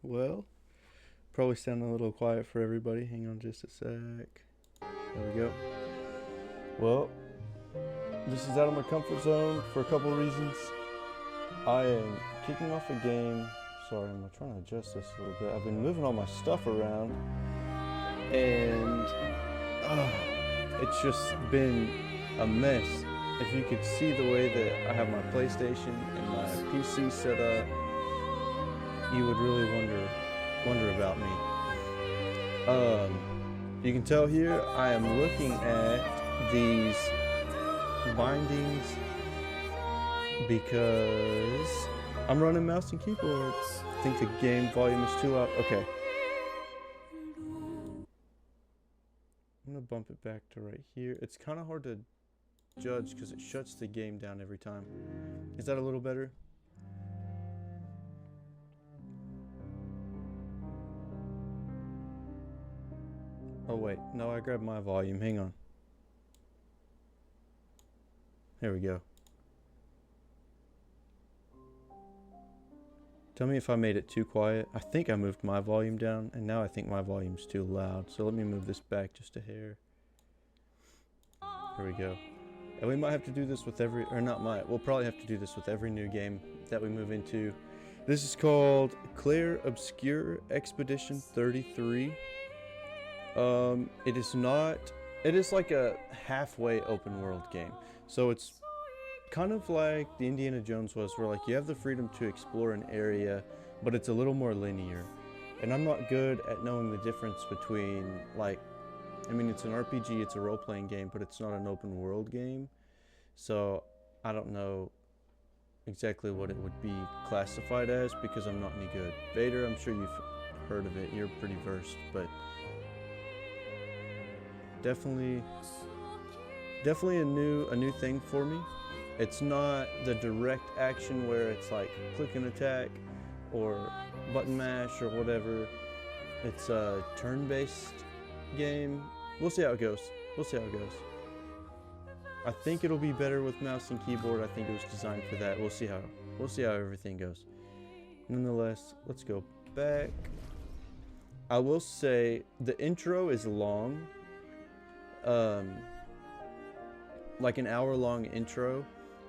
Well, probably sounding a little quiet for everybody. Hang on just a sec. There we go. Well, this is out of my comfort zone for a couple of reasons. I am kicking off a game. Sorry, I'm trying to adjust this a little bit. I've been moving all my stuff around, and it's just been a mess. If you could see the way that I have my PlayStation and my PC set up, you would really wonder about me. You can tell here I am looking at these bindings because I'm running mouse and keyboard. I think the game volume is too loud. Okay. I'm gonna bump it back to right here. It's kind of hard to judge because it shuts the game down every time. Is that a little better? Oh wait, no, I grabbed my volume. Hang on. There we go. Tell me if I made it too quiet. I think I moved my volume down, and now I think my volume's too loud. So let me move this back just a hair. Here we go. And we might have to do this with every, or not might, we'll probably have to do this with every new game that we move into. This is called Clair Obscur Expedition 33. It is like a halfway open world game. So it's kind of like the Indiana Jones was, where like you have the freedom to explore an area, but it's a little more linear. And I'm not good at knowing the difference between it's an RPG, it's a role-playing game, but it's not an open world game. So I don't know exactly what it would be classified as because I'm not any good. Vader, I'm sure you've heard of it. You're pretty versed, but definitely a new thing for me. It's not the direct action where it's like click and attack or button mash or whatever. It's a turn-based game. We'll see how it goes. I think it'll be better with mouse and keyboard. I think it was designed for that. We'll see how everything goes. Nonetheless, let's go back. I will say the intro is long. Like an hour-long intro.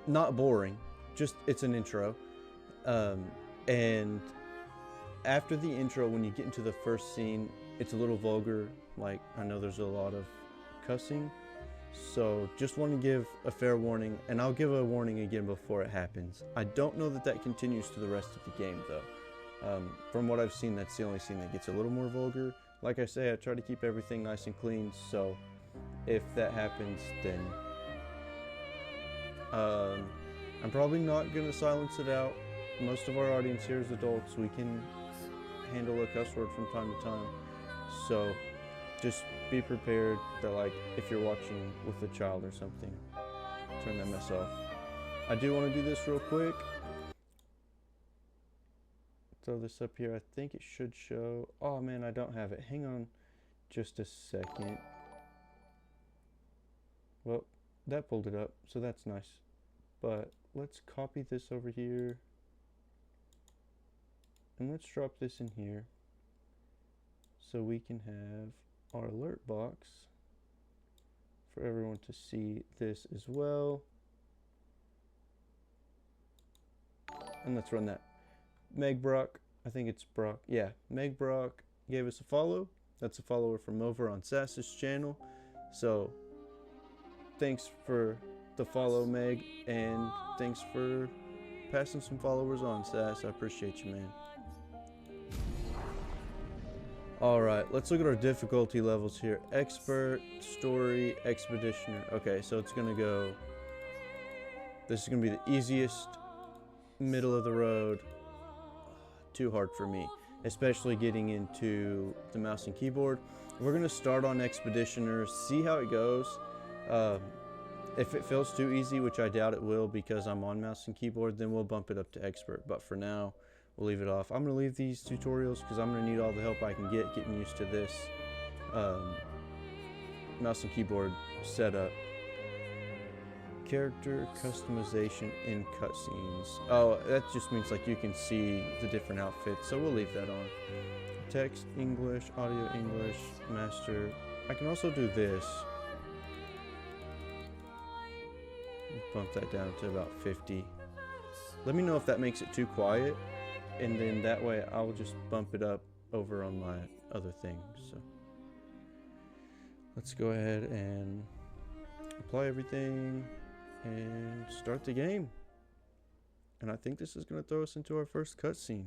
Not boring, just it's an intro. And after the intro, when you get into the first scene, it's a little vulgar. Like, I know there's a lot of cussing, so just want to give a fair warning, and I'll give a warning again before it happens. I don't know that continues to the rest of the game though. From what I've seen, that's the only scene that gets a little more vulgar. Like I say, I try to keep everything nice and clean, so if that happens, then I'm probably not going to silence it out. Most of our audience here is adults. We can handle a cuss word from time to time. So just be prepared that, like, if you're watching with a child or something, turn that mess off. I do want to do this real quick. Throw this up here. I think it should show. Oh man, I don't have it. Hang on just a second. Well, that pulled it up, so that's nice. But let's copy this over here. And let's drop this in here so we can have our alert box for everyone to see this as well. And let's run that. Meg Brock, I think it's Brock. Yeah, Meg Brock gave us a follow. That's a follower from over on Sass's channel. So thanks for the follow, Meg, and thanks for passing some followers on, Sass. I appreciate you, man. Alright, let's look at our difficulty levels here. Expert, Story, Expeditioner. Okay, so it's gonna go... This is gonna be the easiest, middle of the road. Too hard for me, especially getting into the mouse and keyboard. We're gonna start on Expeditioner, see how it goes. If it feels too easy, which I doubt it will because I'm on mouse and keyboard, then we'll bump it up to Expert. But for now, we'll leave it off. I'm going to leave these tutorials because I'm going to need all the help I can get getting used to this mouse and keyboard setup. Character customization in cutscenes. Oh, that just means like you can see the different outfits, so we'll leave that on. Text, English, audio, English, master. I can also do this. Bump that down to about 50. Let me know if that makes it too quiet, and then that way I'll just bump it up over on my other things. So let's go ahead and apply everything and start the game. And I think this is going to throw us into our first cutscene.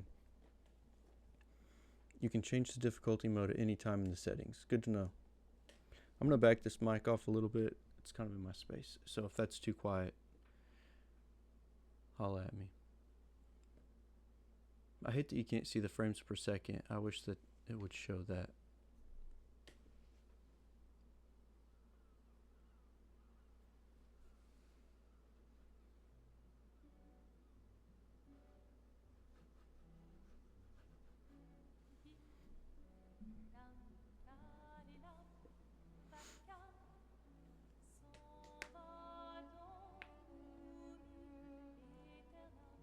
You can change the difficulty mode at any time in the settings. Good to know. I'm going to back this mic off a little bit. It's kind of in my space. So if that's too quiet, holla at me. I hate that you can't see the frames per second. I wish that it would show that.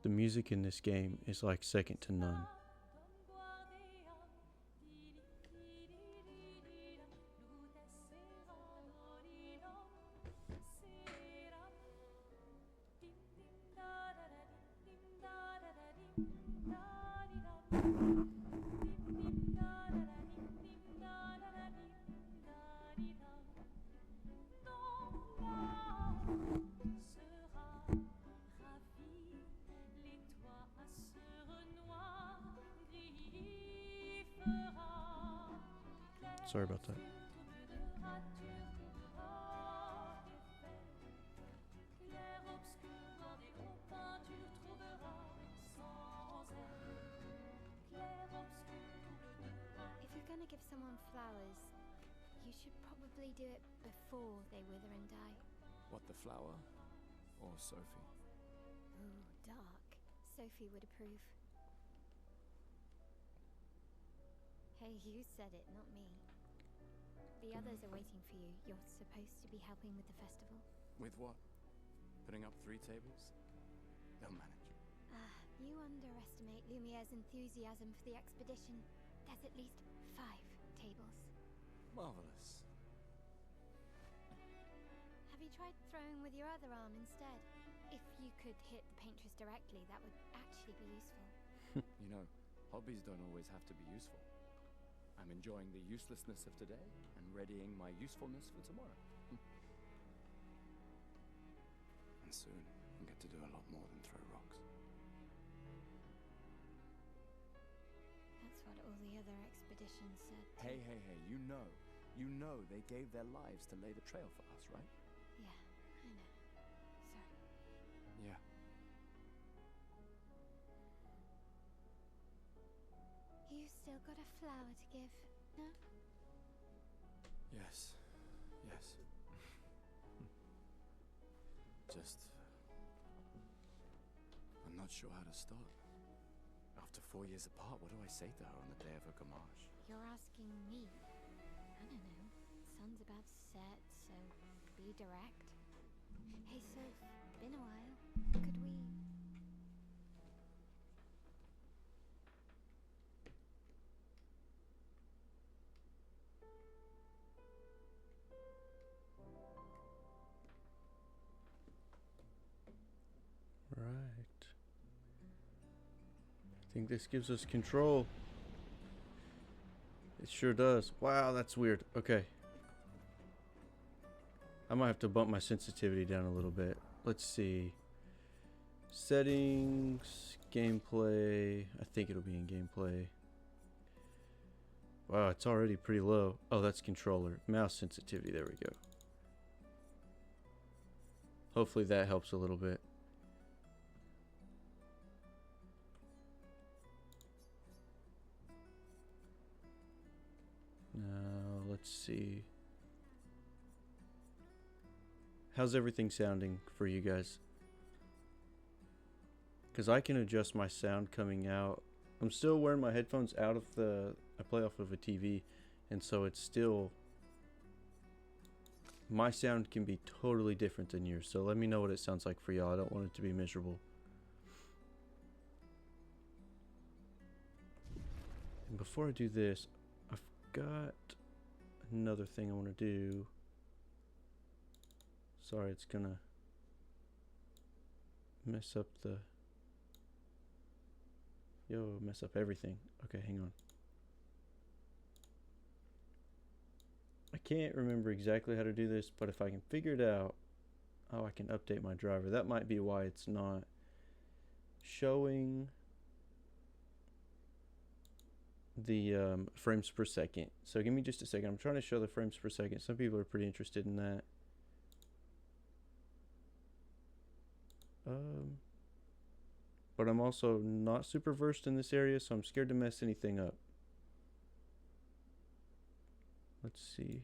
The music in this game is like second to none. Sorry about that. If you're gonna give someone flowers, you should probably do it before they wither and die. What, the flower? Or Sophie? Ooh, dark. Sophie would approve. Hey, you said it, not me. The others are waiting for you. You're supposed to be helping with the festival. With what? Putting up 3 tables? They'll manage. You underestimate Lumiere's enthusiasm for the expedition. There's at least 5 tables. Marvelous. Have you tried throwing with your other arm instead? If you could hit the paintress directly, that would actually be useful. You know, hobbies don't always have to be useful. I'm enjoying the uselessness of today and readying my usefulness for tomorrow. And soon, I'll get to do a lot more than throw rocks. That's what all the other expeditions said. Hey, you know they gave their lives to lay the trail for us, right? Yeah, I know. Sorry. Yeah. You still got a flower to give, no? Yes. Just... I'm not sure how to start. After 4 years apart, what do I say to her on the day of her gamage? You're asking me. I don't know. Sun's about to set, so be direct. Hey, Soph, been a while. Could we... Right. I think this gives us control. It sure does. Wow, that's weird. Okay. I might have to bump my sensitivity down a little bit. Let's see. Settings, gameplay. I think it'll be in gameplay. Wow, it's already pretty low. Oh, that's controller. Mouse sensitivity. There we go. Hopefully that helps a little bit. Now, let's see. How's everything sounding for you guys? Because I can adjust my sound coming out. I'm still wearing my headphones out of the... I play off of a TV, and so it's still my sound can be totally different than yours, so let me know what it sounds like for y'all. I don't want it to be miserable. And before I do this, I've got another thing I want to do. Sorry, it's gonna mess up the... mess up everything. Okay, hang on. I can't remember exactly how to do this, but if I can figure it out, oh, I can update my driver. That might be why it's not showing the frames per second. So give me just a second. I'm trying to show the frames per second. Some people are pretty interested in that. But I'm also not super versed in this area, so I'm scared to mess anything up. Let's see.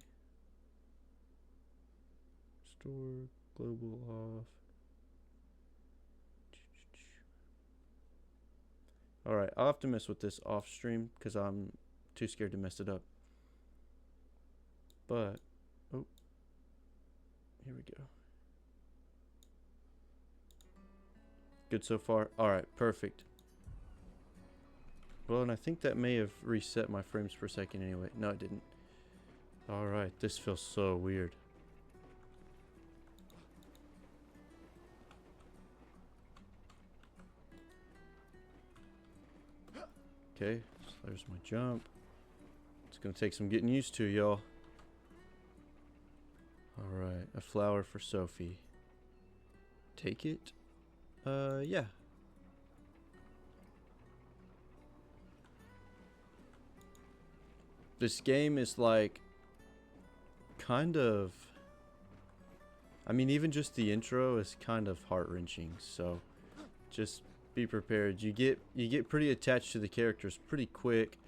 Store global off. Alright, I'll have to mess with this off stream because I'm too scared to mess it up. But, oh, here we go. Good so far? Alright, perfect. Well, and I think that may have reset my frames per second anyway. No, it didn't. Alright, this feels so weird. Okay, so there's my jump. It's gonna take some getting used to, y'all. Alright, a flower for Sophie. Take it? Yeah. This game is like kind of, I mean, even just the intro is kind of heart-wrenching, so just be prepared. You get pretty attached to the characters pretty quick.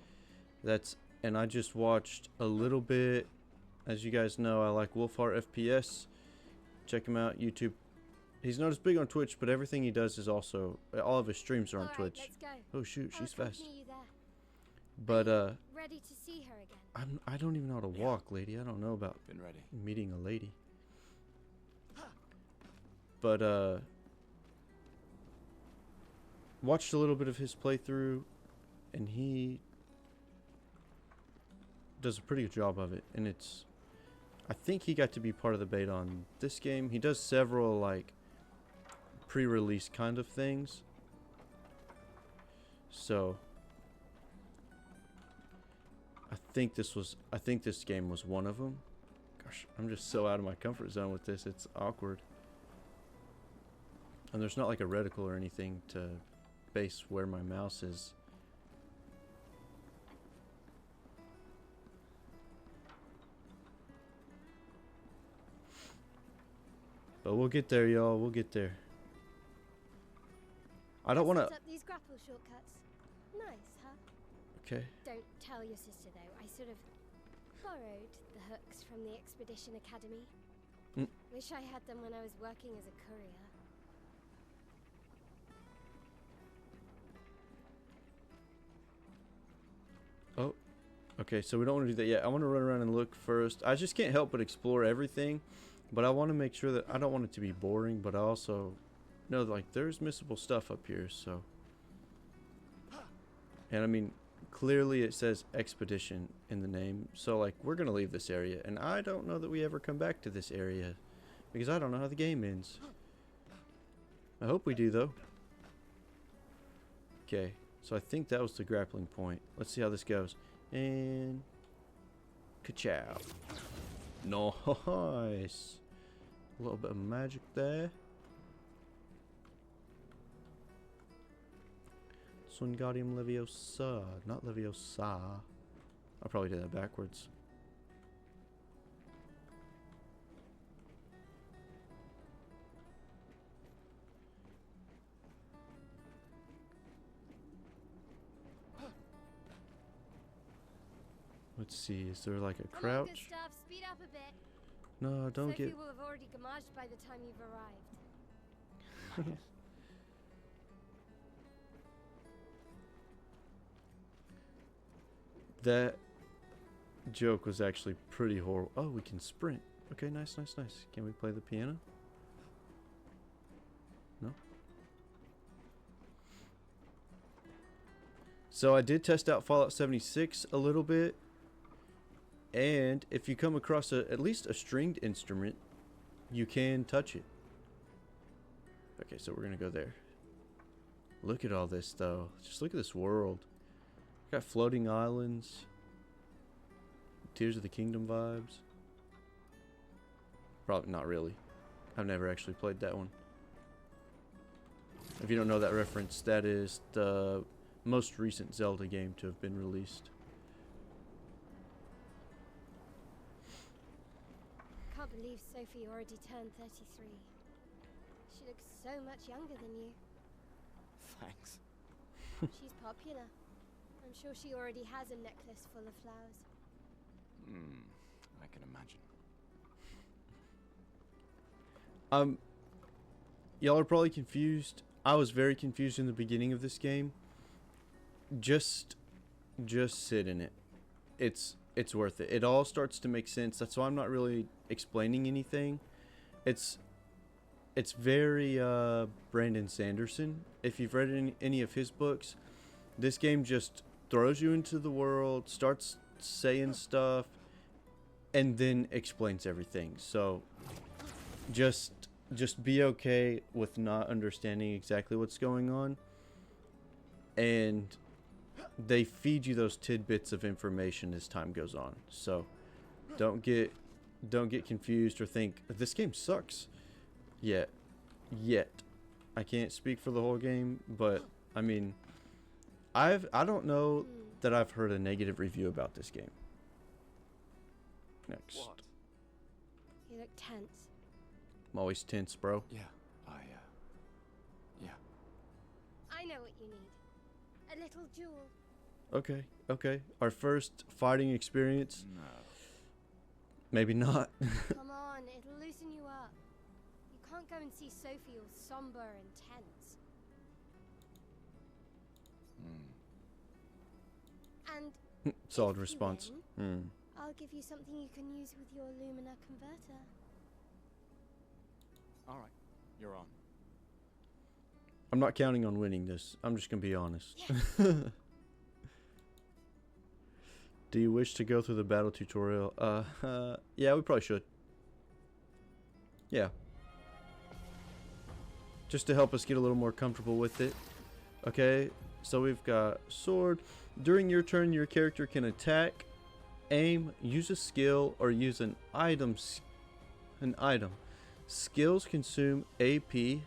And I just watched a little bit. As you guys know, I like Wolfheart FPS. Check him out, YouTube. He's not as big on Twitch, but everything he does is also, all of his streams are on Twitch. Let's go. Oh shoot, she's fast. You there. But Ready to see her again? I don't even know how to walk, lady. I don't know about Been ready. meeting a lady. But watched a little bit of his playthrough, and he does a pretty good job of it. And it's, I think he got to be part of the beta on this game. He does several like pre-release kind of things. So I think this game was one of them. Gosh, I'm just so out of my comfort zone with this. It's awkward. And there's not like a reticle or anything to base where my mouse is. But we'll get there, y'all. We'll get there. I don't want to... Set up these grapple shortcuts. Nice, huh? Okay. Don't tell your sister, though. I sort of borrowed the hooks from the Expedition Academy. Wish I had them when I was working as a courier. Oh, okay, so we don't want to do that yet. I want to run around and look first. I just can't help but explore everything, but I want to make sure that I don't want it to be boring, but I also know that, like, there's missable stuff up here, so. And I mean, clearly it says Expedition in the name, so, like, we're going to leave this area, and I don't know that we ever come back to this area, because I don't know how the game ends. I hope we do, though. Okay. So I think that was the grappling point. Let's see how this goes. And ka-chow. Nice. A little bit of magic there. Swingadium Leviosa. Not Leviosa. I probably did that backwards. Let's see, is there like a Come on, good crouch? stuff. Speed up a bit. No, don't Sophie get... will have already gamaged by the time you've arrived. That joke was actually pretty horrible. Oh, we can sprint. Okay, nice, nice, nice. Can we play the piano? No? So I did test out Fallout 76 a little bit. And if you come across at least a stringed instrument, you can touch it. Okay, so we're going to go there. Look at all this, though. Just look at this world. Got floating islands. Tears of the Kingdom vibes. Probably not really. I've never actually played that one. If you don't know that reference, that is the most recent Zelda game to have been released. Can't believe Sophie already turned 33. She looks so much younger than you. Thanks. She's popular. I'm sure she already has a necklace full of flowers. I can imagine. Y'all are probably confused. I was very confused in the beginning of this game. Just sit in it. It's worth it. It all starts to make sense. That's why I'm not really explaining anything. It's very Brandon Sanderson. If you've read any of his books, this game just throws you into the world, starts saying stuff, and then explains everything. So just be okay with not understanding exactly what's going on, and they feed you those tidbits of information as time goes on. So don't get confused or think this game sucks yet. I can't speak for the whole game, but I mean, I don't know that I've heard a negative review about this game. Next. What? You look tense. I'm always tense, bro. Yeah, yeah. I know what you need. A little jewel. Okay. Our first fighting experience. No. Maybe not. Come on, it'll loosen you up. You can't go and see Sophie all somber and tense. And Solid if you response. win, I'll give you something you can use with your Lumina converter. Alright, you're on. I'm not counting on winning this. I'm just gonna be honest. Do you wish to go through the battle tutorial? Yeah, we probably should. Yeah. Just to help us get a little more comfortable with it. Okay, so we've got sword. During your turn, your character can attack, aim, use a skill, or use an item. Skills consume AP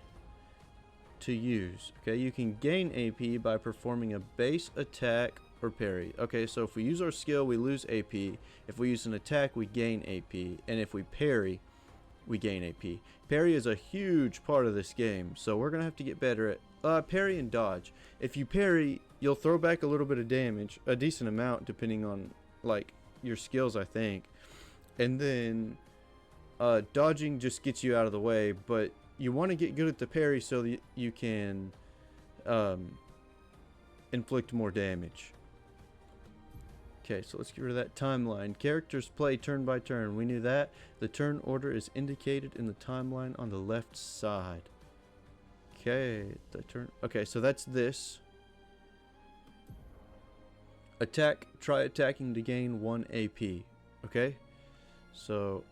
to use. Okay, you can gain AP by performing a base attack or parry. Okay, so if we use our skill, we lose AP. If we use an attack, we gain AP. And if we parry, we gain AP. Parry is a huge part of this game, so we're gonna have to get better at parry and dodge. If you parry, you'll throw back a little bit of damage, a decent amount depending on like your skills, I think. And then dodging just gets you out of the way, but you want to get good at the parry so that you can inflict more damage. Okay, so let's get rid of that timeline. Characters play turn by turn. We knew that. The turn order is indicated in the timeline on the left side. Okay, okay, so that's this. Attack, try attacking to gain 1 AP. Okay? So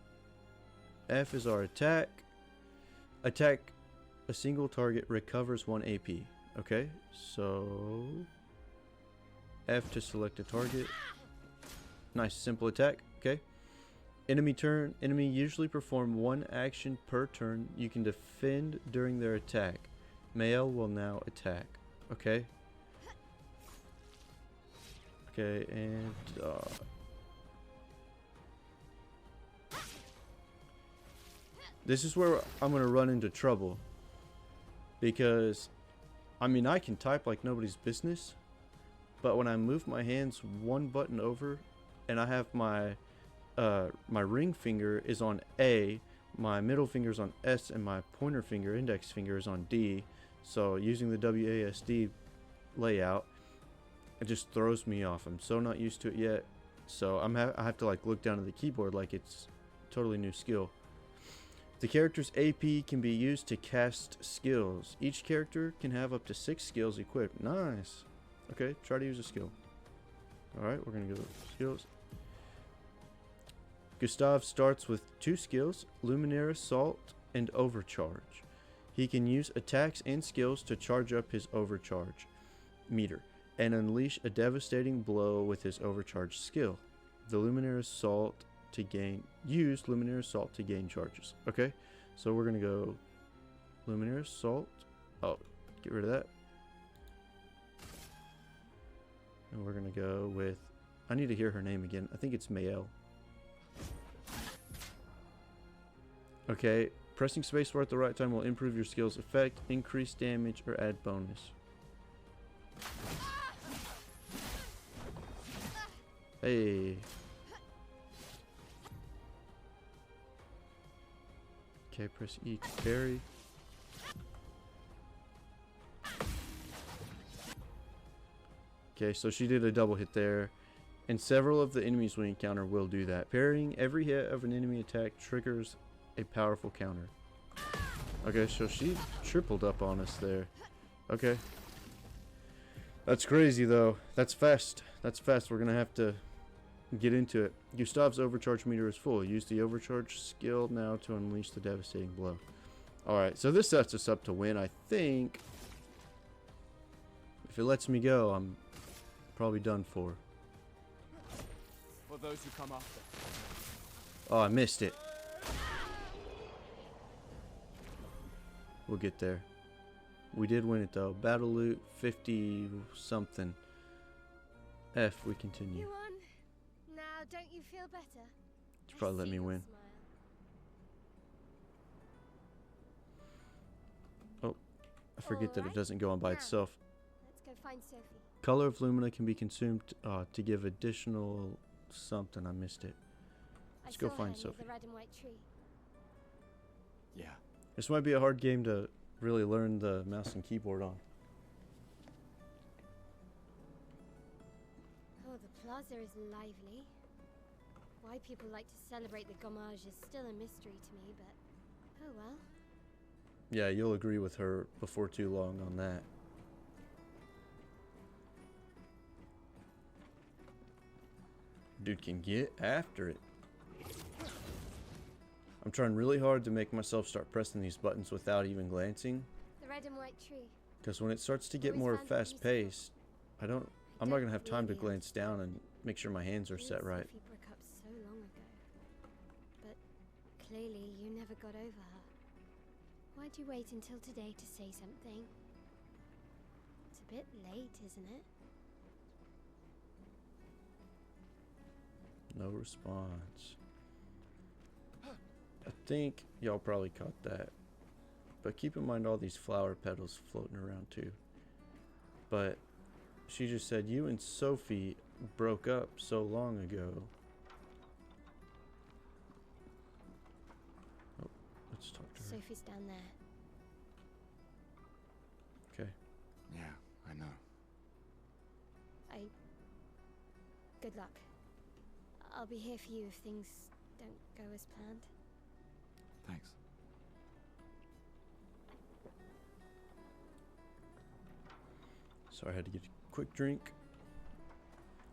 F is our attack. Attack a single target recovers 1 AP. Okay? So F to select a target. Nice simple attack. Okay? Enemy turn. Enemy usually perform 1 action per turn. You can defend during their attack. Male will now attack. Okay? Okay, and this is where I'm gonna run into trouble, because I mean I can type like nobody's business, but when I move my hands one button over and I have my my ring finger is on A, my middle finger is on S, and my pointer finger, index finger, is on D, so using the WASD layout, it just throws me off. I'm so not used to it yet, so I have to like look down at the keyboard like it's totally new skill. The character's AP can be used to cast skills. Each character can have up to 6 skills equipped. Nice. Okay, try to use a skill. Alright, we're going to go skills. Gustav starts with 2 skills, Luminaire Assault and Overcharge. He can use attacks and skills to charge up his overcharge meter and unleash a devastating blow with his overcharge skill. The Luminaire Assault to gain Luminaire Assault to gain charges. Okay, so we're gonna go Luminaire Assault. Oh, get rid of that. And we're gonna go with, I need to hear her name again. I think it's Mael. Okay, pressing spacebar at the right time will improve your skill's effect, increase damage, or add bonus. Hey. Okay, press E to parry. Okay, so she did a double hit there. And several of the enemies we encounter will do that. Parrying every hit of an enemy attack triggers a powerful counter. Okay, so she tripled up on us there. Okay. That's crazy though. That's fast. That's fast. We're gonna have to get into it. Gustav's overcharge meter is full. Use the overcharge skill now to unleash the devastating blow. Alright, so this sets us up to win, I think. If it lets me go, I'm probably done for. For those who come after. Oh, I missed it. We'll get there. We did win it though. Battle loot 50 something. F, we continue. You won. Now, don't you feel better? It's probably let me win. Oh, I forget that it doesn't go on by itself. Let's go find Sophie. Color of Lumina can be consumed to give additional something. I missed it. Let's go find Sophie. The red and white tree. Yeah. This might be a hard game to really learn the mouse and keyboard on. Oh, the plaza is lively. Why people like to celebrate the gommage is still a mystery to me, but oh well. Yeah, you'll agree with her before too long on that. Dude can get after it. I'm trying really hard to make myself start pressing these buttons without even glancing. The red and white tree. Because when it starts to get more fast paced, I'm not gonna have time to glance down and make sure my hands are set right. Sophie broke up so long ago. But clearly you never got over her. Why'd you wait until today to say something? It's a bit late, isn't it? No response. I think y'all probably caught that. But keep in mind all these flower petals floating around too. But she just said you and Sophie broke up so long ago. Oh, let's talk to her. Sophie's down there. Okay. Yeah, I know. Good luck. I'll be here for you if things don't go as planned. Thanks. Sorry, I had to get a quick drink.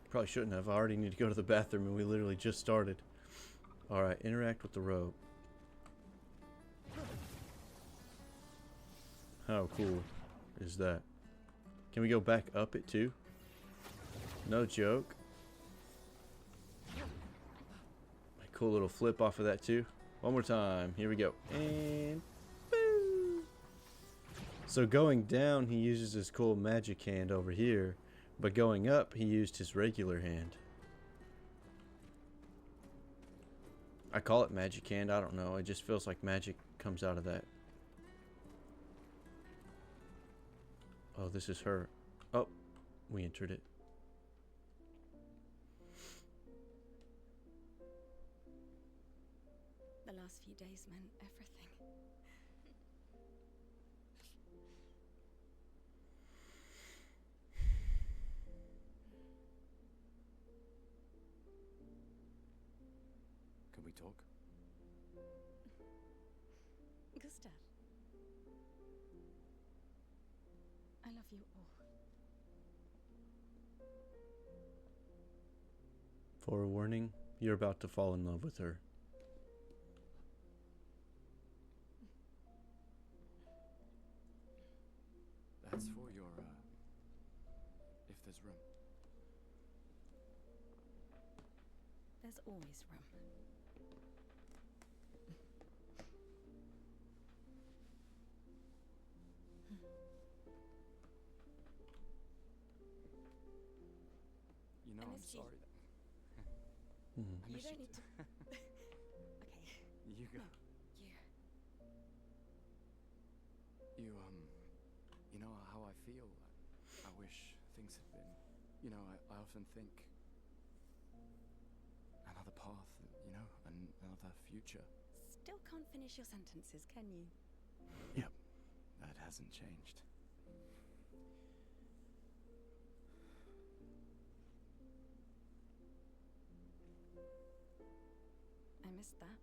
Probably shouldn't have. I already need to go to the bathroom and we literally just started. Alright, interact with the rope. How cool is that? Can we go back up it too? No joke. A cool little flip off of that too. One more time. Here we go. And boo! So going down, he uses his cool magic hand over here. But going up, he used his regular hand. I call it magic hand. I don't know. It just feels like magic comes out of that. Oh, this is her. Oh, we entered it. The last few days meant everything. Can we talk? Gustav. I love you all. Forewarning, you're about to fall in love with her. That's for your, if there's room. There's always room. You know, I I'm missed you. sorry that... Mhm. I You missed don't you need to. too. Okay. You go. No, you. You know how I feel. I wish things had been... You know, I often think... Another path, you know, another future. Still can't finish your sentences, can you? Yep, that hasn't changed. I missed that.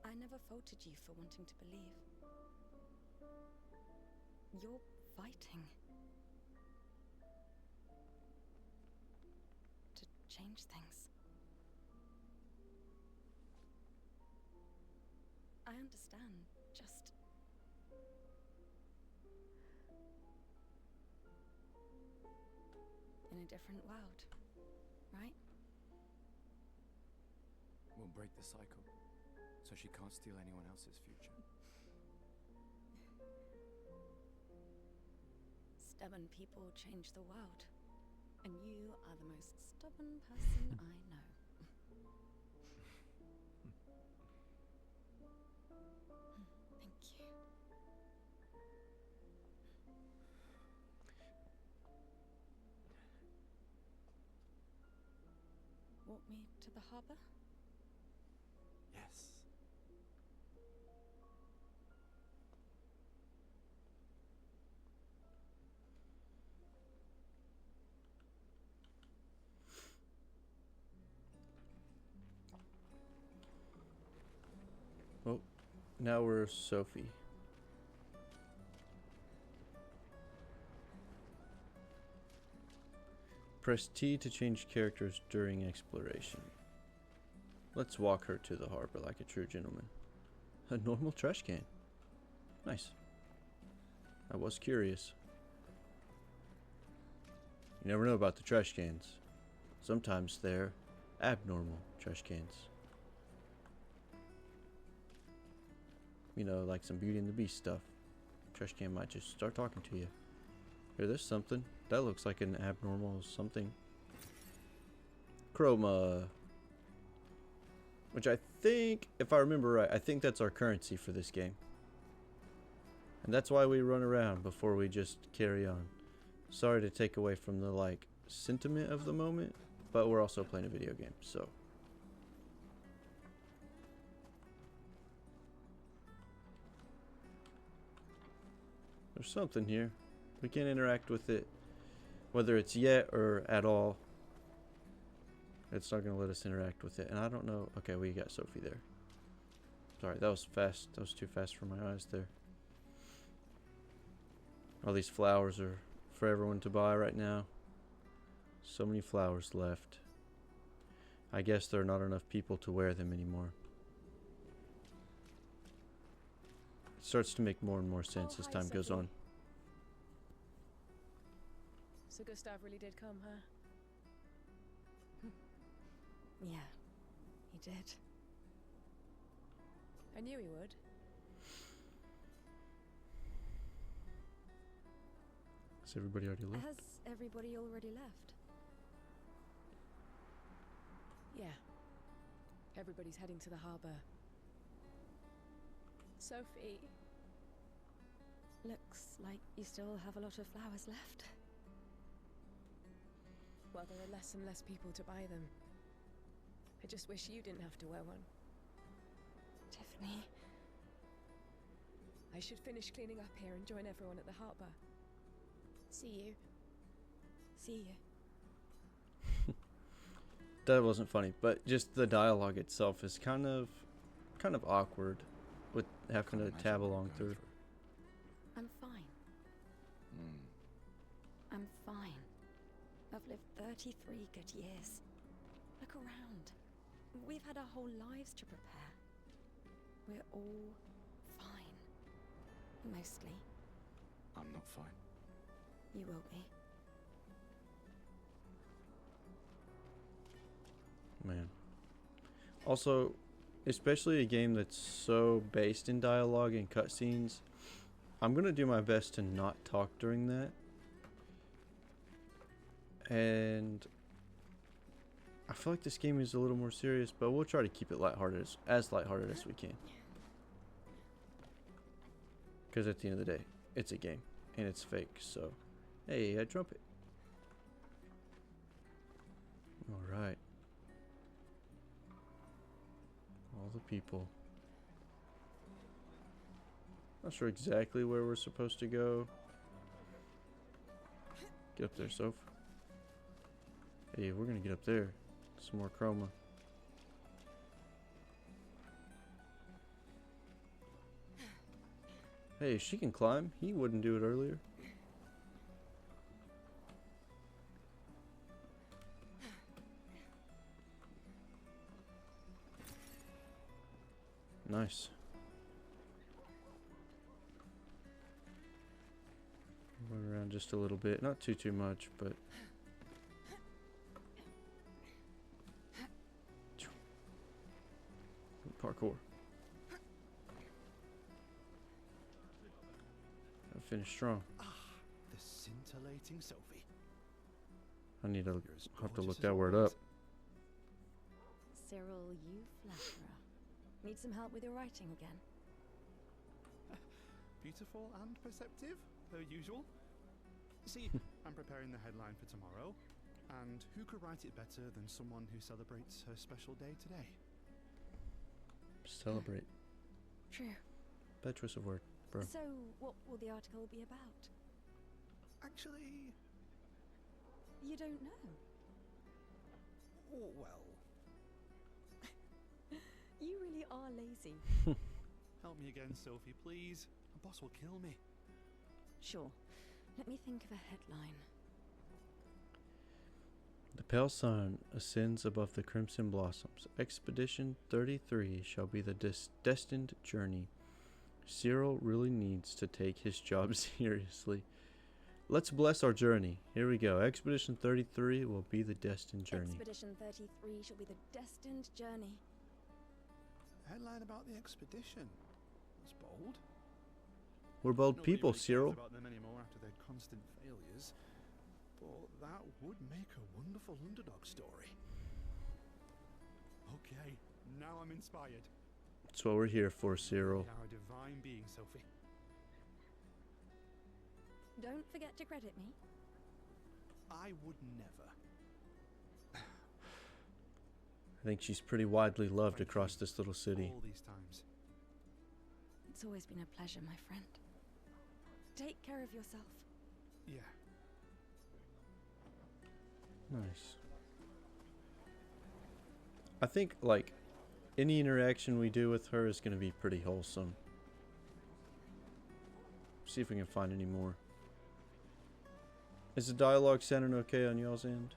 I never faulted you for wanting to believe. You're fighting to change things. I understand, just... in a different world, right? We'll break the cycle, so she can't steal anyone else's future. Stubborn people change the world, and you are the most stubborn person I know. Thank you. Walk me to the harbor? Yes. Oh, now we're Sophie. Press T to change characters during exploration. Let's walk her to the harbor like a true gentleman. A normal trash can. Nice. I was curious. You never know about the trash cans. Sometimes they're abnormal trash cans. You know, like some Beauty and the Beast stuff. Trash can might just start talking to you. Here, there's something. That looks like an abnormal something. Chroma. Which I think, if I remember right, I think that's our currency for this game. And that's why we run around before we just carry on. Sorry to take away from the, like, sentiment of the moment, but we're also playing a video game, so. There's something here. We can't interact with it, whether it's yet or at all. It's not going to let us interact with it. And I don't know. Okay, we got Sophie there. Sorry, that was fast. That was too fast for my eyes there. All these flowers are for everyone to buy right now. So many flowers left. I guess there are not enough people to wear them anymore. It starts to make more and more sense as hi, time goes Sophie. on. So Gustav really did come, huh? Yeah, he did. I knew he would. Has everybody already left? Has everybody already left? Yeah. Everybody's heading to the harbour. Sophie. Looks like you still have a lot of flowers left. Well, there are less and less people to buy them. I just wish you didn't have to wear one. Tiffany. I should finish cleaning up here and join everyone at the harbour. See you. See you. That wasn't funny, but just the dialogue itself is kind of awkward with having to Can't tab imagine what along you're through. going I'm fine. I'm fine. I've lived 33 good years. Look around. We've had our whole lives to prepare. We're all fine. Mostly. I'm not fine. You will be. Man. Also, especially a game that's so based in dialogue and cutscenes, I'm gonna do my best to not talk during that. And I feel like this game is a little more serious, but we'll try to keep it lighthearted, as lighthearted as we can. Because at the end of the day, it's a game and it's fake. So, hey, a trumpet. All right. All the people. Not sure exactly where we're supposed to go. Get up there, Soph. Hey, we're gonna get up there. Some more chroma. Hey, she can climb. He wouldn't do it earlier. Nice. Run around just a little bit. Not too much, but... Parkour. I finished strong. The scintillating Sophie. I need to You're as have to gorgeous look as that word always. up. Cyril, you flatterer. Need some help with your writing again? Beautiful and perceptive, per usual. See, I'm preparing the headline for tomorrow, and who could write it better than someone who celebrates her special day today? Celebrate. True. Bad choice of word, bro. So, what will the article be about? Actually, You don't know. oh, well, You really are lazy. help me again, Sophie, please. My boss will kill me. Sure. Let me think of a headline. The pale sun ascends above the crimson blossoms. Expedition 33 shall be the destined journey. Cyril really needs to take his job seriously. Let's bless our journey. Here we go. Expedition 33 will be the destined journey. Expedition 33 shall be the destined journey. Headline about the expedition. That's bold. We're bold Nobody people, really cares Cyril. about them anymore after their constant failures. But that would make a wonderful underdog story. Okay, now I'm inspired. That's what we're here for, Cyril. You are a divine being, Sophie. Don't forget to credit me. I would never. I think she's pretty widely loved across this little city. All these times. It's always been a pleasure, my friend. Take care of yourself. Yeah. Nice. I think, like, any interaction we do with her is going to be pretty wholesome. See if we can find any more. Is the dialogue sounding okay on y'all's end?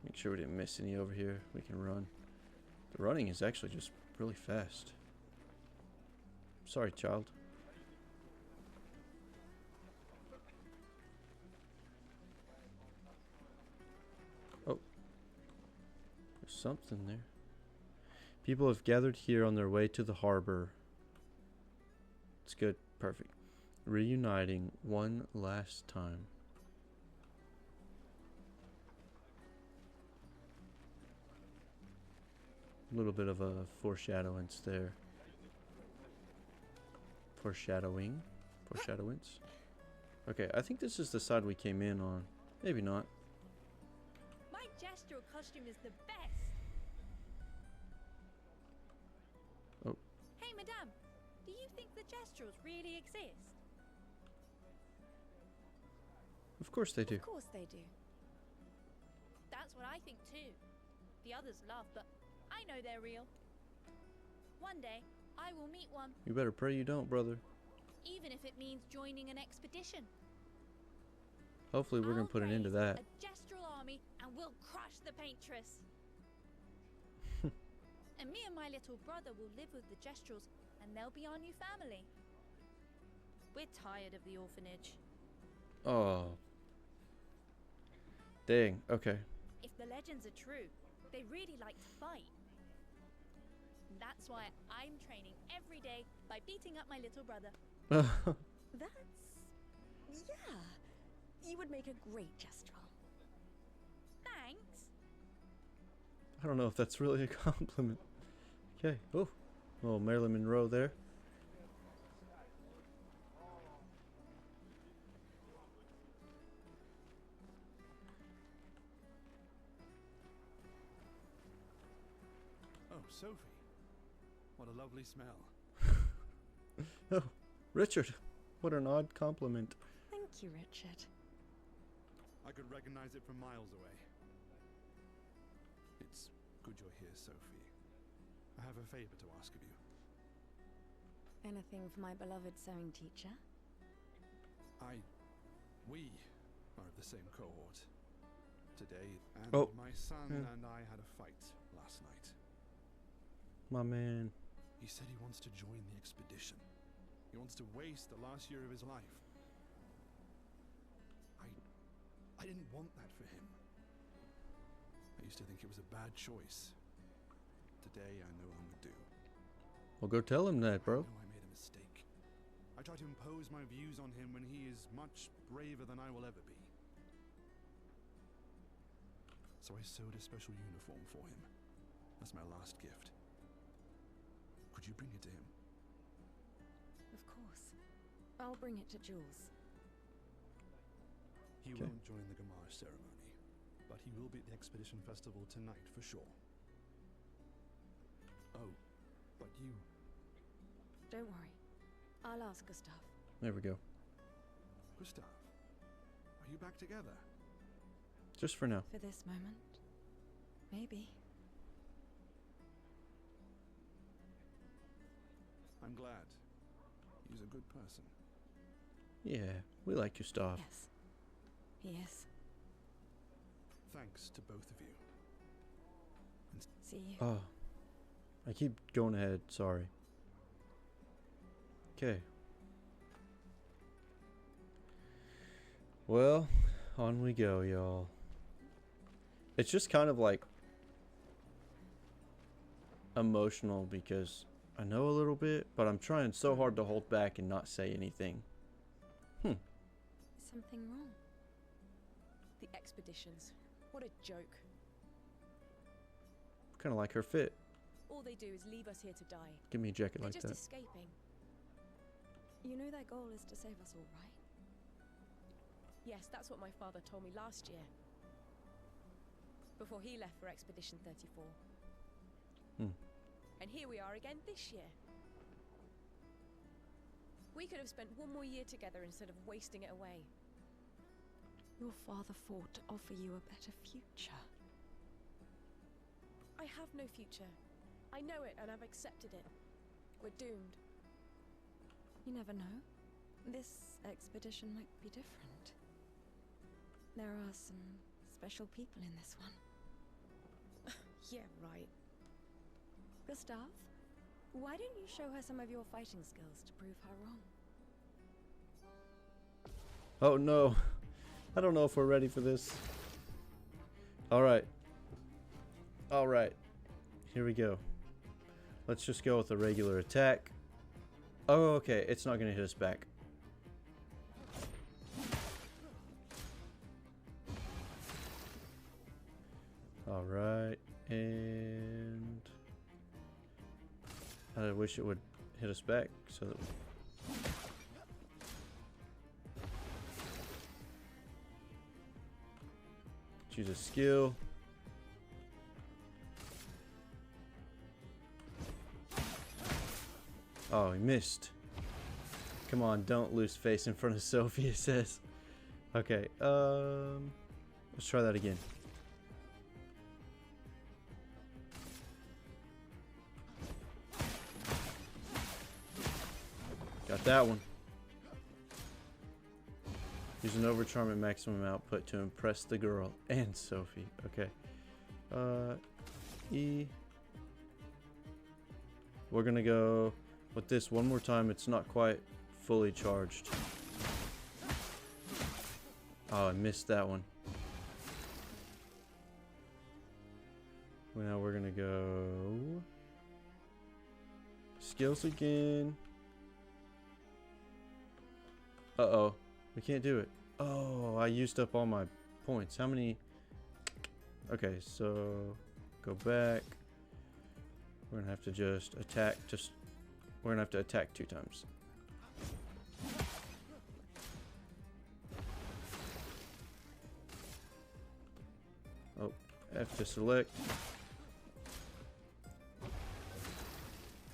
Make sure we didn't miss any over here. We can run. The running is actually just really fast. Sorry, child. Oh. There's something there. People have gathered here on their way to the harbor. It's good. Perfect. Reuniting one last time. A little bit of a foreshadowance there. Foreshadowing? Foreshadowance? Okay, I think this is the side we came in on. Maybe not. My gestural costume is the best. Oh. Hey, madame, do you think the gestrels really exist? Of course they do. Of course they do. That's what I think too. The others laugh, but I know they're real. One day, I will meet one, You better pray you don't, brother. even if it means joining an expedition. Hopefully we're gonna put an end to that. A Gestral army, and we'll crush the Paintress. And me and my little brother will live with the Gestrals, and they'll be our new family. We're tired of the orphanage. Oh. Dang, okay. If the legends are true, they really like to fight. That's why I'm training every day by beating up my little brother. That's... yeah. You would make a great Gestral. Thanks. I don't know if that's really a compliment. Okay. Oh. Oh, Marilyn Monroe there. Oh, Sophie. What a lovely smell. Oh, Richard. What an odd compliment. Thank you, Richard. I could recognize it from miles away. It's good you're here, Sophie. I have a favor to ask of you. Anything for my beloved sewing teacher? We are of the same cohort. Today, and Oh. my son Yeah. and I had a fight last night. My man. He said he wants to join the expedition. He wants to waste the last year of his life. I didn't want that for him. I used to think it was a bad choice. Today, I know I'm due. Well, go tell him that, I bro. know I made a mistake. I tried to impose my views on him when he is much braver than I will ever be. So I sewed a special uniform for him. That's my last gift. Could you bring it to him? Of course. I'll bring it to Jules. He Okay. won't join the Gamage ceremony, but he will be at the Expedition Festival tonight for sure. Oh, but you... Don't worry. I'll ask Gustav. There we go. Gustav, are you back together? Just for now. For this moment. Maybe. I'm glad. He's a good person. Yeah, we like Gustav. Yes. He is. Thanks to both of you. See you. Oh. I keep going ahead, sorry. Okay. Well, on we go, y'all. It's just kind of like emotional because I know a little bit, but I'm trying so hard to hold back and not say anything. Is something wrong? The expeditions. What a joke. Kind of like her fit. All they do is leave us here to die. Give me a jacket They're like just that. escaping. You know their goal is to save us all, right? Yes, that's what my father told me last year. Before he left for Expedition 34. Hmm. And here we are again this year. We could have spent one more year together instead of wasting it away. Your father fought to offer you a better future. I have no future. I know it and I've accepted it. We're doomed. You never know. This expedition might be different. There are some special people in this one. Yeah, right. Gustav, why don't you show her some of your fighting skills to prove her wrong? Oh no. I don't know if we're ready for this. Alright. Alright. Here we go. Let's just go with a regular attack. Oh, okay. It's not going to hit us back. Alright. And... I wish it would hit us back so that... Choose a skill. Oh, he missed. Come on, don't lose face in front of Sophie, it says. Okay, let's try that again. Got that one. Use an overcharm at maximum output to impress the girl and Sophie. Okay. E. We're gonna go with this one more time. It's not quite fully charged. Oh, I missed that one. Well, now we're gonna go skills again. Uh-oh. We can't do it. Oh, I used up all my points. How many? Okay, so go back. We're gonna have to just attack. We're gonna have to attack 2 times. Oh, F to select.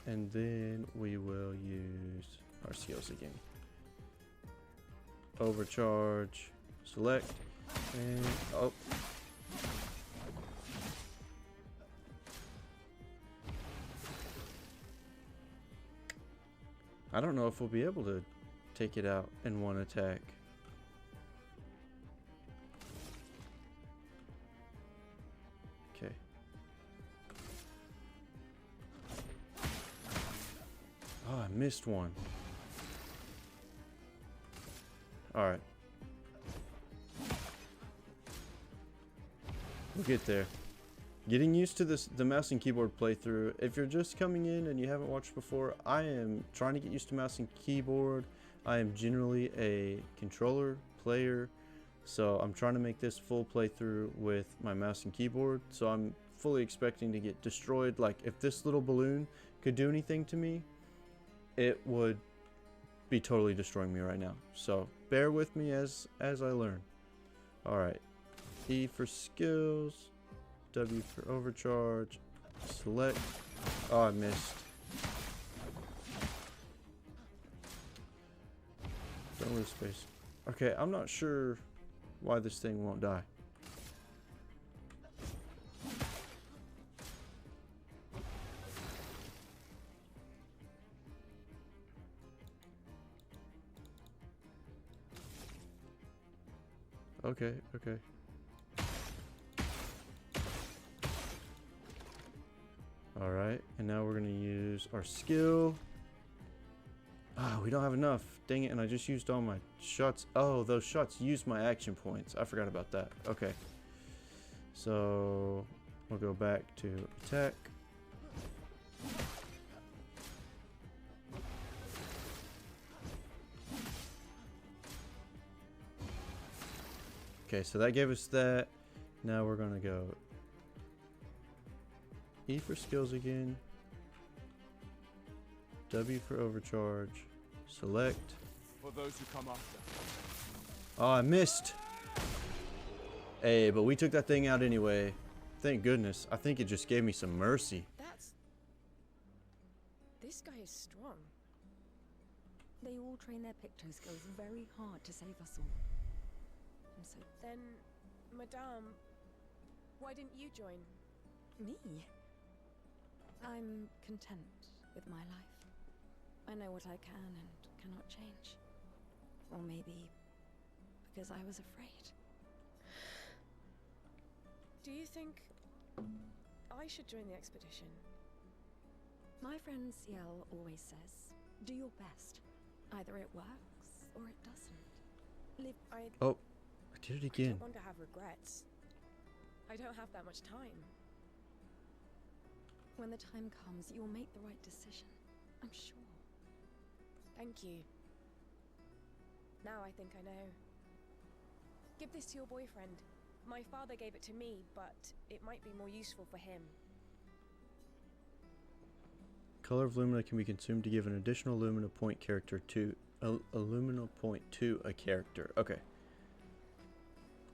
And then we will use our skills again. Overcharge, select, and oh. I don't know if we'll be able to take it out in one attack. Okay. Oh, I missed one. Alright. We'll get there. Getting used to the mouse and keyboard playthrough. If you're just coming in and you haven't watched before, I am trying to get used to mouse and keyboard. I am generally a controller player, so I'm trying to make this full playthrough with my mouse and keyboard. So I'm fully expecting to get destroyed. Like, if this little balloon could do anything to me, it would be totally destroying me right now. So bear with me as I learn. Alright. E for skills. W for overcharge. Select. Oh, I missed. Don't lose space. Okay, I'm not sure why this thing won't die. Okay, okay. Alright, and now we're going to use our skill. Ah, we don't have enough. Dang it, and I just used all my shots. Oh, those shots use my action points. I forgot about that. Okay. So, we'll go back to attack. Okay, so that gave us that. Now we're going to go E for skills again. W for overcharge. Select. For those who come after. Oh, I missed. Hey, but we took that thing out anyway. Thank goodness. I think it just gave me some mercy. This guy is strong. They all train their picto skills very hard to save us all. And so Then, Madame, why didn't you join? me? I'm content with my life. I know what I can and cannot change. Or maybe because I was afraid. Do you think I should join the expedition? My friend Ciel always says, do your best. Either it works or it doesn't. Oh, I did it I again. don't want to have regrets. I don't have that much time. When the time comes, you'll make the right decision. I'm sure. Thank you. Now I think I know. Give this to your boyfriend. My father gave it to me, but it might be more useful for him. Color of Lumina can be consumed to give an additional Lumina point character to a Lumina point to a character. Okay.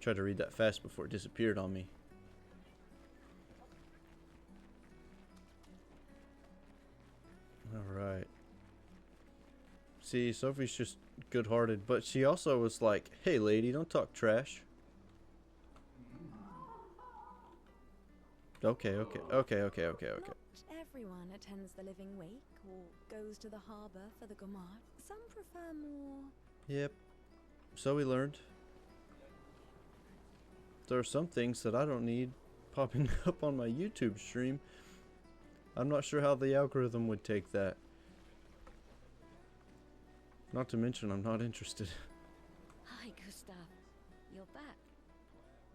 Tried to read that fast before it disappeared on me. Alright. See, Sophie's just good-hearted, but she also was like, "Hey, lady, don't talk trash." Okay. Not everyone attends the living wake or goes to the harbour for the gomad. Some prefer more. Yep. So we learned. There are some things that I don't need popping up on my YouTube stream. I'm not sure how the algorithm would take that. Not to mention, I'm not interested. Hi, Gustav. You're back.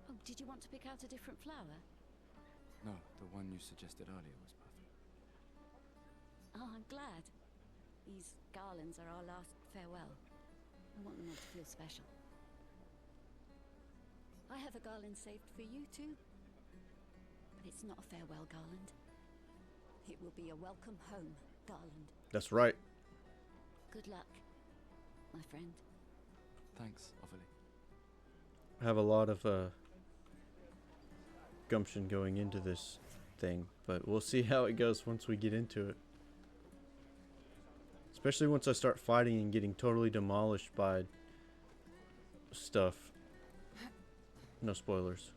Oh, did you want to pick out a different flower? No, the one you suggested earlier was perfect. Oh, I'm glad. These garlands are our last farewell. I want them all to feel special. I have a garland saved for you too. But it's not a farewell garland. It will be a welcome home garland. That's right. Good luck, my friend. Thanks, Ophelia. I have a lot of gumption going into this thing, but we'll see how it goes once we get into it. Especially once I start fighting and getting totally demolished by stuff. No spoilers.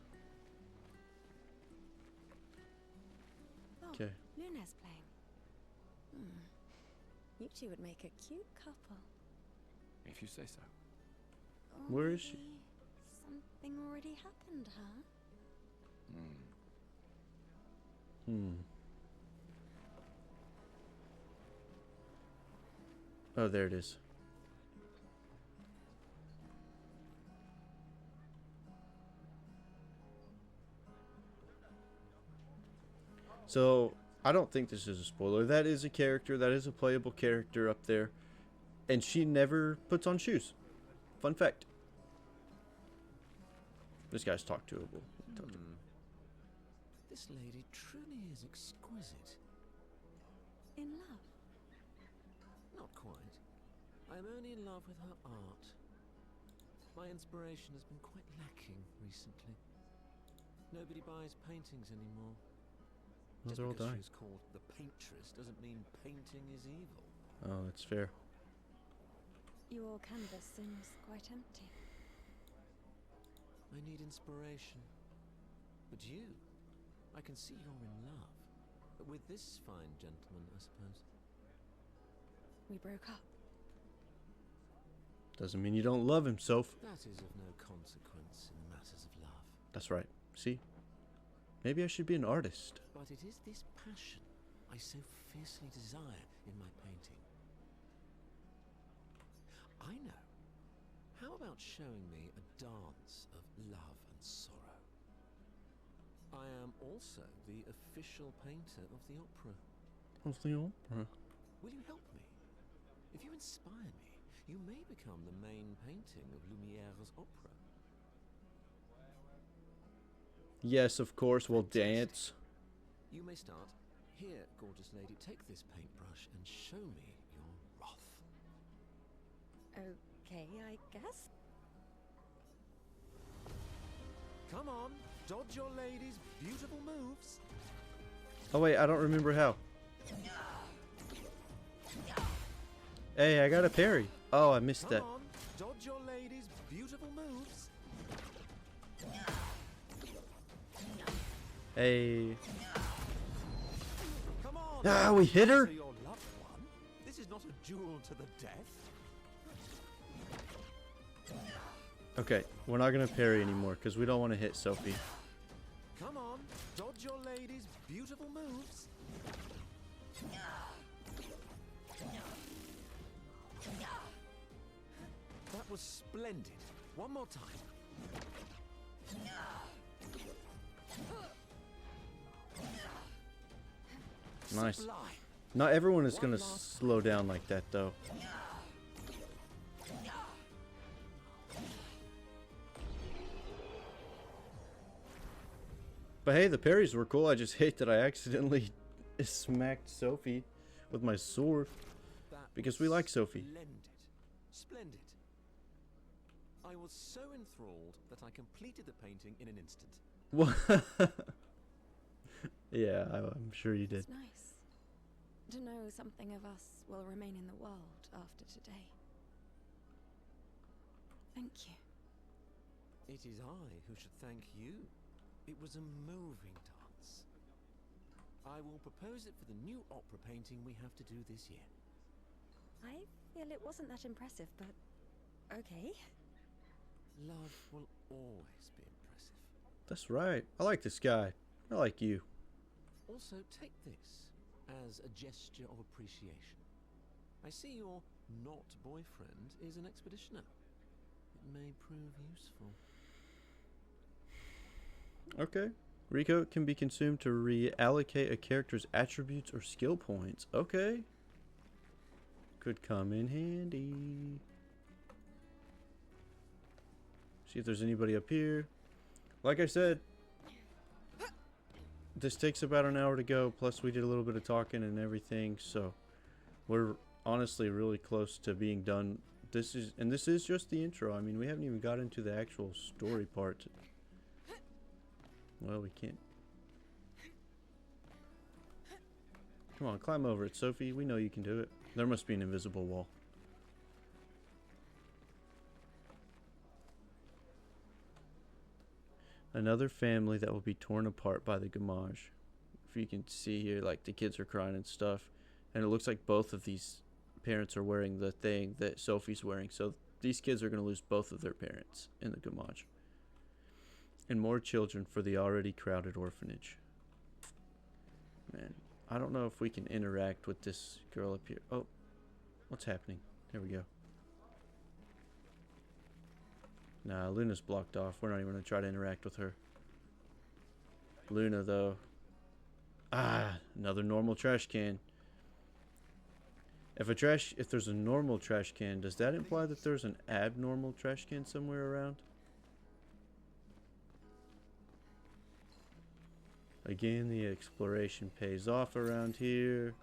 Oh, Okay. Luna's playing. You two would make a cute couple. If you say so. Or Where is she? maybe something already happened, huh? Oh, there it is. So, I don't think this is a spoiler. That is a character, that is a playable character up there. And she never puts on shoes. Fun fact. This guy's talk toable. This lady truly is exquisite. In love? Not quite. I'm only in love with her art. My inspiration has been quite lacking recently. Nobody buys paintings anymore. Well, Just they're all because dying. she's called the paintress doesn't mean painting is evil. Oh, that's fair. Your canvas seems quite empty. I need inspiration. But you, I can see you're in love. With this fine gentleman, I suppose. We broke up. Doesn't mean you don't love him, Soph. That is of no consequence in matters of love. That's right. See? Maybe I should be an artist. But it is this passion I so fiercely desire in my painting. I know. How about showing me a dance of love and sorrow? I am also the official painter of the opera. Of the opera. Will you help me? If you inspire me, you may become the main painting of Lumiere's opera. Yes, of course, we'll Fantastic. dance. You may start. Here, gorgeous lady, take this paintbrush and show me your wrath. Okay, I guess. Come on, dodge your lady's beautiful moves. Oh, wait, I don't remember how. Hey, I got a parry. Oh, I missed Come that. on, dodge your lady's beautiful moves. Hey. Come on. Ah, we hit her? To your loved one. This is not a duel to the death. Okay, we're not going to parry anymore because we don't want to hit Sophie. Come on, dodge your lady's beautiful moves. That was splendid. One more time. Nice. Sublime. Not everyone is going to slow down like that, though. But hey, the parries were cool. I just hate that I accidentally smacked Sophie with my sword. That Because was we like Sophie. Splendid. Splendid. I was so enthralled that I completed the painting in an instant. What? Yeah, I'm sure you did. It's nice to know something of us will remain in the world after today. Thank you. It is I who should thank you. It was a moving dance. I will propose it for the new opera painting we have to do this year. I feel it wasn't that impressive, but okay. Love will always be impressive. That's right. I like this guy. I like you. Also, take this as a gesture of appreciation. I see your not boyfriend is an expeditioner. It may prove useful. Okay. Rico can be consumed to reallocate a character's attributes or skill points. Okay. Could come in handy. See if there's anybody up here. Like I said, this takes about an hour to go, plus we did a little bit of talking and everything, so we're honestly really close to being done. This is just the intro. I mean, we haven't even got into the actual story part. Well, we can't. Come on, climb over it, Sophie. We know you can do it. There must be an invisible wall. Another family that will be torn apart by the gamage. If you can see here, like, the kids are crying and stuff. And it looks like both of these parents are wearing the thing that Sophie's wearing. So these kids are going to lose both of their parents in the gamage. And more children for the already crowded orphanage. Man, I don't know if we can interact with this girl up here. Oh, what's happening? There we go. Nah, Luna's blocked off. We're not even going to try to interact with her. Luna, though. Ah, another normal trash can. If there's a normal trash can, does that imply that there's an abnormal trash can somewhere around? Again, the exploration pays off around here.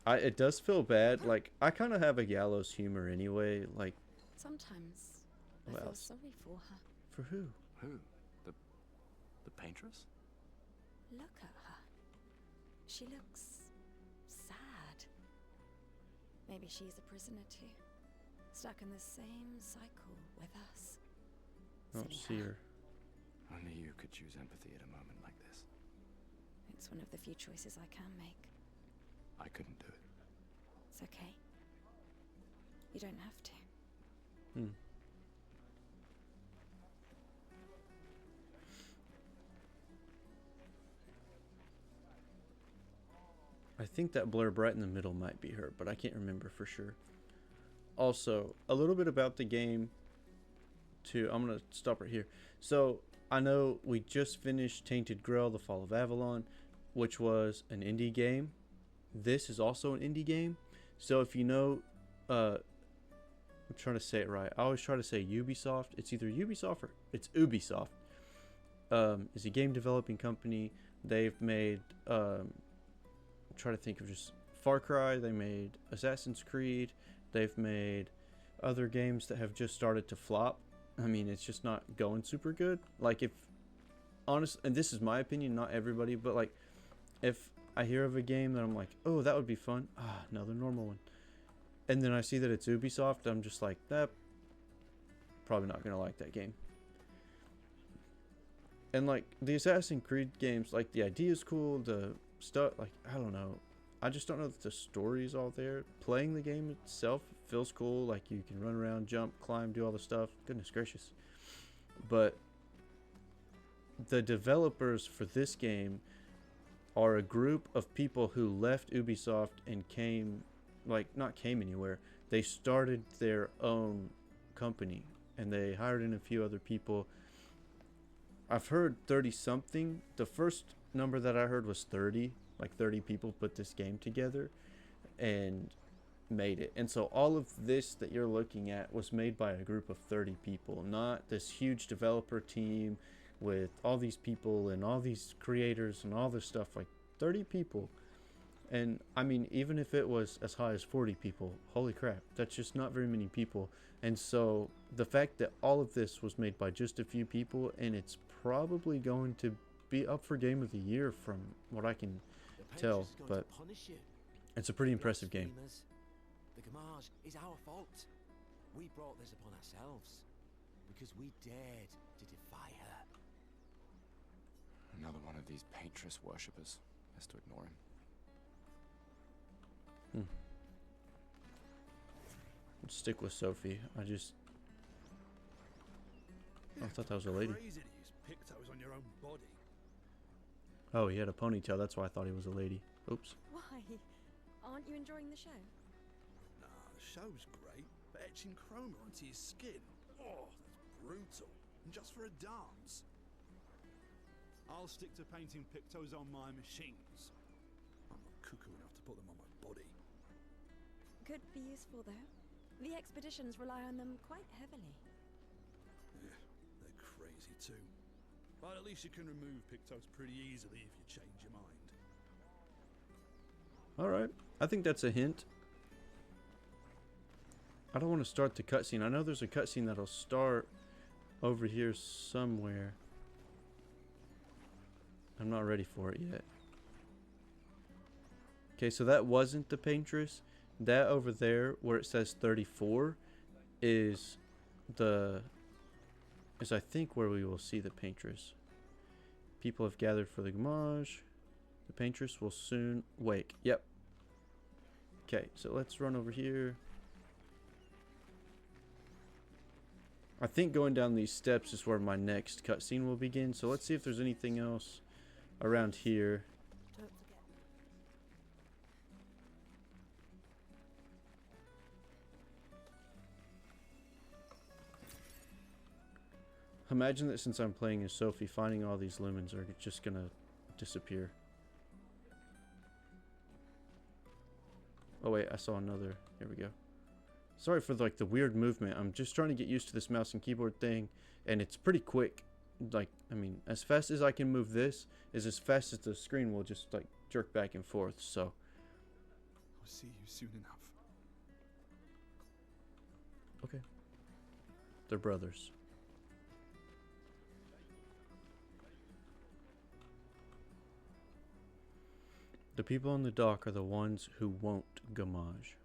It does feel bad. Like, I kind of have a gallows humor anyway. Like, Sometimes I Well, feel sorry for her. for who? Who? The paintress? Look at her. She looks sad. Maybe she's a prisoner too, stuck in the same cycle with us. I don't Silly see her. Only you could choose empathy at a moment like this. It's one of the few choices I can make. I couldn't do it. It's okay. You don't have to. Hmm. I think that blur right in the middle might be her, but I can't remember for sure. Also, a little bit about the game too. I'm going to stop right here. So, I know we just finished Tainted Grail: The Fall of Avalon, which was an indie game. This is also an indie game. So if you know, I'm trying to say it right. I always try to say Ubisoft. It's either Ubisoft or it's Ubisoft. It's a game developing company. They've made, I'm trying to think of just Far Cry. They made Assassin's Creed. They've made other games that have just started to flop. I mean, it's just not going super good. Like, if honest, and this is my opinion, not everybody, but like, if I hear of a game that I'm like, oh, that would be fun. Ah, another normal one. And then I see that it's Ubisoft. I'm just like, probably not going to like that game. And like the Assassin's Creed games, like the idea is cool. The stuff, like, I don't know. I just don't know that the story is all there. Playing the game itself feels cool. Like you can run around, jump, climb, do all the stuff. Goodness gracious. But the developers for this game are a group of people who left Ubisoft and came, like, not came anywhere. They started their own company and they hired in a few other people. I've heard 30 something. The first number that I heard was 30. Like 30 people put this game together and made it. And so all of this that you're looking at was made by a group of 30 people, not this huge developer team with all these people and all these creators and all this stuff. Like 30 people. And I mean, even if it was as high as 40 people, holy crap, that's just not very many people. And so the fact that all of this was made by just a few people, and it's probably going to be up for game of the year from what I can The tell, Patriots are going but to punish you. it's a pretty Yes, impressive game. dreamers. The Gamage is our fault. We brought this upon ourselves because we dared to defy her. Another one of these Patriots worshippers. Best to ignore him. Let's stick with Sophie. I thought that was a lady. Crazy to use pictos on your own body. Oh, he had a ponytail. That's why I thought he was a lady. Oops. Why? Aren't you enjoying the show? Nah, the show's great, but etching chroma onto your skin, oh, that's brutal. And just for a dance. I'll stick to painting pictos on my machines. I'm not cuckoo enough to put them on my body. Could be useful though. The expeditions rely on them quite heavily. Yeah, they're crazy too. But at least you can remove pictos pretty easily if you change your mind. Alright. I think that's a hint. I don't want to start the cutscene. I know there's a cutscene that'll start over here somewhere. I'm not ready for it yet. Okay, so that wasn't the paintress. That over there where it says 34 is I think where we will see the paintress. People have gathered for the Gamage. The paintress will soon wake. Yep. Okay, so let's run over here. I think going down these steps is where my next cutscene will begin. So let's see if there's anything else around here. Don't forget. Imagine that since I'm playing as Sophie, finding all these lumens are just gonna disappear. Oh wait, I saw another. Here we go. Sorry for like the weird movement. I'm just trying to get used to this mouse and keyboard thing, and it's pretty quick. Like, I mean, as fast as I can move this is as fast as the screen will just like jerk back and forth. So I'll see you soon enough. okay, they're brothers. The people on the dock are the ones who won't Gamage.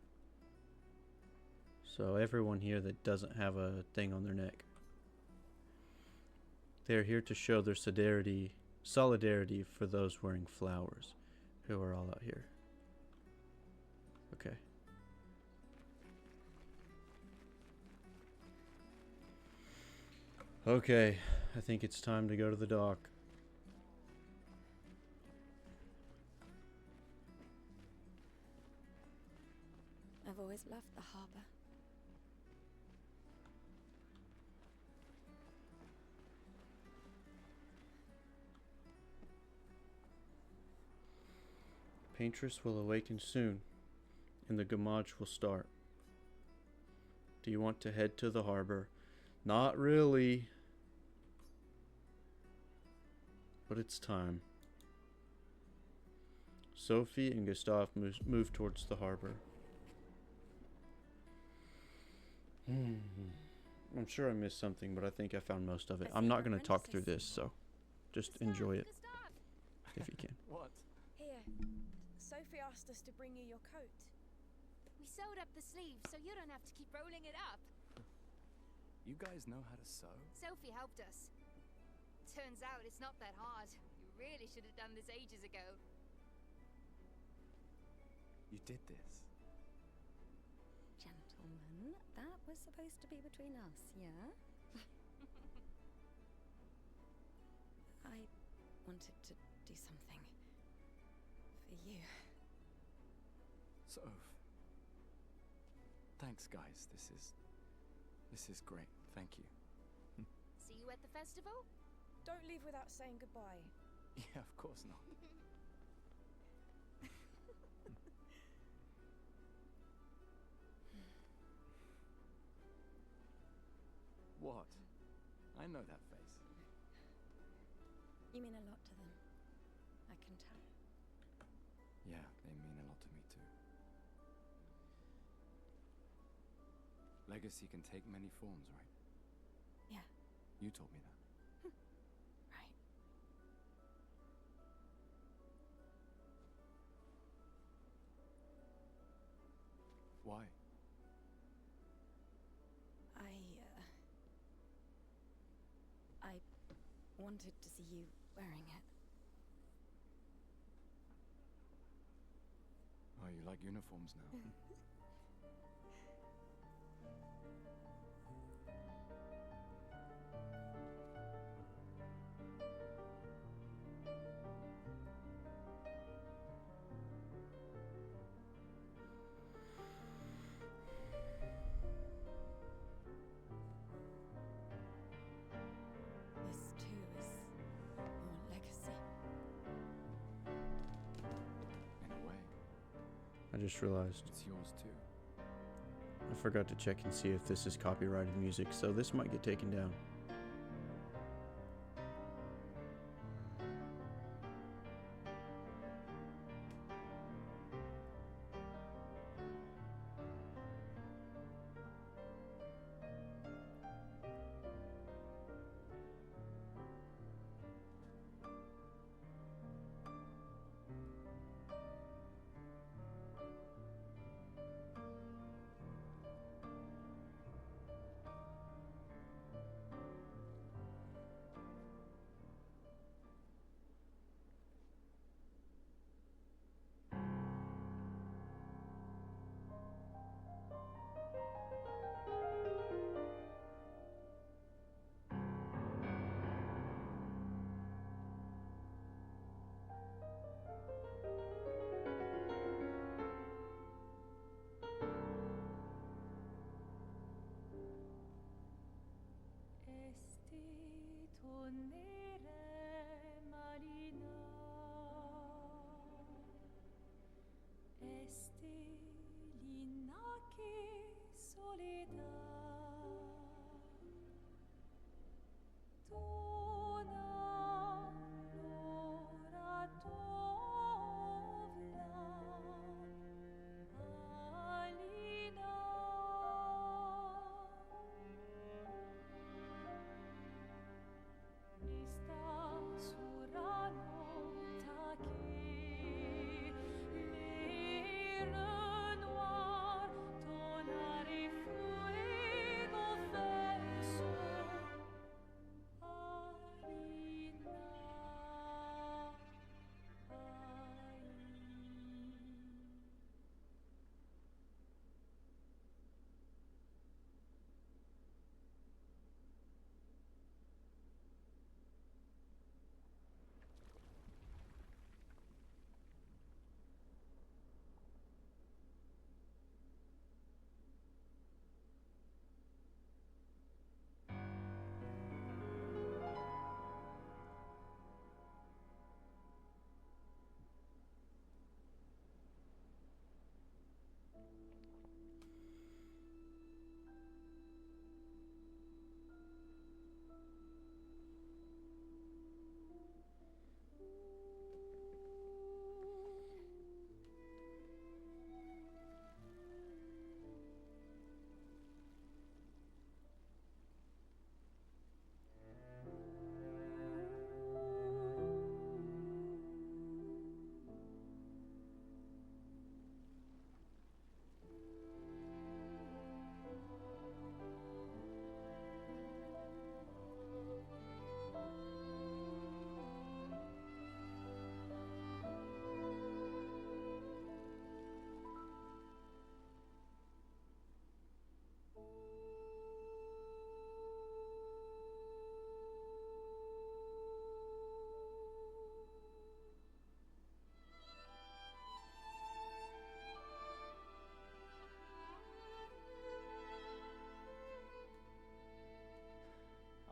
So everyone here that doesn't have a thing on their neck. They are here to show their solidarity for those wearing flowers, who are all out here. Okay. Okay, I think it's time to go to the dock. I've always loved the harbour. Paintress will awaken soon, and the Gamage will start. Do you want to head to the harbor? Not really. But it's time. Sophie and Gustav move towards the harbor. I'm sure I missed something, but I think I found most of it. I'm not going to talk through this, so just enjoy it if you can. What? Here, Sophie asked us to bring you your coat. We sewed up the sleeves so you don't have to keep rolling it up. You guys know how to sew? Sophie helped us. Turns out it's not that hard. You really should have done this ages ago. You did this? Gentlemen, that was supposed to be between us, yeah? I wanted to do something for you. Soph. Thanks, guys. This is great. Thank you. See you at the festival? Don't leave without saying goodbye. Yeah, of course not. What? I know that face. You mean a lot to them. I can tell. Yeah, they mean a lot to me too. Legacy can take many forms, right? Yeah. You told me that. Right. wanted to see you wearing it. Oh, you like uniforms now? This too is your legacy. In a way, I just realized it's yours too. I forgot to check and see if this is copyrighted music, so this might get taken down.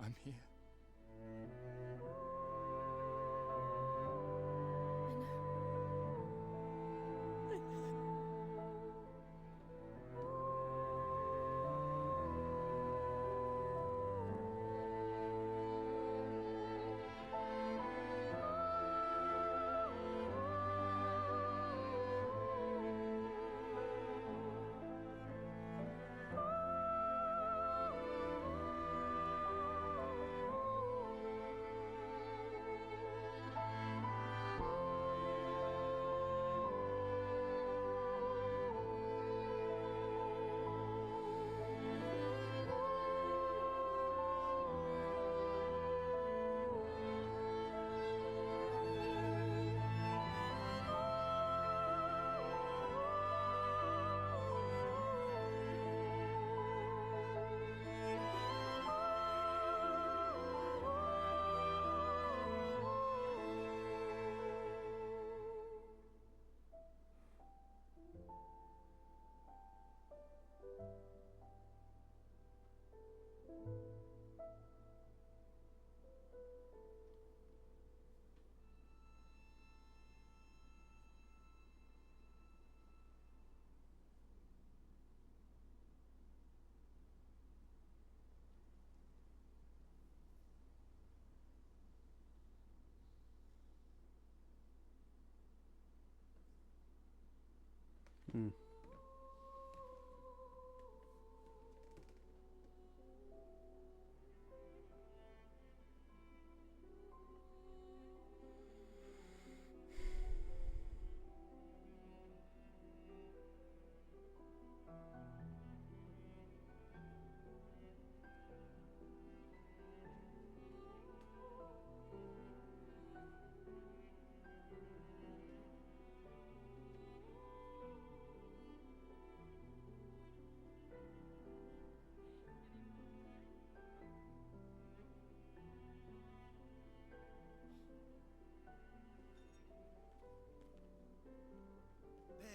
I'm here. Hmm.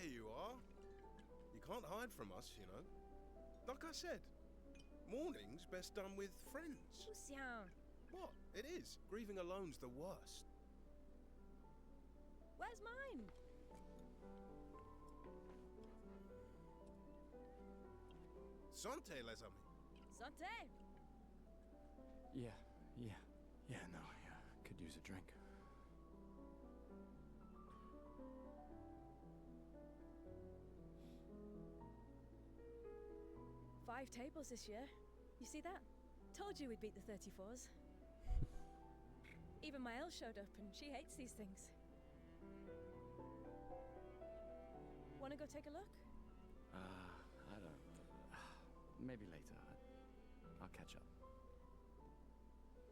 There you are. You can't hide from us, you know. Like I said, mourning's best done with friends. Xiao, What? It is. Grieving alone's the worst. where's mine? Santé, les amis. Santé! Yeah, no, I could use a drink. Five tables this year. You see that? Told you we'd beat the 34s. Even my Elle showed up and she hates these things. Wanna go take a look? I don't... maybe later. I'll catch up.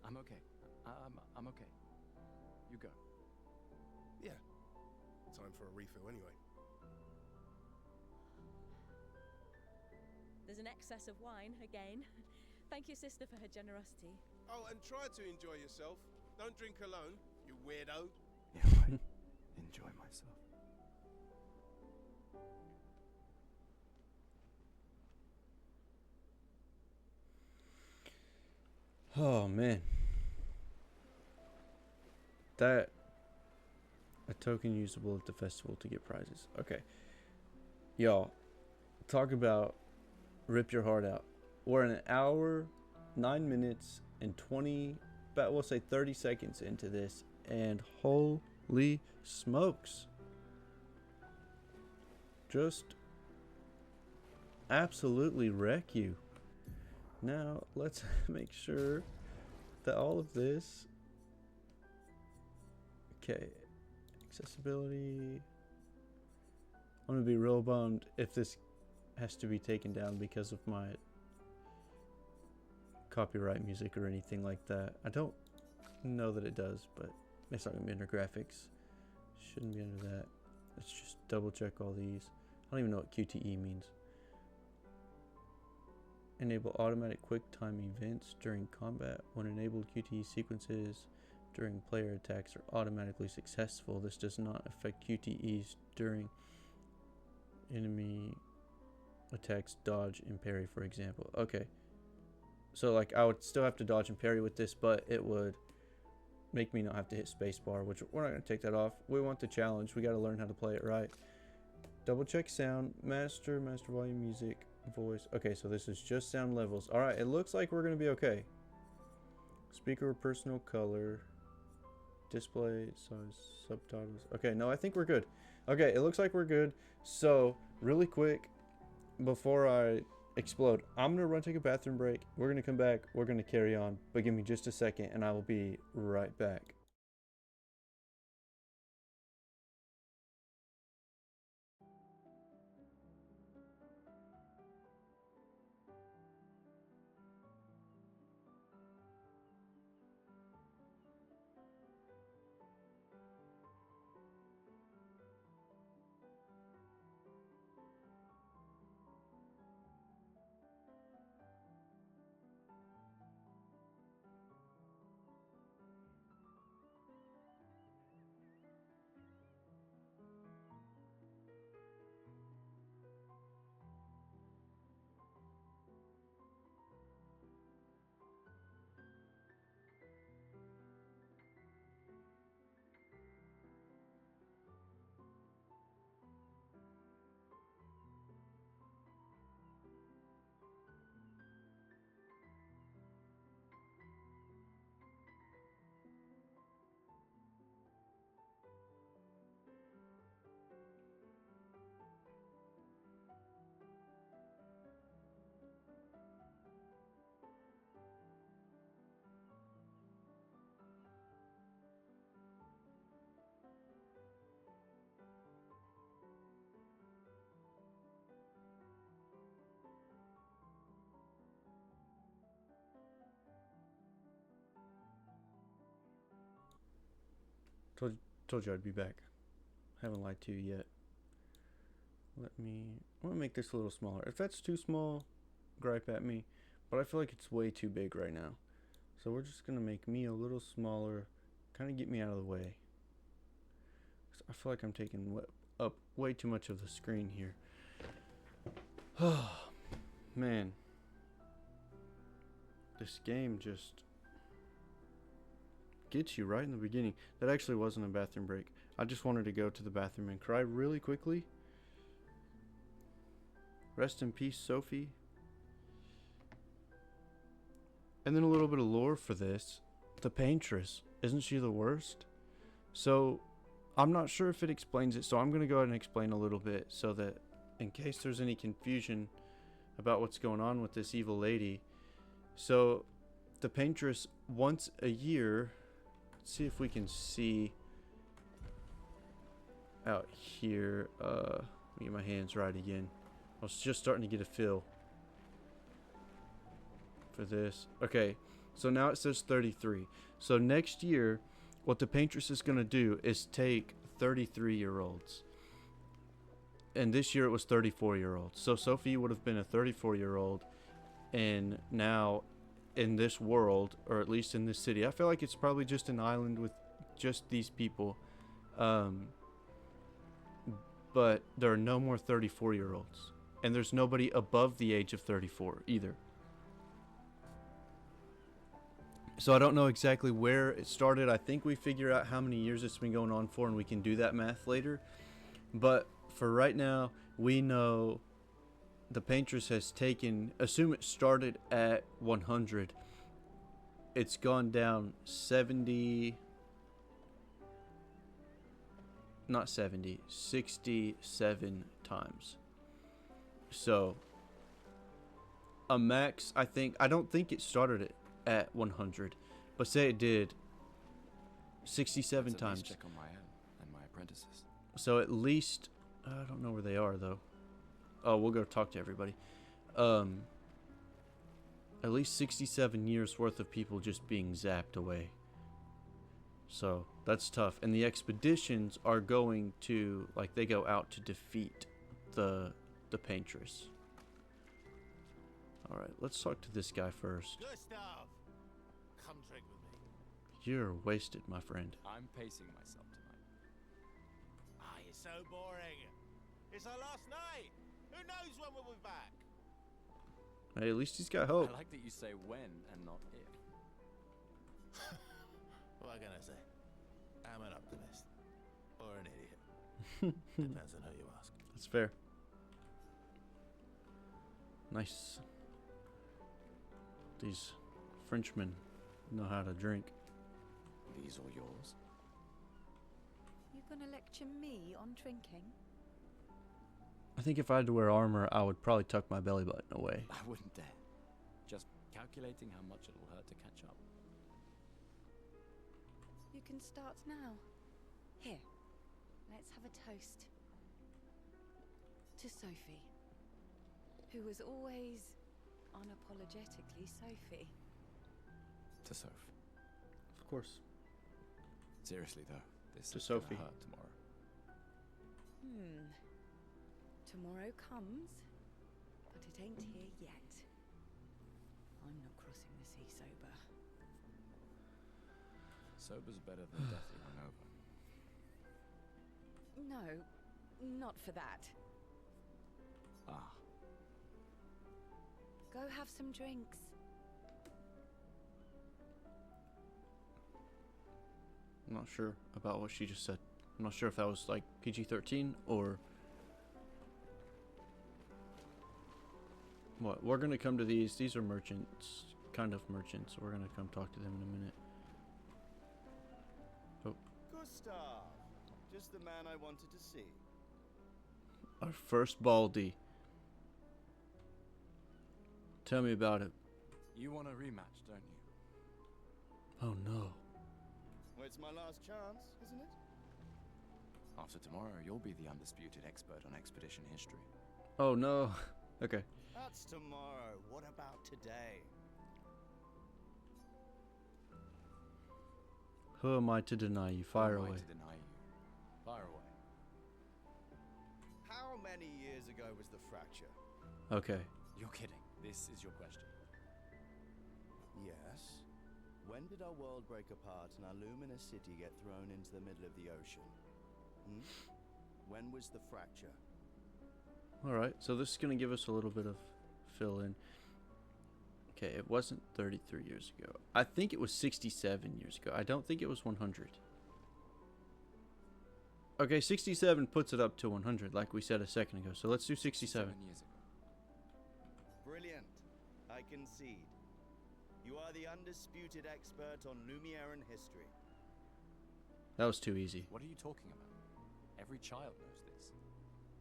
I'm okay. I'm okay. You go. Yeah. Time for a refill anyway. There's an excess of wine, again. Thank you, sister, for her generosity. Oh, and try to enjoy yourself. Don't drink alone, you weirdo. Yeah, right. Enjoy myself. Oh man. That a token usable at the festival to get prizes. Okay. Y'all, talk about rip your heart out. We're an hour, 9 minutes, and 20, about we'll say 30 seconds into this, and holy smokes. Just absolutely wreck you. Now, let's make sure that all of this... Okay, accessibility... I'm gonna be real bummed if this has to be taken down because of my copyright music or anything like that. I don't know that it does, but it's not gonna be under graphics. Shouldn't be under that. Let's just double check all these. I don't even know what QTE means. Enable automatic quick time events during combat. When enabled, QTE sequences during player attacks are automatically successful. This does not affect QTEs during enemy attacks, dodge, and parry, for example. Okay. So, like, I would still have to dodge and parry with this, but it would make me not have to hit spacebar, which we're not going to take that off. We want the challenge. We got to learn how to play it right. Double check sound, master volume, music, voice. Okay, so this is just sound levels. All right, it looks like we're going to be okay. Speaker or personal color, display, size, subtitles. Okay, no, I think we're good. Okay, it looks like we're good. So, really quick, before I explode, I'm going to run take a bathroom break. We're going to come back. We're going to carry on. But give me just a second, and I will be right back. Told you I'd be back. Haven't lied to you yet. I'm gonna make this a little smaller. If that's too small, gripe at me. But I feel like it's way too big right now. So we're just gonna make me a little smaller. Kind of get me out of the way. 'Cause I feel like I'm taking up way too much of the screen here. Oh, man. This game just gets you right in the beginning. That actually wasn't a bathroom break. I just wanted to go to the bathroom and cry really quickly. Rest in peace, Sophie. And then a little bit of lore for this. The Paintress. Isn't she the worst? So, I'm not sure if it explains it, so I'm going to go ahead and explain a little bit so that in case there's any confusion about what's going on with this evil lady. So, the Paintress, once a year, let's see if we can see out here. Let me get my hands right again. I was just starting to get a feel for this. Okay, so now it says 33. So next year, what the Paintress is going to do is take 33-year-olds. And this year it was 34-year-olds. So Sophie would have been a 34-year-old. And now in this world, or at least in this city, I feel like it's probably just an island with just these people. But there are no more 34-year-olds. And there's nobody above the age of 34 either. So I don't know exactly where it started. I think we figure out how many years it's been going on for, and we can do that math later. But for right now, we know the Paintress has taken, assume it started at 100. It's gone down 70, not 70, 67 times. So a max, I don't think it started at 100, but say it did 67 times. Check on my own and my apprentices. So at least, I don't know where they are though. Oh, we'll go talk to everybody. At least 67 years worth of people just being zapped away. So that's tough. And the expeditions are going to, like, they go out to defeat the Paintress. All right, let's talk to this guy first. Gustav, come drink with me. You're wasted, my friend. I'm pacing myself tonight. Ah, you're so boring. It's our last night. Who knows when we'll be back? Hey, at least he's got hope. I like that you say when and not if. What can I say? I'm an optimist. Or an idiot. Depends on who you ask. That's fair. Nice. These Frenchmen know how to drink. These are yours. You gonna lecture me on drinking? I think if I had to wear armor, I would probably tuck my belly button away. I wouldn't dare. Just calculating how much it'll hurt to catch up. You can start now. Here, let's have a toast. To Sophie, who was always unapologetically Sophie. To Soph. Of course. Seriously though, this To is gonna Sophie. hurt tomorrow. Tomorrow comes, but it ain't here yet. I'm not crossing the sea sober. Sober's better than deathly hungover. No, not for that. Ah. Go have some drinks. I'm not sure about what she just said. I'm not sure if that was like PG-13 or what. We're gonna come to these. These are merchants, kind of merchants. We're gonna come talk to them in a minute. Oh, Gustav, just the man I wanted to see. our first Baldy. Tell me about it. You want a rematch, don't you? Oh no. Well, it's my last chance, isn't it? After tomorrow, you'll be the undisputed expert on expedition history. Oh no. Okay. That's tomorrow. What about today? Who am I to deny you? Fire Who am I away. to deny you? Fire away. How many years ago was the fracture? Okay. You're kidding. This is your question. Yes. When did our world break apart and our luminous city get thrown into the middle of the ocean? Hmm? When was the fracture? Alright, so this is going to give us a little bit of fill in. Okay, it wasn't 33 years ago. I think it was 67 years ago. I don't think it was 100. Okay, 67 puts it up to 100, like we said a second ago. So let's do 67. 7 years ago. Brilliant. I concede. You are the undisputed expert on Lumiere history. That was too easy. What are you talking about? Every child knows this.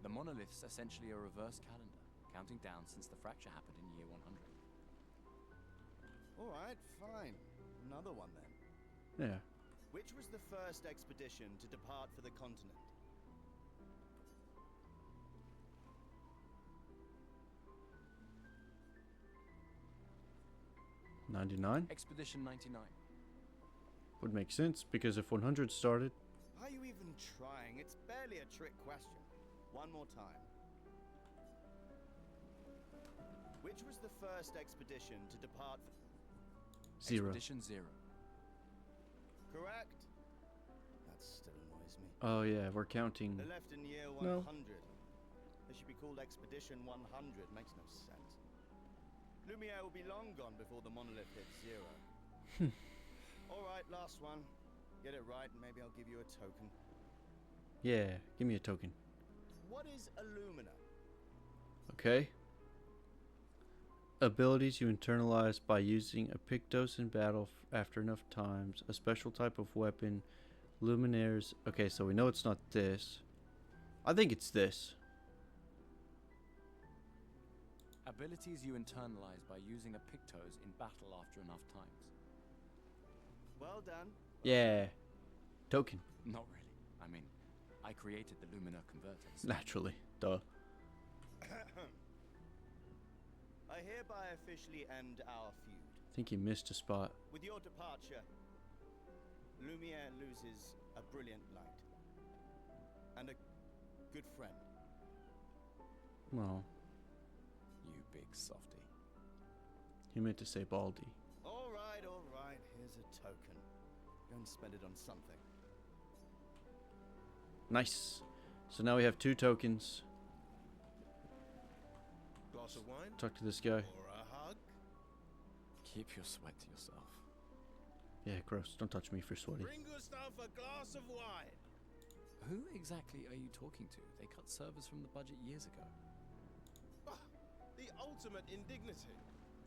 The monolith's essentially a reverse calendar, counting down since the fracture happened in year 100. Alright, fine. Another one then. Yeah. Which was the first expedition to depart for the continent? '99 Expedition 99. would make sense because if 100 started, Are you even trying? It's barely a trick question. One more time. Which was the first expedition to depart for... 0. Expedition 0. Correct. That still annoys me. Oh yeah, we're counting. They left in year 100. No. They should be called Expedition 100. Makes no sense. Lumiere will be long gone before the monolith hits 0. Alright, last one. Get it right and maybe I'll give you a token. Yeah, give me a token. What is Illumina? Okay. Abilities you internalize by using a Pictos in battle after enough times. A special type of weapon. Luminaires. Okay, so we know it's not this. I think it's this. Abilities you internalize by using a Pictos in battle after enough times. Well done. Yeah. Token. Not really. I mean, I created the Lumina converters. Naturally. Duh. I hereby officially end our feud. I think you missed a spot. With your departure, Lumiere loses a brilliant light. And a good friend. Well, You big softy. he meant to say Baldy. Alright, here's a token. Go and spend it on something. Nice. So now we have 2 tokens. Glass of wine? Talk to this guy. Or a hug? Keep your sweat to yourself. Yeah, gross. Don't touch me for sweaty. Bring Gustav a glass of wine. Who exactly are you talking to? They cut servers from the budget years ago. Ah, the ultimate indignity.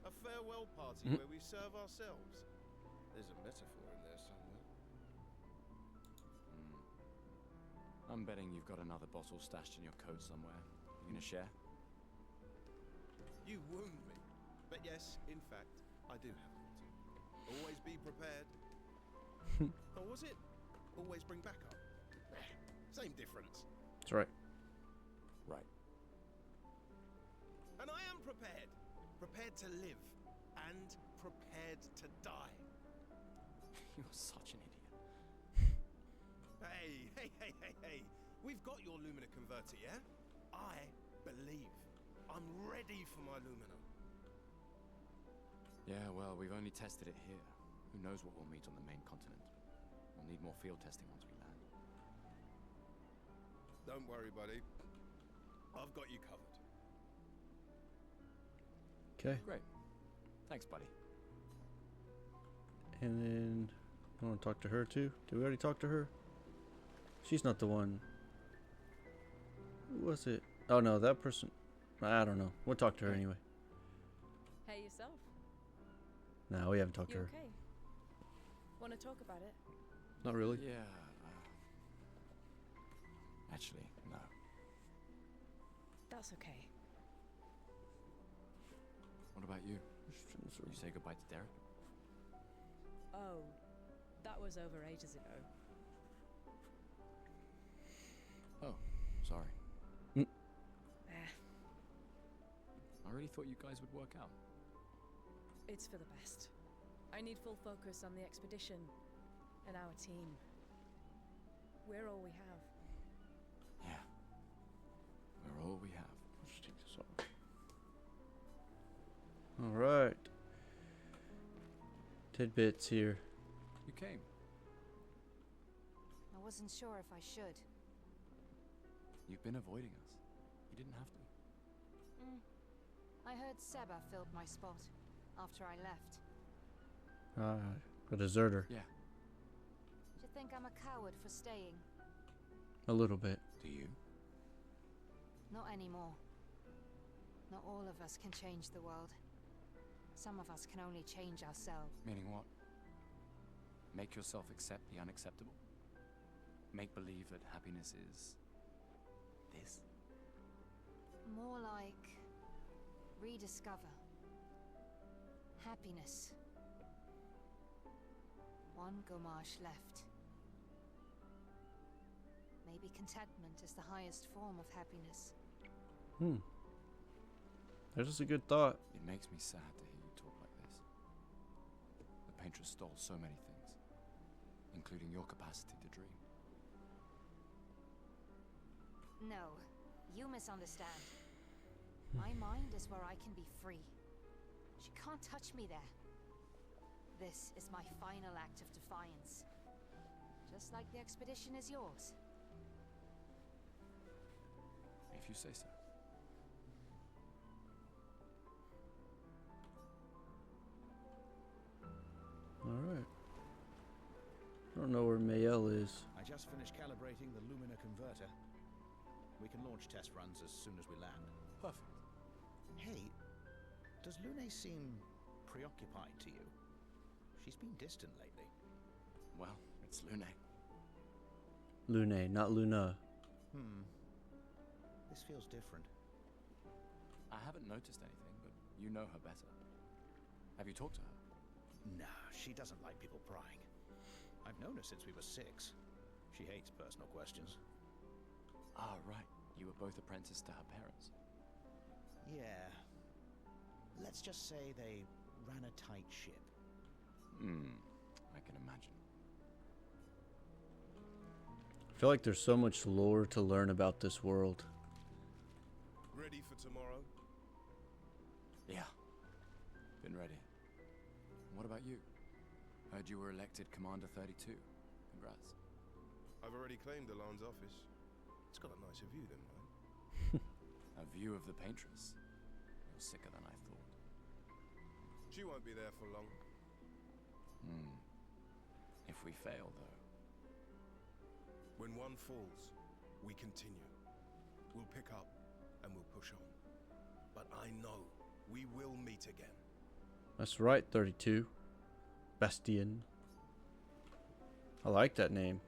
A farewell party where we serve ourselves. There's a metaphor in there somewhere. I'm betting you've got another bottle stashed in your coat somewhere. You gonna share? You wound me. But yes, in fact, I do have a bottle. Always be prepared. Or was it always bring backup? Same difference. That's right. Right. And I am prepared. Prepared to live. And prepared to die. You're such an idiot. Hey. We've got your Lumina converter, yeah? I believe. I'm ready for my Lumina. Yeah, well, we've only tested it here. Who knows what we'll meet on the main continent? We'll need more field testing once we land. Don't worry, buddy. I've got you covered. Okay. Great. Thanks, buddy. And then I want to talk to her too. Did we already talk to her? She's not the one. Who was it? Oh no, that person. I don't know. We'll talk to her anyway. Hey, yourself. No, we haven't talked to You her. okay? Want to talk about it? Not really. Yeah. Actually, no. That's okay. What about you? You say goodbye to Derek? Oh, that was over ages ago. Oh, sorry. Eh, I really thought you guys would work out. it's for the best. I need full focus on the expedition. and our team. We're all we have. Yeah. We're all we have. Let's take this off. Alright. Tidbits here. You came. I wasn't sure if I should. You've been avoiding us. You didn't have to. I heard Seba filled my spot after I left. A deserter. Yeah. Do you think I'm a coward for staying? A little bit. Do you? Not anymore. Not all of us can change the world. Some of us can only change ourselves. Meaning what? Make yourself accept the unacceptable? Make believe that happiness is this? More like rediscover happiness. One Gomash left. Maybe contentment is the highest form of happiness. That is a good thought. It makes me sad to hear you talk like this. The painter stole so many things, including your capacity to dream. No, you misunderstand. My mind is where I can be free. She can't touch me there. This is my final act of defiance. Just like the expedition is yours. If you say so. Alright. I don't know where Mayel is. I just finished calibrating the Lumina converter. We can launch test runs as soon as we land. Perfect. Hey, does Lune seem preoccupied to you? She's been distant lately. Well, it's Lune. Lune, not Luna. This feels different. I haven't noticed anything, but you know her better. Have you talked to her? Nah, she doesn't like people prying. I've known her since we were 6. She hates personal questions. Ah, right. You were both apprenticed to her parents. Yeah. Let's just say they ran a tight ship. I can imagine. I feel like there's so much lore to learn about this world. Ready for tomorrow? Yeah. Been ready. What about you? Heard you were elected Commander 32. Congrats. I've already claimed Alon's office. It's got a nicer view than mine. A view of the Paintress. You're sicker than I thought. She won't be there for long. If we fail, though. When one falls, we continue. We'll pick up and we'll push on. But I know we will meet again. That's right, 32. Bastion. I like that name.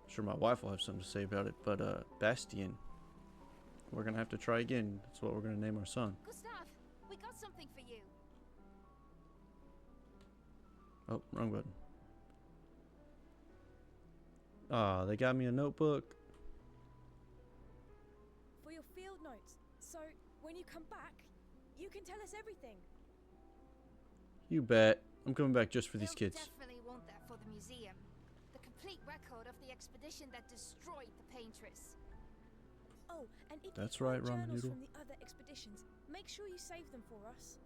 Sure, my wife will have something to say about it, but Bastion. We're gonna have to try again. That's what we're gonna name our son. Gustav, we got something for you. Oh, wrong button. Ah, they got me a notebook. For your field notes. So, when you come back, you can tell us everything. You bet. I'm coming back just for these They'll kids. definitely want that for the museum. The complete record of the expedition that destroyed the Paintress. Oh, and if That's you right, find Ramen journals Noodle. from the other expeditions, make sure you save them for us.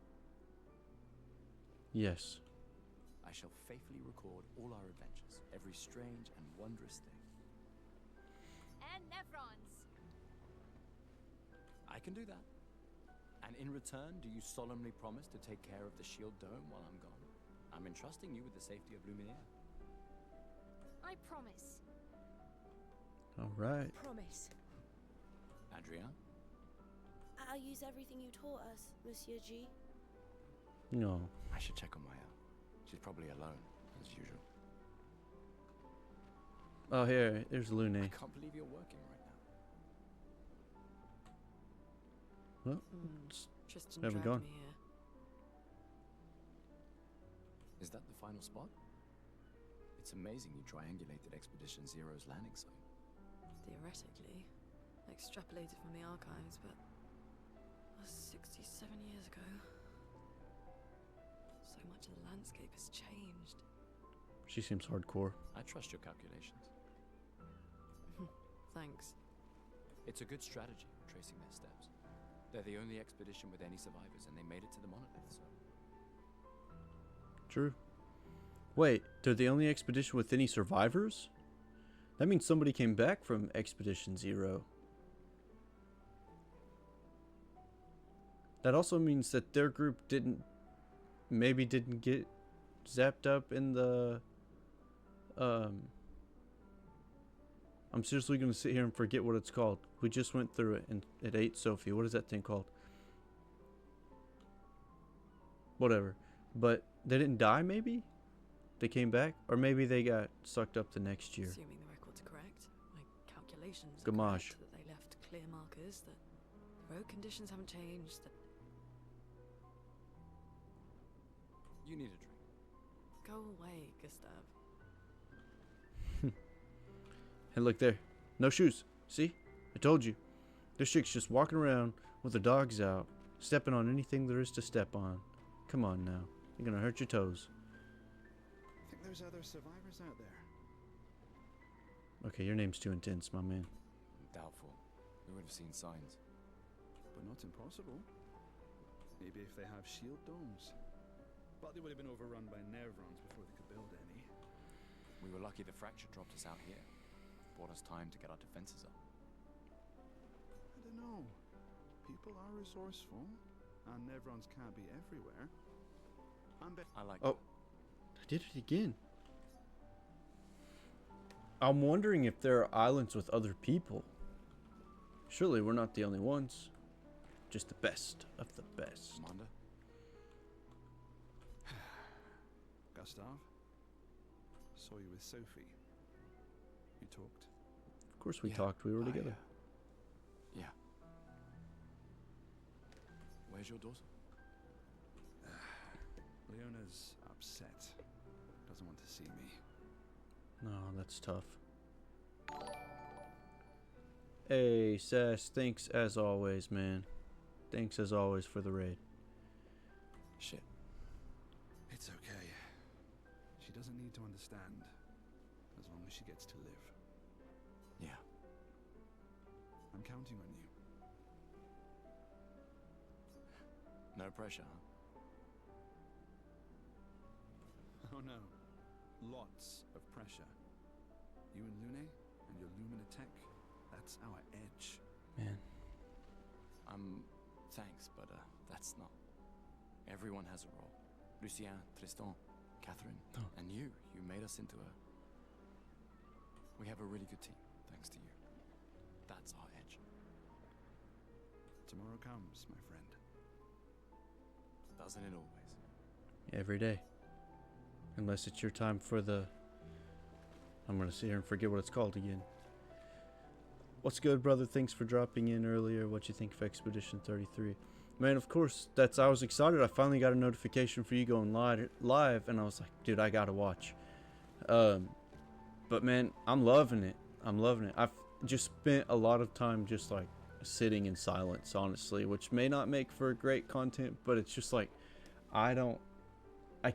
Yes. I shall faithfully record all our adventures, every strange and wondrous thing. And Nevrons. I can do that. And in return, do you solemnly promise to take care of the shield dome while I'm gone? I'm entrusting you with the safety of Luminaire. I promise. All right. Promise. Adrien? I'll use everything you taught us, Monsieur G. No. I should check on Maya. She's probably alone, as usual. Oh, here. There's Lune. I can't believe you're working right now. Well, Tristan there we dragged go. me here. Is that the final spot? It's amazing you triangulated Expedition Zero's landing site. Theoretically. Extrapolated from the archives, but... that was 67 years ago. So how much the landscape has changed. She seems hardcore. I trust your calculations. Thanks. It's a good strategy, tracing their steps. They're the only expedition with any survivors, and they made it to the monolith, so... True. Wait, they're the only expedition with any survivors? That means somebody came back from Expedition Zero. That also means that their group maybe didn't get zapped up in the, I'm seriously going to sit here and forget what it's called. We just went through it and it ate Sophie. What is that thing called? Whatever. But they didn't die, maybe? They came back? Or maybe they got sucked up the next year. Assuming the record's correct, my calculations are Gamage. correct, that they left clear markers, that the road conditions haven't changed, that... You need a drink. Go away, Gustav. Hey, look there. No shoes. See? I told you. This chick's just walking around with her dogs out, stepping on anything there is to step on. Come on now. You're gonna hurt your toes. Think there's other survivors out there? Okay, your name's too intense, my man. Doubtful. We would have seen signs. But not impossible. Maybe if they have shield domes. But they would have been overrun by Nevrons before they could build any. We were lucky the fracture dropped us out here. Bought us time to get our defenses up. I don't know. People are resourceful, and Nevrons can't be everywhere. I like Oh, I did it again. I'm wondering if there are islands with other people. Surely we're not the only ones. Just the best of the best. Commander? Gustav, saw you with Sophie. You talked? Of course we talked. We were together. Yeah. Where's your daughter? Leona's upset. Doesn't want to see me. No, that's tough. Hey, Sash, thanks as always, man. Thanks as always for the raid. Shit. It's okay. She doesn't need to understand, as long as she gets to live. Yeah. I'm counting on you. No pressure, huh? Oh no. Lots of pressure. You and Lune and your Lumina tech, that's our edge. Man. Thanks, but that's not. Everyone has a role. Lucien, Tristan, Catherine, and you. You made us into a... We have a really good team, thanks to you. That's our edge. Tomorrow comes, my friend. Doesn't it always? Every day. Unless it's your time for the... I'm going to sit here and forget what it's called again. What's good, brother? Thanks for dropping in earlier. What you think of Expedition 33? Man, of course, I was excited. I finally got a notification for you going live, and I was like, dude, I gotta watch. But man, I'm loving it. I'm loving it. I've just spent a lot of time just like sitting in silence, honestly, which may not make for great content, but it's just like, I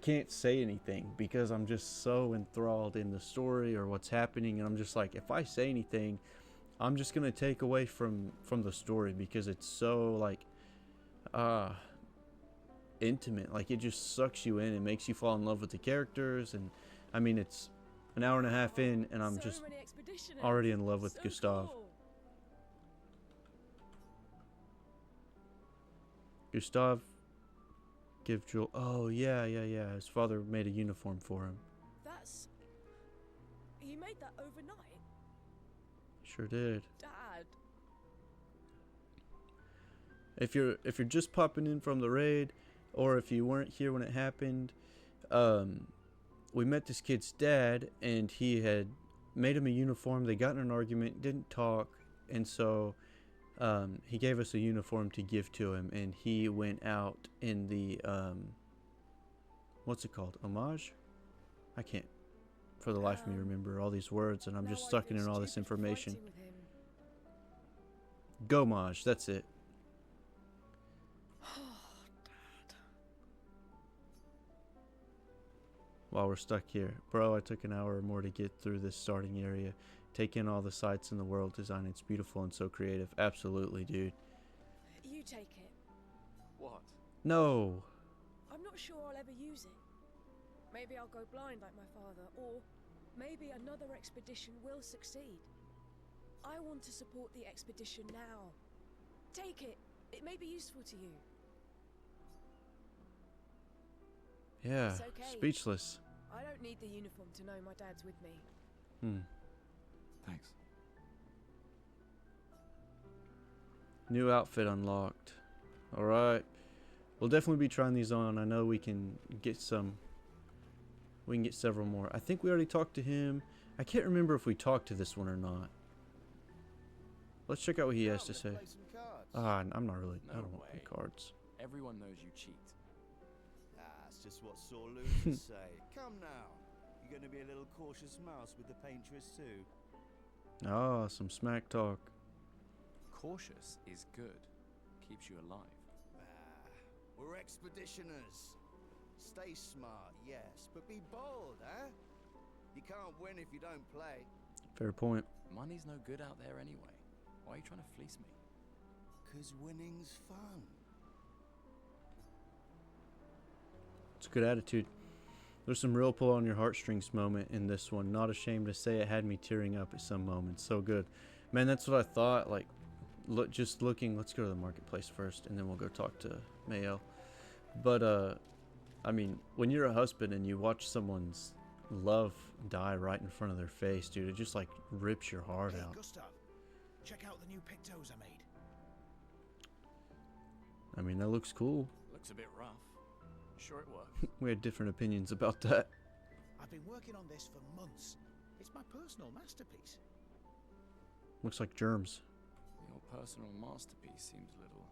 can't say anything because I'm just so enthralled in the story or what's happening, and I'm just like, if I say anything, I'm just gonna take away from the story because it's so like intimate. Like, it just sucks you in and makes you fall in love with the characters. And I mean, it's an hour and a half in and I'm just already in love with Gustav. Cool. Gustav give Jewel. Oh yeah. His father made a uniform for him. That's... You made that overnight? Sure did. Dad. If you're just popping in from the raid, or if you weren't here when it happened, we met this kid's dad, and he had made him a uniform. They got in an argument, didn't talk, and so he gave us a uniform to give to him, and he went out in the what's it called? Homage? I can't for the life of me remember all these words, and I'm just sucking in all this information. Gomage, that's it. while we're stuck here. Bro, I took an hour or more to get through this starting area. Take in all the sights in the world design. It's beautiful and so creative. Absolutely, dude. You take it. What? No. I'm not sure I'll ever use it. Maybe I'll go blind like my father, or maybe another expedition will succeed. I want to support the expedition now. Take it. It may be useful to you. Yeah, It's okay. speechless. I don't need the uniform to know my dad's with me. Thanks. New outfit unlocked. Alright. We'll definitely be trying these on. I know we can get some. We can get several more. I think we already talked to him. I can't remember if we talked to this one or not. Let's check out what he has to say. Ah, I'm not really. I don't want to play cards. Everyone knows you cheat. That's just what sore losers say. Come now. You're going to be a little cautious mouse with the paintress too. Ah, some smack talk. Cautious is good. Keeps you alive. We're expeditioners. Stay smart, yes, but be bold, eh? You can't win if you don't play. Fair point. Money's no good out there anyway. Why are you trying to fleece me? 'Cause winning's fun. It's a good attitude. There's some real pull on your heartstrings moment in this one. Not ashamed to say it had me tearing up at some moments. So good. Man, that's what I thought. Like, just looking. Let's go to the marketplace first, and then we'll go talk to Mayo. But, I mean, when you're a husband and you watch someone's love die right in front of their face, dude, it just, like, rips your heart out. Gustav, check out the new pictos I made. I mean, that looks cool. Looks a bit rough. Sure it works. We had different opinions about that. I've been working on this for months. It's my personal masterpiece. Looks like germs. Your personal masterpiece seems a little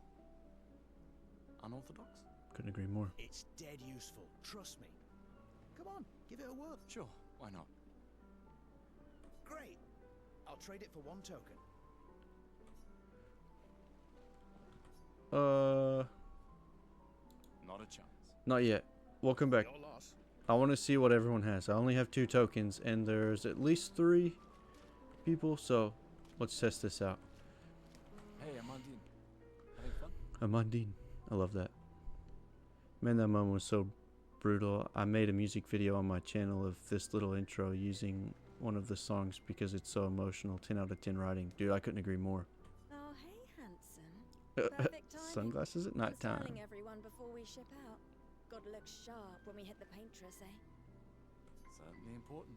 unorthodox. Couldn't agree more. It's dead useful, trust me. Come on, give it a whirl. Sure, why not? Great. I'll trade it for one token. Not a chance. Not yet. Welcome back. Your loss. I want to see what everyone has. I only have 2 tokens, and there's at least 3 people, so let's test this out. Hey, Amandine. Having fun? Amandine. I love that. Man, that moment was so brutal. I made a music video on my channel of this little intro using one of the songs because it's so emotional. 10 out of 10 writing. Dude, I couldn't agree more. Oh, hey, handsome. Perfect timing. Sunglasses at I'm nighttime. styling everyone before we ship out. Gotta look sharp when we hit the paintress, eh? Certainly important.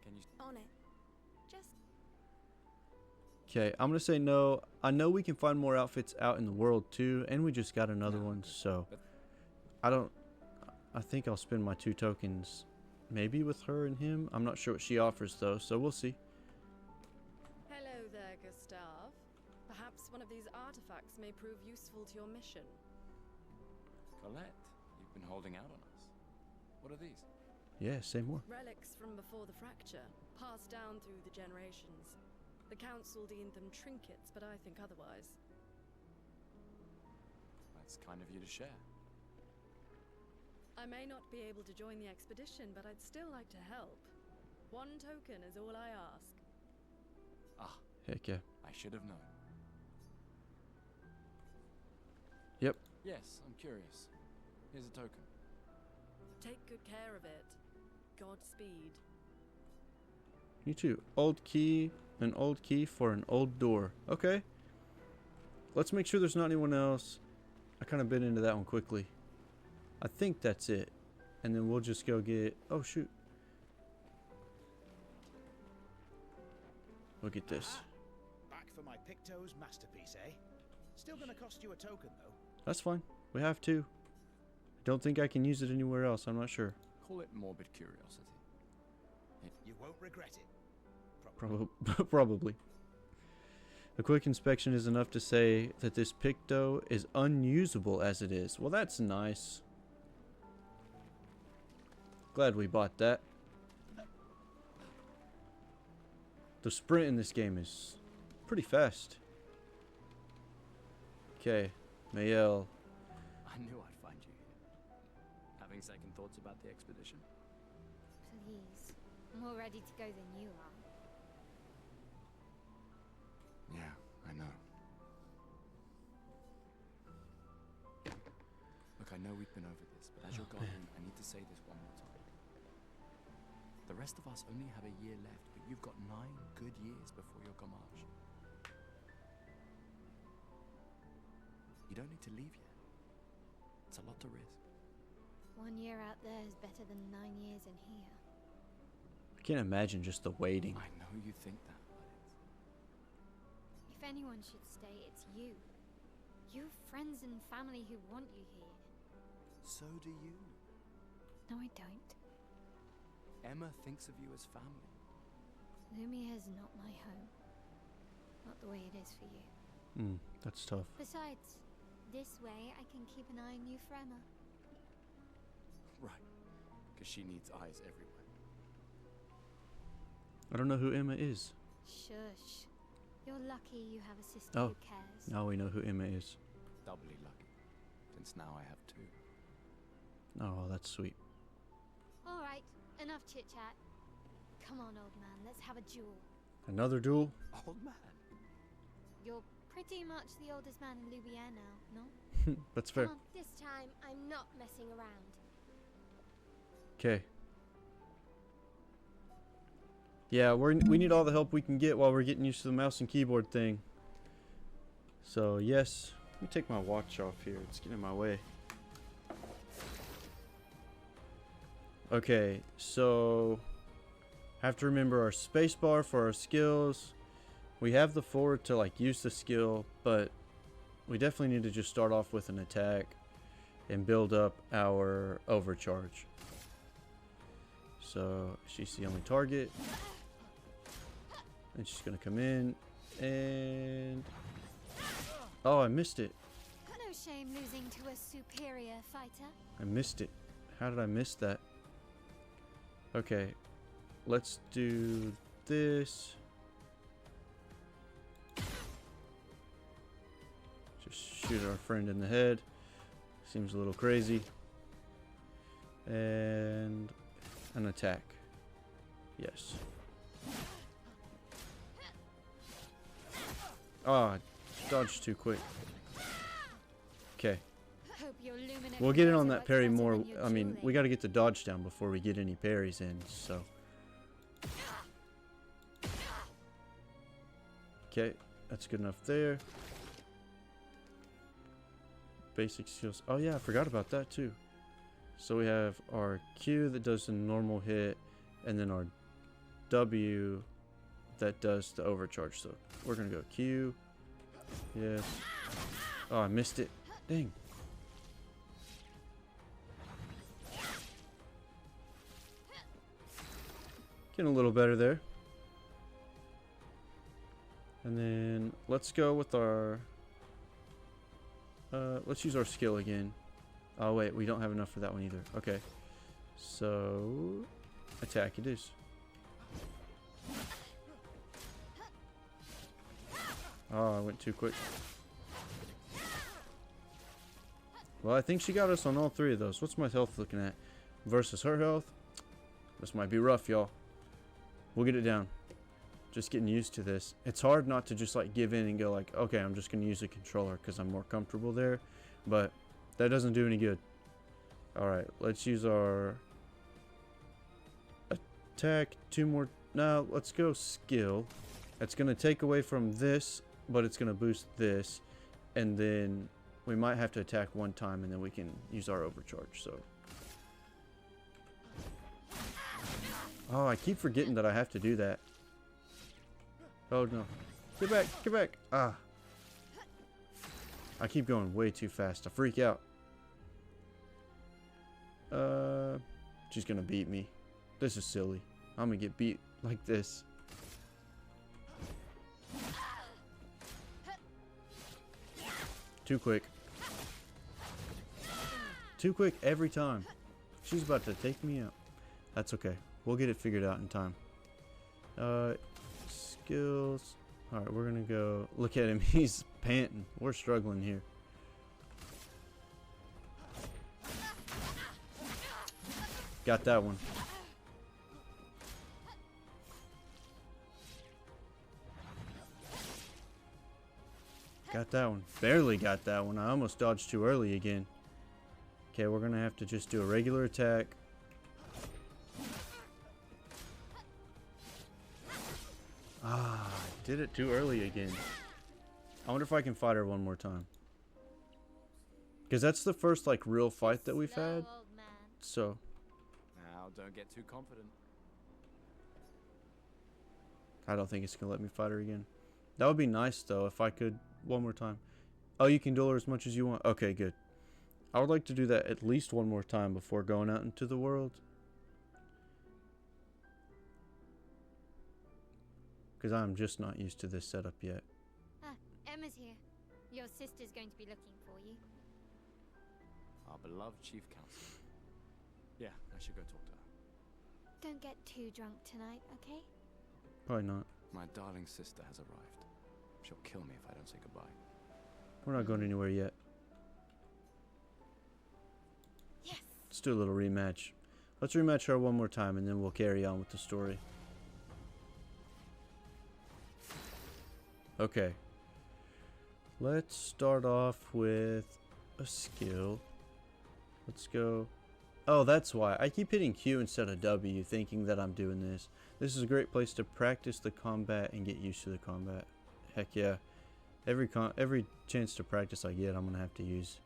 Can you... On it. Just... Okay, I'm going to say no. I know we can find more outfits out in the world too, and we just got another one, so... I think I'll spend my 2 tokens maybe with her and him. I'm not sure what she offers though, so we'll see. Hello there, Gustav. Perhaps one of these artifacts may prove useful to your mission. Colette, you've been holding out on us. What are these? Yeah, say more. Relics from before the fracture, passed down through the generations. The council deemed them trinkets, but I think otherwise. That's kind of you to share. I may not be able to join the expedition, but I'd still like to help. 1 token is all I ask. Ah. Heck yeah. I should have known. Yep. Yes, I'm curious. Here's a token. Take good care of it. Godspeed. You too. Old key. An old key for an old door. Okay. Let's make sure there's not anyone else. I kind of bit into that one quickly. I think that's it. And then we'll just go get... Oh, shoot. Look at this. Back for my pictos masterpiece, eh? Still gonna cost you a token, though. That's fine. We have 2. Don't think I can use it anywhere else. I'm not sure. Call it morbid curiosity. You won't regret it. Probably. A quick inspection is enough to say that this picto is unusable as it is. Well, that's nice. Glad we bought that. The sprint in this game is pretty fast. Okay, Mayel. I knew I'd find you here. Having second thoughts about the expedition? He's more ready to go than you are. Yeah, I know. Look, I know we've been over this, but as your guardian, I need to say this one more time. The rest of us only have a year left, but you've got 9 good years before your gamage. You don't need to leave yet. It's a lot to risk. 1 year out there is better than 9 years in here. I can't imagine just the waiting. I know you think that, but If anyone should stay, it's you. You have friends and family who want you here. so do you. No, I don't. Emma thinks of you as family. Lumia's not my home. Not the way it is for you. That's tough. Besides, this way I can keep an eye on you for Emma. Right, because she needs eyes everywhere. I don't know who Emma is. Shush. You're lucky you have a sister Oh, who cares. now we know who Emma is. Doubly lucky, since now I have 2. Oh, that's sweet. Alright, enough chit-chat. Come on, old man, let's have a duel. Another duel? Old man. You're pretty much the oldest man in Louvier now, no? That's fair. Come on, this time I'm not messing around. Okay. Yeah, we need all the help we can get while we're getting used to the mouse and keyboard thing. So, yes. Let me take my watch off here. It's getting in my way. Okay, so have to remember our spacebar for our skills. We have the forward to like use the skill, but we definitely need to just start off with an attack and build up our overcharge. So she's the only target. And she's gonna come in and oh, I missed it. No shame losing to a superior fighter. I missed it. How did I miss that? Okay, let's do this. Just shoot our friend in the head. Seems a little crazy. And an attack. Yes. Ah, dodged too quick. Okay. We'll get in on that parry more. I mean, we got to get the dodge down before we get any parries in, so. Okay, that's good enough there. Basic skills. Oh yeah, I forgot about that too. So we have our Q that does the normal hit, and then our W that does the overcharge. So we're gonna go Q. Yes. Oh, I missed it. Dang. Getting a little better there. And then let's go with our let's use our skill again. Oh wait, we don't have enough for that one either. Okay. So attack it is. Oh, I went too quick. Well, I think she got us on all 3 of those. What's my health looking at? Versus her health? This might be rough, y'all. We'll get it down. Just getting used to this. It's hard not to just like give in and go like, okay, I'm just going to use a controller because I'm more comfortable there. But that doesn't do any good. Alright, let's use our attack. 2 more. No, let's go skill. It's going to take away from this, but it's going to boost this. And then we might have to attack 1 time and then we can use our overcharge. So. Oh, I keep forgetting that I have to do that. Oh no. Get back, get back. Ah. I keep going way too fast. I freak out. She's gonna beat me. This is silly. I'm gonna get beat like this. Too quick. Too quick every time. She's about to take me out. That's okay. We'll get it figured out in time. Skills. Alright, we're gonna go. Look at him. He's panting. We're struggling here. Got that one. Got that one. Barely got that one. I almost dodged too early again. Okay, we're gonna have to just do a regular attack. Ah, I did it too early again. I wonder if I can fight her one more time. Because that's the first, like, real fight that we've had. So. Now, don't get too confident. I don't think it's going to let me fight her again. That would be nice, though, if I could one more time. Oh, you can duel her as much as you want? Okay, good. I would like to do that at least one more time before going out into the world. Because I'm just not used to this setup yet. Ah, Emma's here. Your sister's going to be looking for you. Our beloved chief counselor. Yeah, I should go talk to her. Don't get too drunk tonight, okay? Probably not. My darling sister has arrived. She'll kill me if I don't say goodbye. We're not going anywhere yet. Yes. Let's do a little rematch. Let's rematch her one more time and then we'll carry on with the story. Okay. Let's start off with a skill. Let's go. Oh, that's why. I keep hitting Q instead of W, thinking that I'm doing this. This is a great place to practice the combat and get used to the combat. Heck yeah. Every chance to practice I get, I'm going to have to use.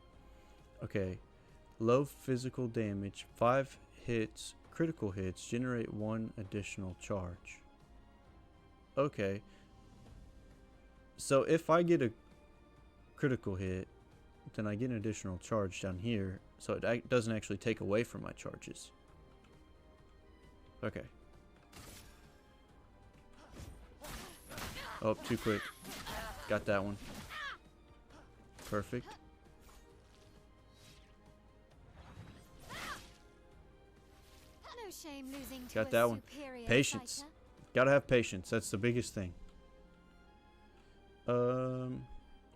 Okay. Low physical damage. 5 hits, critical hits, generate 1 additional charge. Okay. So if I get a critical hit, then I get an additional charge down here. So it doesn't actually take away from my charges. Okay. Oh, too quick. Got that one. Perfect. No shame losing to Got a that one. superior Patience. fighter. Gotta have patience. That's the biggest thing.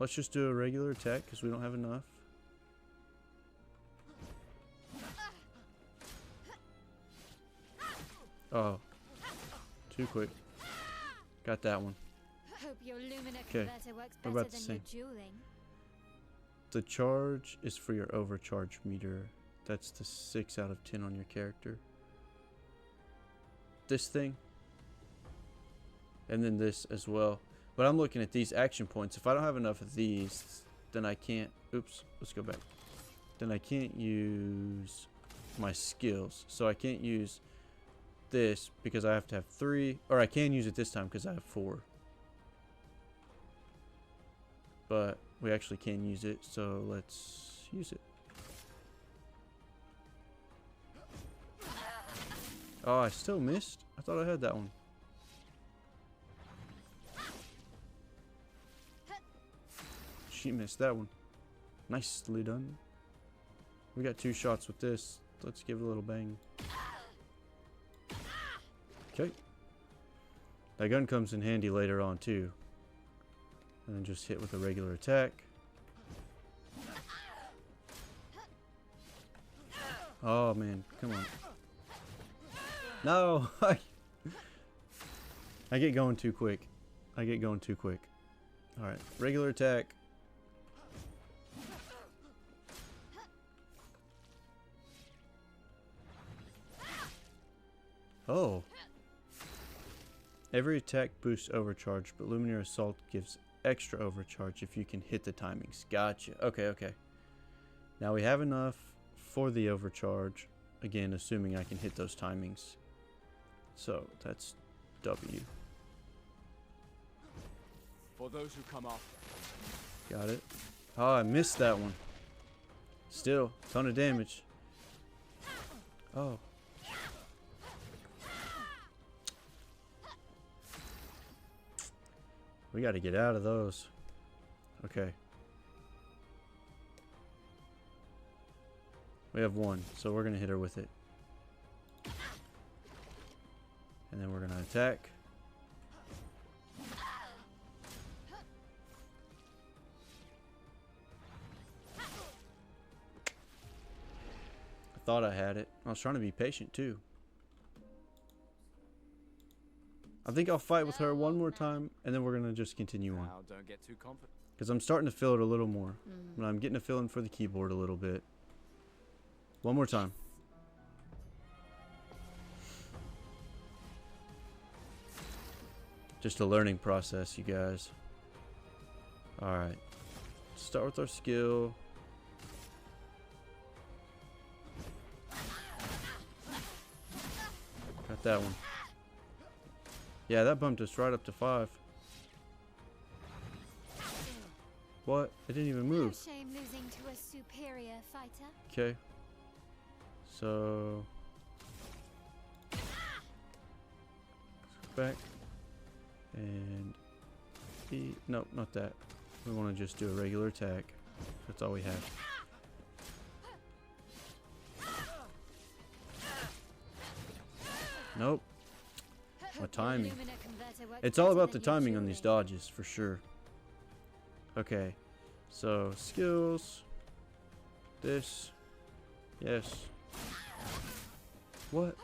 Let's just do a regular attack because we don't have enough. Oh. Too quick. Got that one. Hope your Lumina Okay, converter works we're better about to than see. your dueling. The charge is for your overcharge meter. That's the 6 out of 10 on your character. This thing. And then this as well. But I'm looking at these action points. If I don't have enough of these, then I can't... Oops, let's go back. Then I can't use my skills. So I can't use this because I have to have 3. Or I can use it this time because I have 4. But we actually can use it, so let's use it. Oh, I still missed? I thought I had that one. She missed that one. Nicely done. We got 2 shots with this. Let's give it a little bang. Okay. That gun comes in handy later on too. And then just hit with a regular attack. Oh man, come on. No! I get going too quick. I get going too quick. Alright, regular attack. Oh. Every attack boosts overcharge, but Lumineer Assault gives extra overcharge if you can hit the timings. Gotcha. Okay, okay. Now we have enough for the overcharge. Again, assuming I can hit those timings. So, that's W. For those who come after. Got it. Oh, I missed that one. Still, ton of damage. Oh. We got to get out of those. Okay. We have 1, so we're going to hit her with it. And then we're going to attack. I thought I had it. I was trying to be patient too. I think I'll fight with her one more time, and then we're going to just continue on. Now, don't get too confident. Because I'm starting to feel it a little more. But I'm getting a feeling for the keyboard a little bit. One more time. Just a learning process, you guys. Alright. Start with our skill. Got that one. Yeah, that bumped us right up to 5. What? It didn't even move. No shame losing to a superior fighter. Okay. So back and E. Nope, not that. We want to just do a regular attack. That's all we have. Nope. My timing. It's all about the timing on these dodges, for sure. Okay. So, skills. This. Yes. What?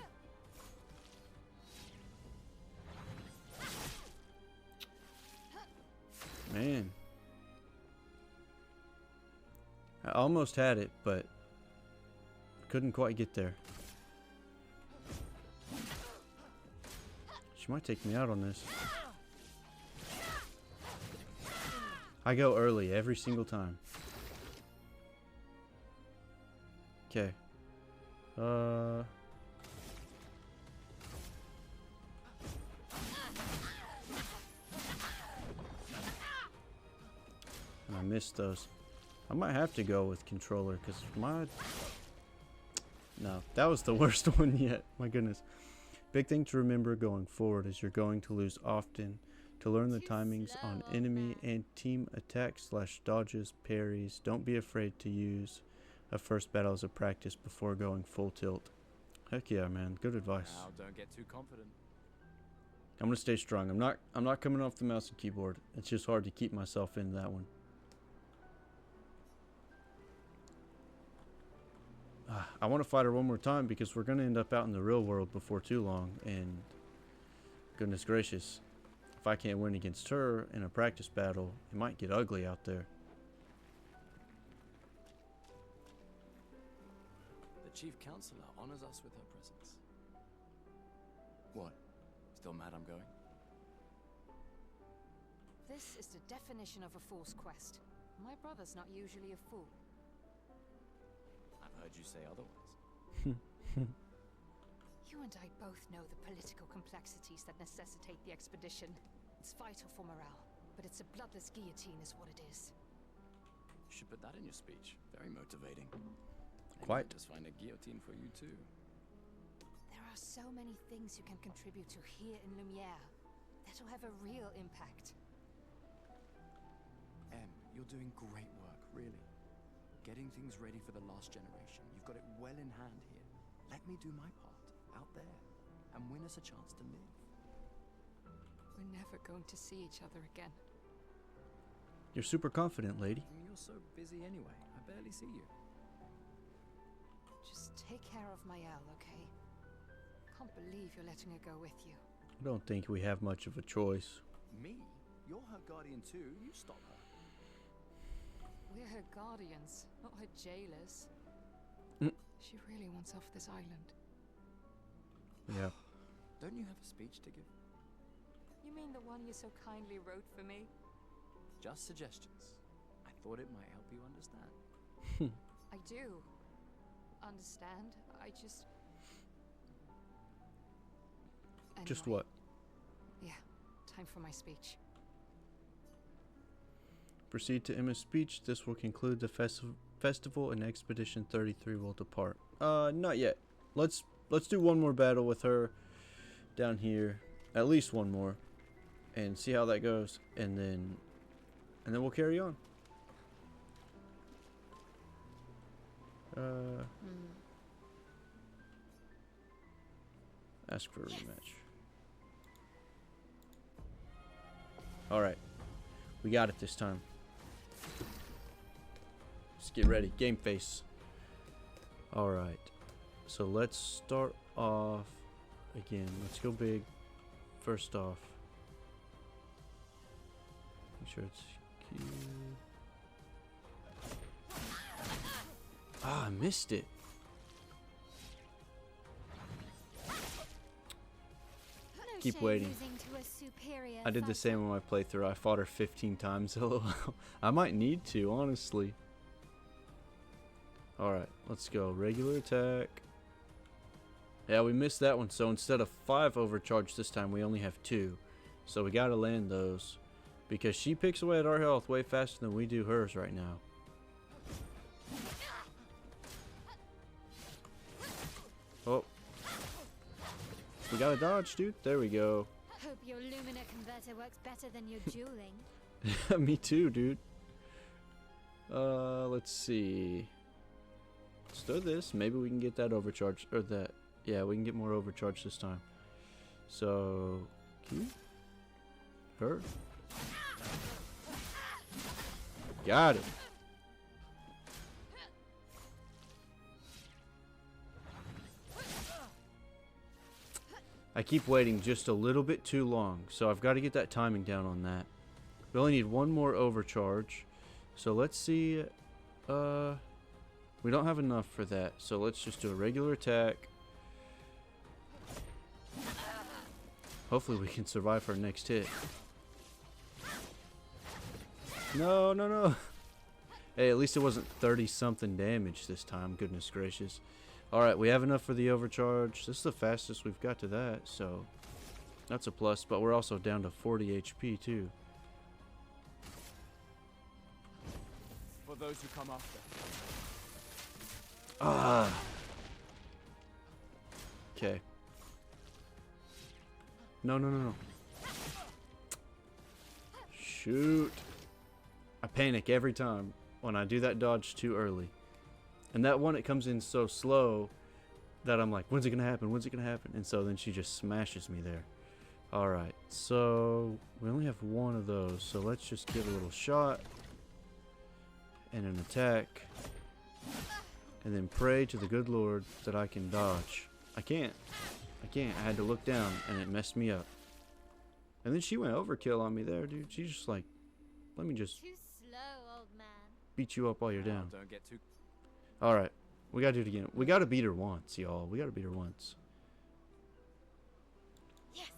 Man. I almost had it, but couldn't quite get there. She might take me out on this. I go early every single time. Okay. And I missed those. I might have to go with controller because my... No, that was the worst one yet. My goodness. Big thing to remember going forward is you're going to lose often. To learn the timings on enemy and team attacks / dodges, parries, don't be afraid to use a first battle as a practice before going full tilt. Heck yeah, man. Good advice. Now, don't get too confident. I'm gonna stay strong. I'm not coming off the mouse and keyboard. It's just hard to keep myself in that one. I want to fight her one more time because we're gonna end up out in the real world before too long, and goodness gracious, if I can't win against her in a practice battle, it might get ugly out there. The Chief Counselor honors us with her presence. What? Still mad I'm going? This is the definition of a fool's quest. My brother's not usually a fool. I've heard you say otherwise. You and I both know the political complexities that necessitate the expedition. It's vital for morale, but it's a bloodless guillotine is what it is. You should put that in your speech. Very motivating. Quite. Just find a guillotine for you too. There are so many things you can contribute to here in Lumiere that'll have a real impact. Em, you're doing great work, really. Getting things ready for the last generation. You've got it well in hand here. Let me do my part, out there, and win us a chance to live. We're never going to see each other again. You're super confident, lady. You're so busy anyway. I barely see you. Just take care of Mayel, okay? Can't believe you're letting her go with you. I don't think we have much of a choice. Me? You're her guardian too. You stop her. We're her guardians, not her jailers. She really wants off this island. Yeah. Don't you have a speech to give? You mean the one you so kindly wrote for me? Just suggestions. I thought it might help you understand. I do. Understand? I just... Anyway. Just what? Yeah, time for my speech. Proceed to Emma's speech. This will conclude the festival and Expedition 33 will depart. Not yet. Let's do one more battle with her down here. At least one more. And see how that goes. And then we'll carry on. Ask for a rematch. Alright. We got it this time. Let's get ready. Game face. Alright. So let's start off again. Let's go big. First off. Make sure it's Ah, I missed it. Keep waiting. I did the same on my playthrough. I fought her 15 times. LOL. I might need to, honestly. Alright, let's go. Regular attack. Yeah, we missed that one. So instead of 5 overcharge this time, we only have 2. So we gotta land those. Because she picks away at our health way faster than we do hers right now. Oh. We got a dodge, dude. There we go. Hope your Lumina converter works better than your dueling. Me too, dude. Let's see. Let's do this. Maybe we can get that overcharge. Or that. Yeah, we can get more overcharge this time. So, Q. Her. Got it. I keep waiting just a little bit too long, so I've got to get that timing down on that. We only need one more overcharge. So let's see. We don't have enough for that, so let's just do a regular attack. Hopefully we can survive our next hit. No, no, no. Hey, at least it wasn't 30-something damage this time. Goodness gracious. Alright, we have enough for the overcharge. This is the fastest we've got to that, so that's a plus. But we're also down to 40 HP, too. For those who come after. Ah. Okay. No, no, no, no. Shoot. I panic every time when I do that dodge too early. And that one, it comes in so slow that I'm like, when's it going to happen? When's it going to happen? And so then she just smashes me there. Alright, so we only have one of those. So let's just give a little shot. And an attack. And then pray to the good Lord that I can dodge. I can't. I can't. I had to look down and it messed me up. And then she went overkill on me there, dude. She's just like, let me just Too slow, old man. beat you up while you're down. Don't get too. Alright, we gotta do it again. We gotta beat her once, y'all. We gotta beat her once. Yes.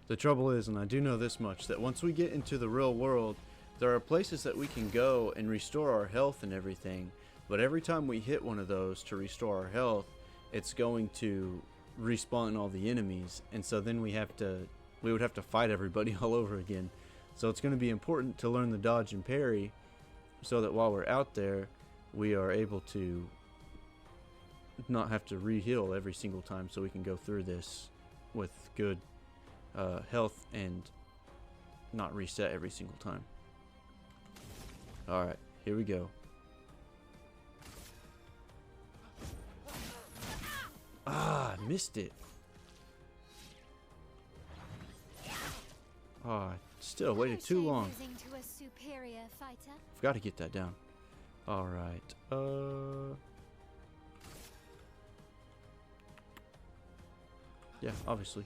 The trouble is, and I do know this much, that once we get into the real world, there are places that we can go and restore our health and everything. But every time we hit one of those to restore our health, it's going to respawn all the enemies. And so then we would have to fight everybody all over again. So it's going to be important to learn the dodge and parry so that while we're out there, we are able to not have to re-heal every single time, so we can go through this with good health and not reset every single time. Alright, here we go. Ah, I missed it. Ah, still waited too long. To a superior fighter. I've got to get that down. Alright, yeah, obviously.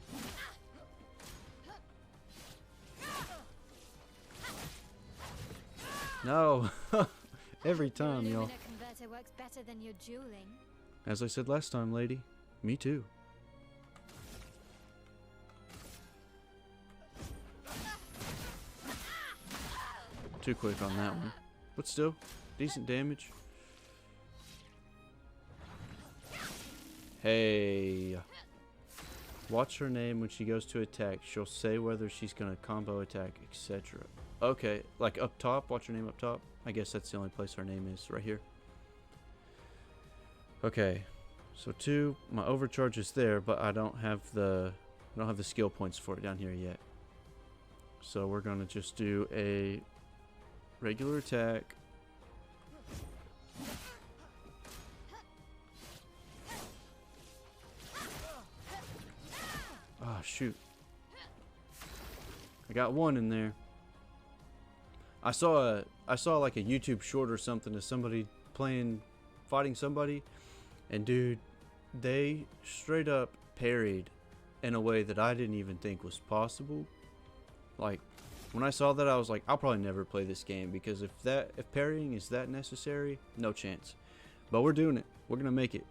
No! Every time, y'all. Lumina converter works better than your dueling. As I said last time, lady. Me too. Too quick on that one. But still, decent damage. Hey. Watch her name when she goes to attack. She'll say whether she's going to combo attack, etc. Okay, like up top. Watch her name up top. I guess that's the only place her name is, right here. Okay. So 2, my overcharge is there, but I don't have the skill points for it down here yet. So we're going to just do a regular attack. Ah, shoot. I got one in there. I saw like a YouTube short or something of somebody fighting somebody, and dude, they straight up parried in a way that I didn't even think was possible. Like, When I saw that, I was like, I'll probably never play this game because if parrying is that necessary, no chance. But we're doing it. We're gonna make it.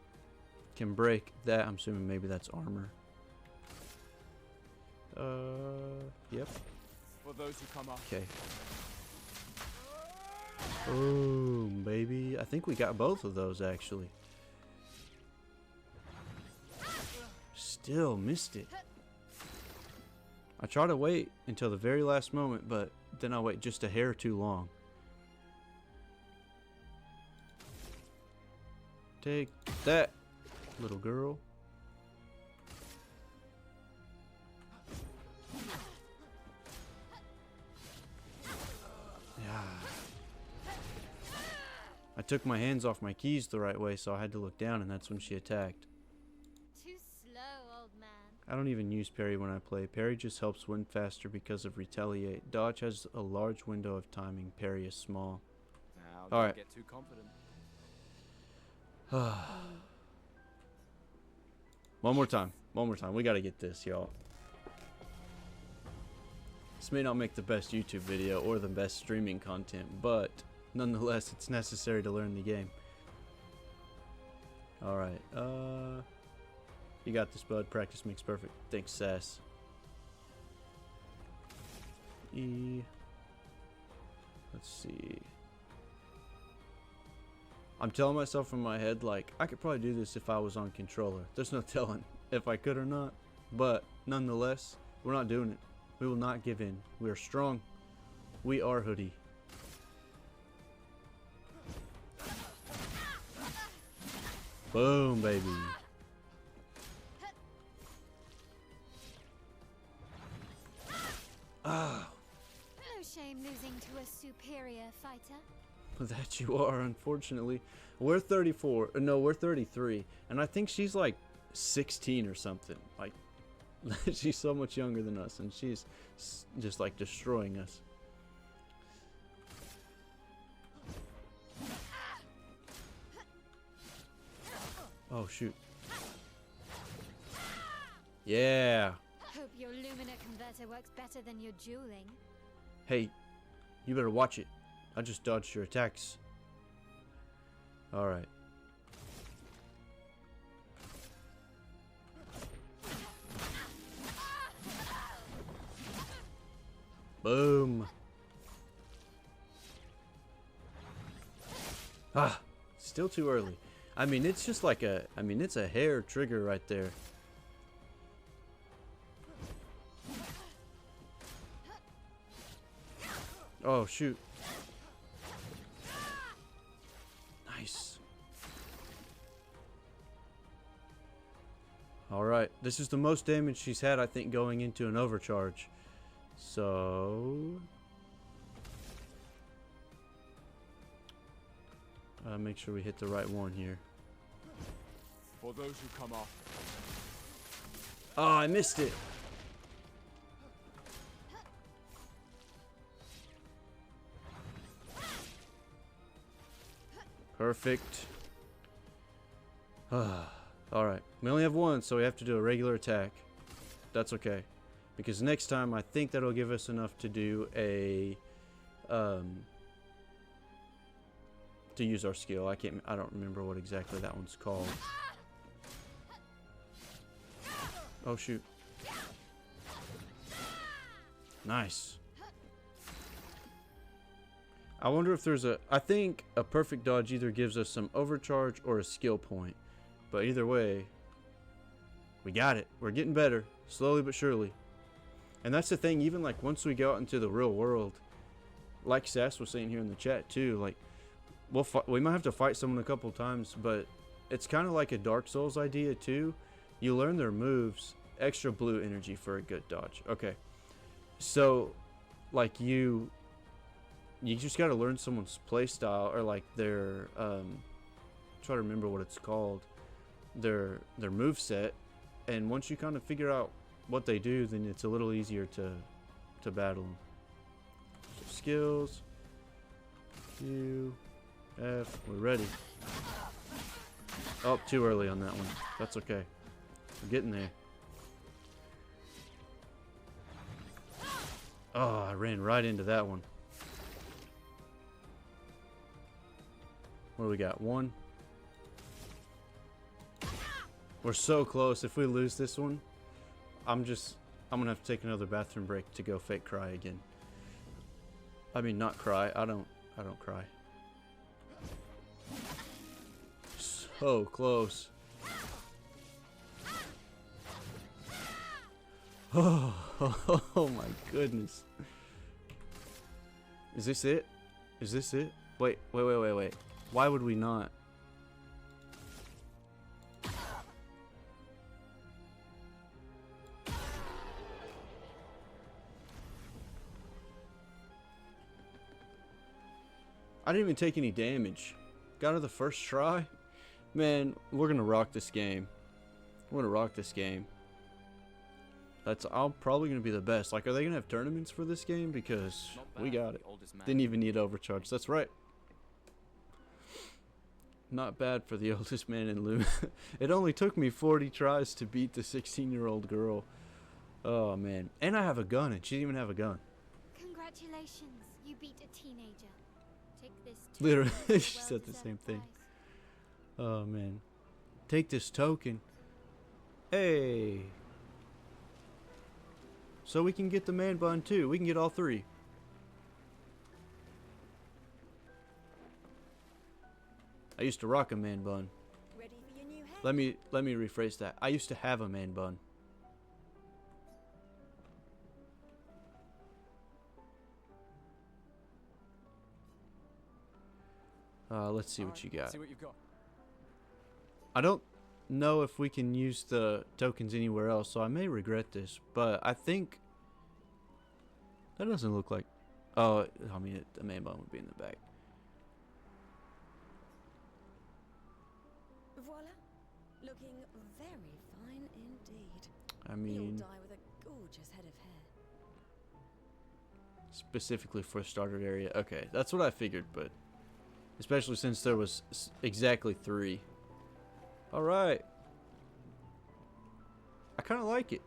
Can break that. I'm assuming maybe that's armor. Yep. For those who come up. Okay. Boom, baby. I think we got both of those actually. Still missed it. I try to wait until the very last moment, but then I wait just a hair too long. Take that, little girl. Yeah. I took my hands off my keys the right way, so I had to look down, and that's when she attacked. Too slow, old man. I don't even use parry when I play. Parry just helps win faster because of retaliate. Dodge has a large window of timing. Parry is small. Now, all right. Get too confident. One more time. One more time. We got to get this, y'all. This may not make the best YouTube video or the best streaming content, but nonetheless, it's necessary to learn the game. Alright. You got this, bud. Practice makes perfect. Thanks, Sass. E. Let's see. I'm telling myself in my head, like, I could probably do this if I was on controller. There's no telling if I could or not. But, nonetheless, we're not doing it. We will not give in. We are strong. We are Hoodie. Boom, baby. Ah. No shame losing to a superior fighter. That you are, unfortunately. We're 34. No, we're 33. And I think she's like 16 or something. Like, she's so much younger than us. And she's just like destroying us. Oh, shoot. Yeah. Hope your Lumina converter works better than your dueling. Hey, you better watch it. I just dodged your attacks. Alright. Boom. Ah, still too early. I mean, it's just like a, it's a hair trigger right there. Oh, shoot. Nice. Alright, this is the most damage she's had, I think, going into an overcharge. So... make sure we hit the right one here. For those who come off. Oh, I missed it. Perfect. Alright. We only have one, so we have to do a regular attack. That's okay. Because next time, I think that'll give us enough to do a... to use our skill. I don't remember what exactly that one's called. Oh, shoot. Nice. I wonder if there's I think a perfect dodge either gives us some overcharge or a skill point. But either way, we got it. We're getting better, slowly but surely. And that's the thing, even like once we go out into the real world, like Sass was saying here in the chat too, like we might have to fight someone a couple times, but it's kind of like a Dark Souls idea too. You learn their moves, extra blue energy for a good dodge. Okay. So like you just got to learn someone's playstyle, or like their try to remember what it's called, their move set, and once you kind of figure out what they do, then it's a little easier to battle them. So skills, Q, F, we're ready. Oh, too early on that one. That's okay. We're getting there. Oh, I ran right into that one. What do we got? One. We're so close. If we lose this one, I'm gonna have to take another bathroom break to go fake cry again. I mean, not cry. I don't cry. So close. Oh my goodness. Is this it? Is this it? Wait. Why would we not? I didn't even take any damage. Got her the first try? Man, we're gonna rock this game. We're gonna rock this game. I'm probably gonna be the best. Like, are they gonna have tournaments for this game? Because we got it. Didn't even need overcharge. That's right. Not bad for the oldest man in Loom. It only took me 40 tries to beat the 16-year-old girl. Oh man. And I have a gun, and she didn't even have a gun. Congratulations, you beat a teenager. Take this. Literally, she said the same thing. Oh man. Take this token. Hey. So we can get the man bun too. We can get all three. I used to rock a man bun. Ready for your new head? Let me rephrase that. I used to have a man bun. Let's see what you got. See what you've got. I don't know if we can use the tokens anywhere else, so I may regret this, but I think that doesn't look like. Oh, I mean, the man bun would be in the back. Voila, looking very fine indeed. I mean, you'll die with a gorgeous head of hair. specifically for starter area. Okay, that's what I figured, but especially since there was exactly 3. All right. I kind of like it.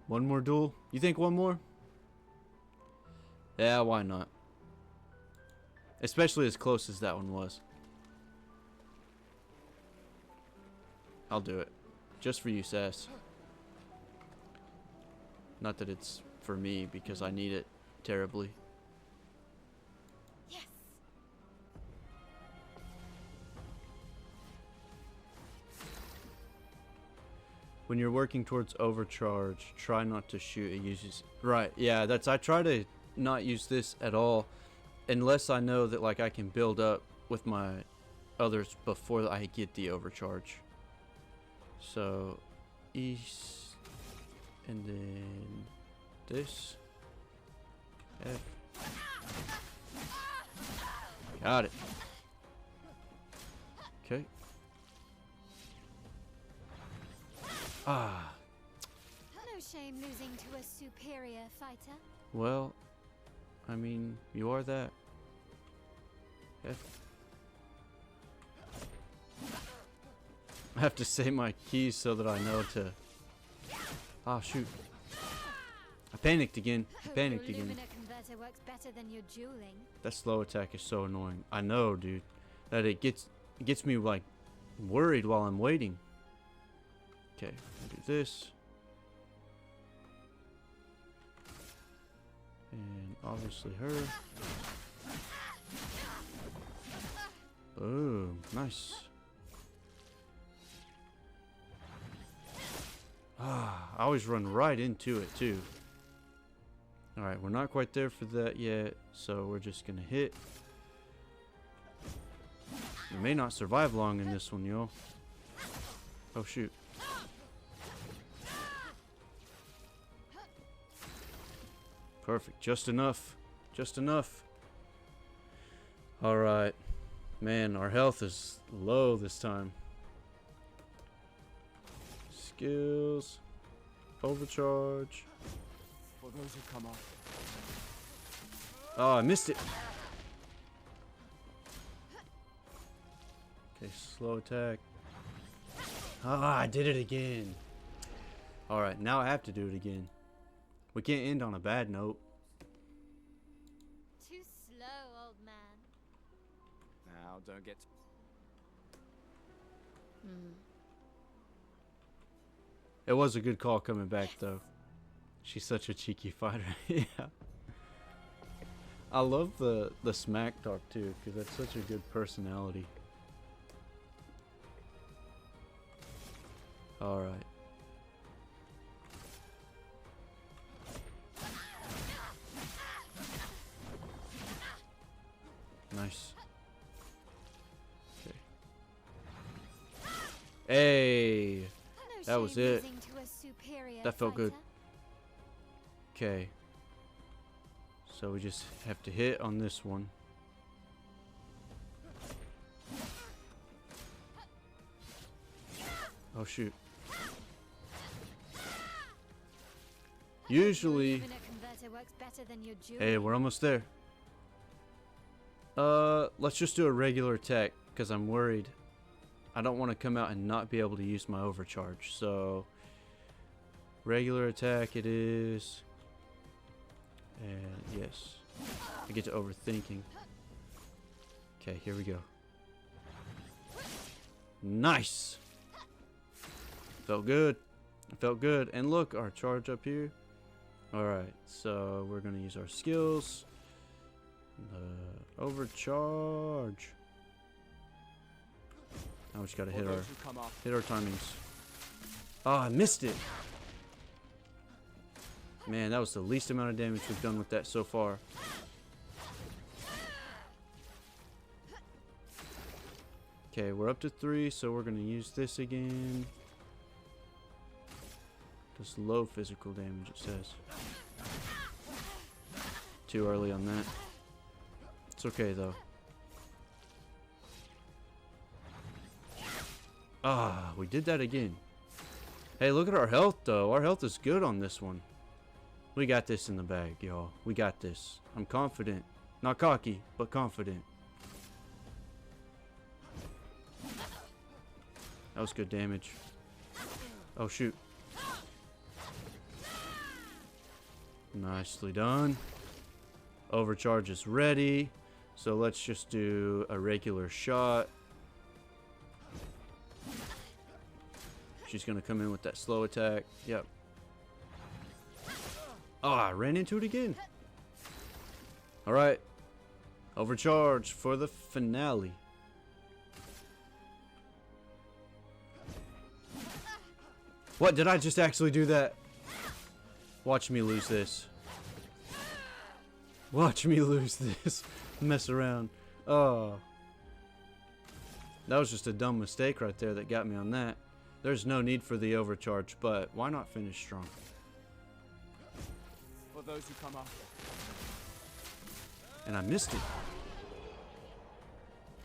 One more duel? You think one more? Yeah, why not? Especially as close as that one was. I'll do it. Just for you, Sass. Not that it's for me, because I need it terribly. Yes. When you're working towards overcharge, try not to shoot. It uses... Right, yeah, I try to not use this at all, unless I know that, like, I can build up with my others before I get the overcharge. So, east, and then this. F. Got it. Okay. Ah. No shame losing to a superior fighter. Well, I mean, you are that. F. I have to say my keys so that I know to... Ah, shoot. I panicked again. I panicked again. Converter works better than your dueling. That slow attack is so annoying. I know, dude. That it gets me, like, worried while I'm waiting. Okay, do this. And obviously her. Boom. Nice. Ah, I always run right into it too. Alright, we're not quite there for that yet, so we're just gonna hit. We may not survive long in this one, y'all. Oh shoot. Perfect, just enough. Just enough. Alright. Man, our health is low this time. Skills. Overcharge. For those who come up. Oh, I missed it. Okay, slow attack. Ah, I did it again. Alright, now I have to do it again. We can't end on a bad note. Too slow, old man. Now, don't get... It was a good call coming back, though. She's such a cheeky fighter. Yeah. I love the smack talk, too, because that's such a good personality. Alright. Nice. Okay. Hey! That was it. That felt good. Okay. So we just have to hit on this one. Oh shoot. Usually... Hey, we're almost there. Let's just do a regular attack, because I'm worried. I don't want to come out and not be able to use my overcharge, so... Regular attack it is. And yes. I get to overthinking. Okay, here we go. Nice! Felt good. It felt good. And look, our charge up here. Alright, so we're going to use our skills. Overcharge. Now we just got to hit our timings. Oh, I missed it. Man, that was the least amount of damage we've done with that so far. Okay, we're up to 3, so we're going to use this again. Just low physical damage, it says. Too early on that. It's okay, though. Ah, we did that again. Hey, look at our health, though. Our health is good on this one. We got this in the bag, y'all. We got this. I'm confident. Not cocky, but confident. That was good damage. Oh, shoot. Nicely done. Overcharge is ready. So let's just do a regular shot. She's going to come in with that slow attack. Yep. Oh, I ran into it again. Alright. Overcharge for the finale. What? Did I just actually do that? Watch me lose this. Watch me lose this. Mess around. Oh. That was just a dumb mistake right there that got me on that. There's no need for the overcharge, but why not finish strong? For those who come after. And I missed it.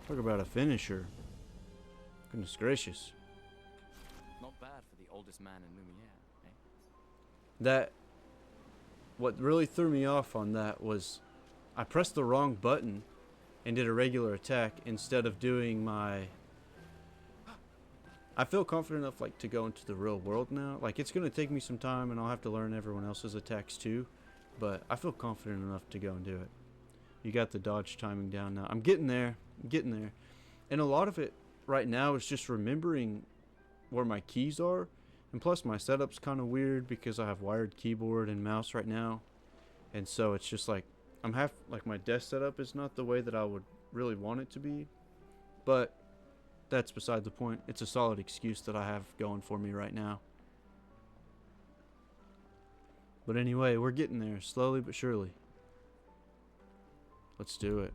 Talk about a finisher. Goodness gracious. Not bad for the oldest man in Lumiere, eh? That... What really threw me off on that was I pressed the wrong button and did a regular attack instead of doing my... I feel confident enough like to go into the real world now. Like it's going to take me some time and I'll have to learn everyone else's attacks too. But I feel confident enough to go and do it. You got the dodge timing down now. I'm getting there. I'm getting there. And a lot of it right now is just remembering where my keys are. And plus my setup's kind of weird because I have wired keyboard and mouse right now. And so it's just like, like my desk setup is not the way that I would really want it to be. But that's beside the point. It's a solid excuse that I have going for me right now. But anyway, we're getting there slowly but surely. Let's do it.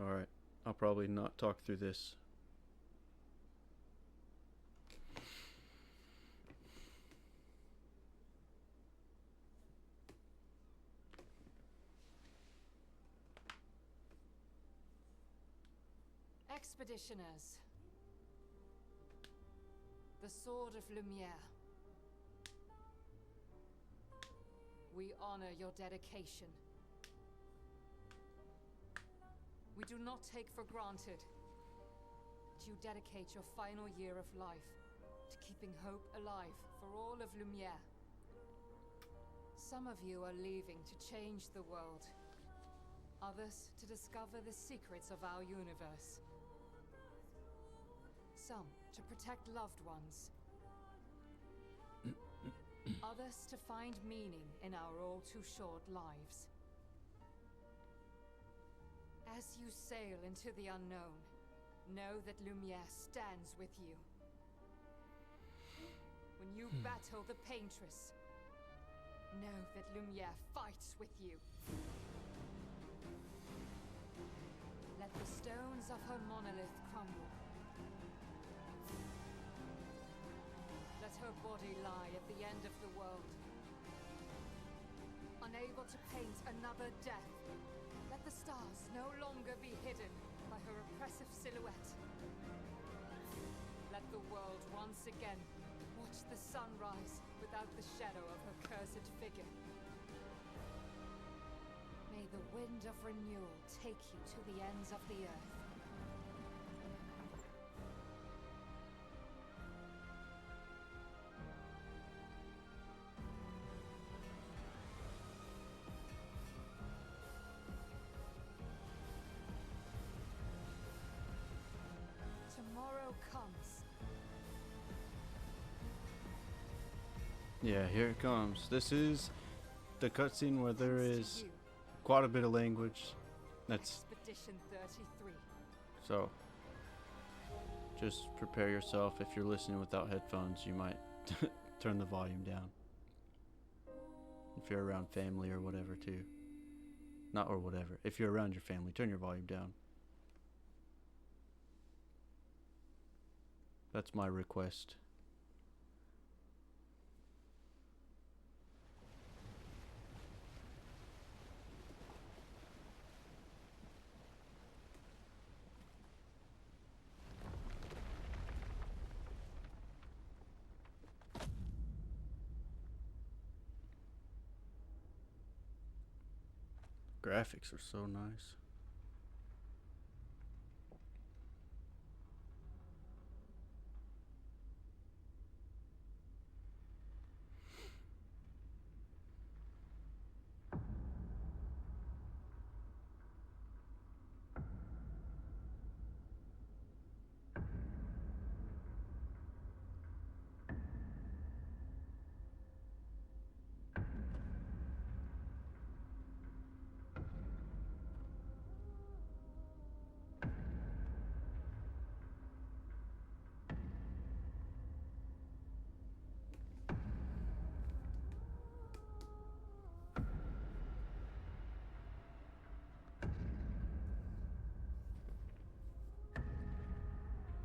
Alright, I'll probably not talk through this. Expeditioners. The Sword of Lumiere. We honor your dedication. We do not take for granted that you dedicate your final year of life to keeping hope alive for all of Lumiere. Some of you are leaving to change the world. Others to discover the secrets of our universe. Some to protect loved ones. Others to find meaning in our all too short lives. As you sail into the unknown, know that Lumiere stands with you. When you battle the Paintress, know that Lumiere fights with you. Let the stones of her monolith crumble. Let her body lie at the end of the world. Unable to paint another death, let the stars no longer be hidden by her oppressive silhouette. Let the world once again watch the sun rise without the shadow of her cursed figure. May the wind of renewal take you to the ends of the earth. Tomorrow comes. Yeah, here it comes. This is the cutscene where there is quite a bit of language. That's Expedition 33. so. Just prepare yourself. If you're listening without headphones, you might turn the volume down. If you're around family or whatever, too. Not or whatever. If you're around your family, turn your volume down. That's my request. Graphics are so nice.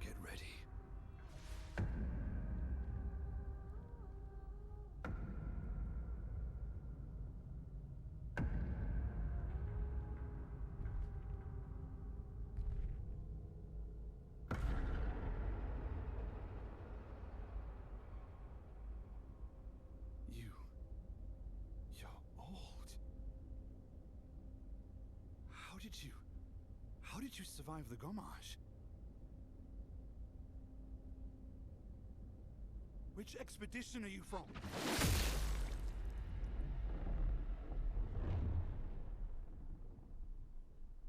Get ready. You're old. How did you survive the Gommage? Which expedition are you from?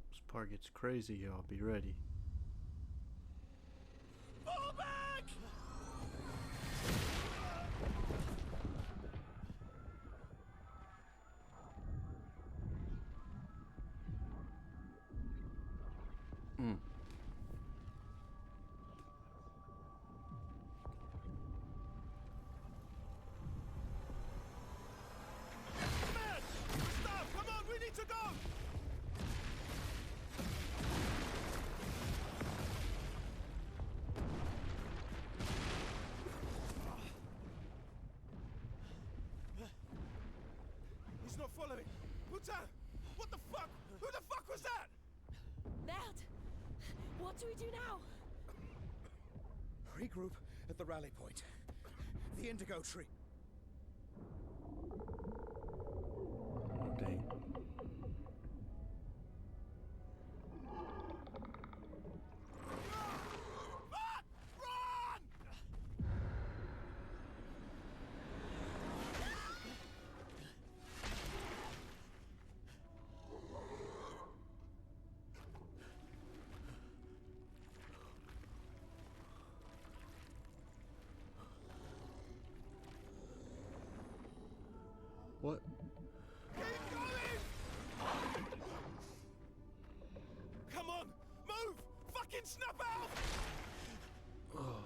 This part gets crazy, y'all. Be ready. Fall back! Stop! Come on, we need to go! He's not following. Putain! What the fuck? Who the fuck was that? Merde! What do we do now? Regroup at the rally point. The Indigo Tree. Dang. What? Come on, move! Fucking snap out! Oh.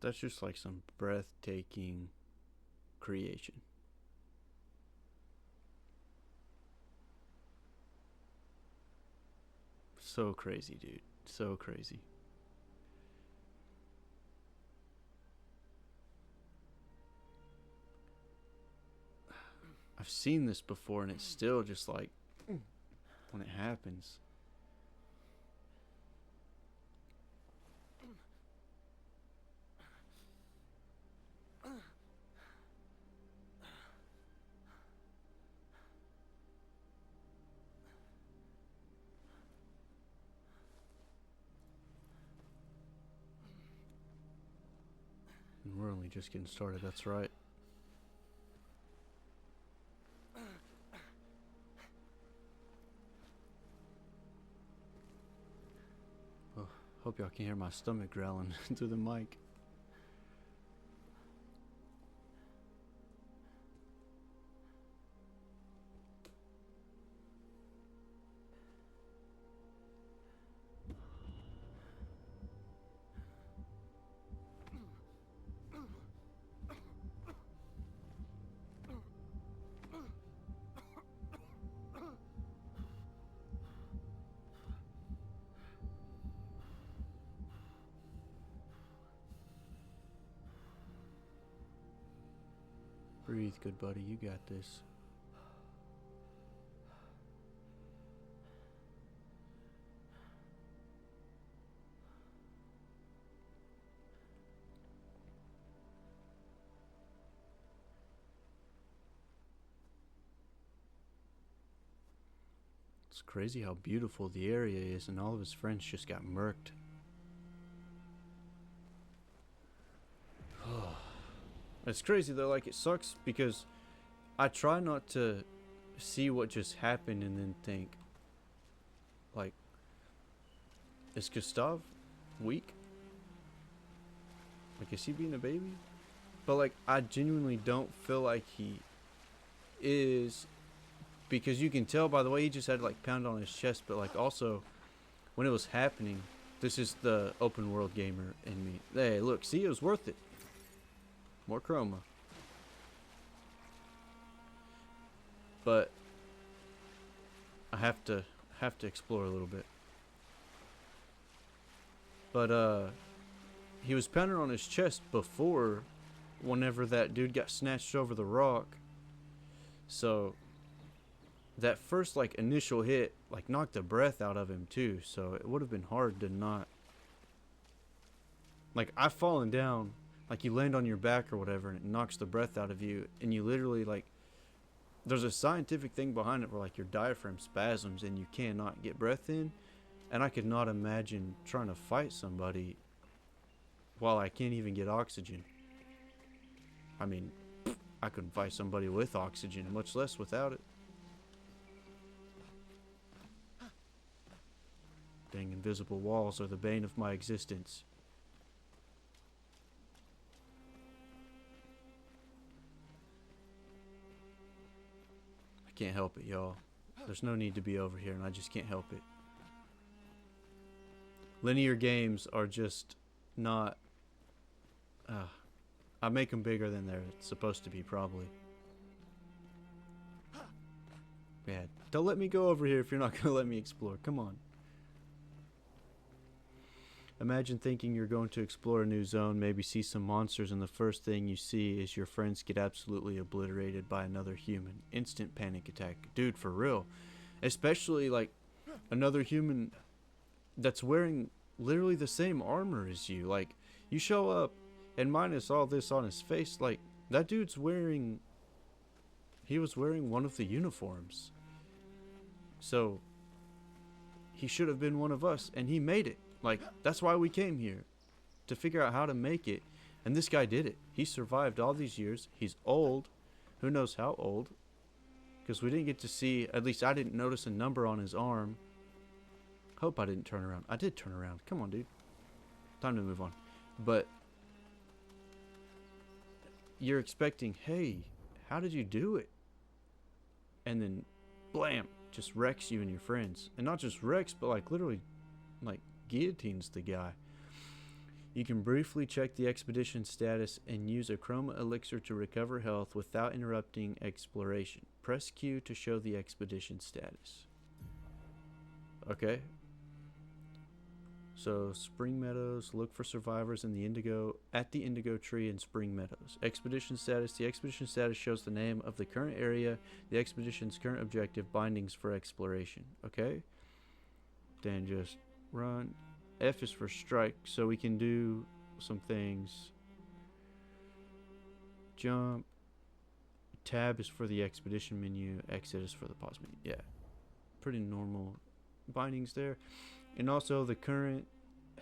That's just like some breathtaking creation. So crazy, dude. So crazy. I've seen this before and it's still just like when it happens. And we're only just getting started, that's right. Oh, hope y'all can hear my stomach growling through the mic. Breathe, good buddy, you got this. It's crazy how beautiful the area is, and all of his friends just got murked. It's crazy though, like it sucks because I try not to see what just happened and then think, like, is Gustav weak? Like, is he being a baby? But like, I genuinely don't feel like he is, because you can tell by the way he just had like pound on his chest, but like also when it was happening, this is the open world gamer in me. Hey, look, see, it was worth it. More chroma. But I have to explore a little bit. But he was pounding on his chest before, whenever that dude got snatched over the rock. So that first like initial hit like knocked the breath out of him too, so it would have been hard to not, like, I've fallen down, like you land on your back or whatever and it knocks the breath out of you, and you literally, like, there's a scientific thing behind it where like your diaphragm spasms and you cannot get breath in, and I could not imagine trying to fight somebody while I can't even get oxygen. I mean, I couldn't fight somebody with oxygen, much less without it. Dang invisible walls are the bane of my existence. I can't help it, y'all. There's no need to be over here, and I just can't help it. Linear games are just not... I make them bigger than they're supposed to be, probably. Yeah, don't let me go over here if you're not gonna let me explore. Come on. Imagine thinking you're going to explore a new zone, maybe see some monsters, and the first thing you see is your friends get absolutely obliterated by another human. Instant panic attack. Dude, for real. Especially, like, another human that's wearing literally the same armor as you. Like, you show up, and minus all this on his face, like, that dude's wearing... He was wearing one of the uniforms. So, he should have been one of us, and he made it. Like, that's why we came here. To figure out how to make it. And this guy did it. He survived all these years. He's old. Who knows how old. Because we didn't get to see, at least I didn't notice a number on his arm. Hope I didn't turn around. I did turn around. Come on, dude. Time to move on. But you're expecting, hey, how did you do it? And then, blam, just wrecks you and your friends. And not just wrecks, but like literally, like guillotines the guy. You can briefly check the expedition status and use a chroma elixir to recover health without interrupting exploration. Press Q to show the expedition status. Okay. So, Spring Meadows, look for survivors in the indigo tree in Spring Meadows. Expedition status. The expedition status shows the name of the current area, the expedition's current objective, bindings for exploration. Okay? Then just run. F is for strike, so we can do some things. Jump. Tab is for the expedition menu. Exit is for the pause menu. Yeah. Pretty normal bindings there. And also the current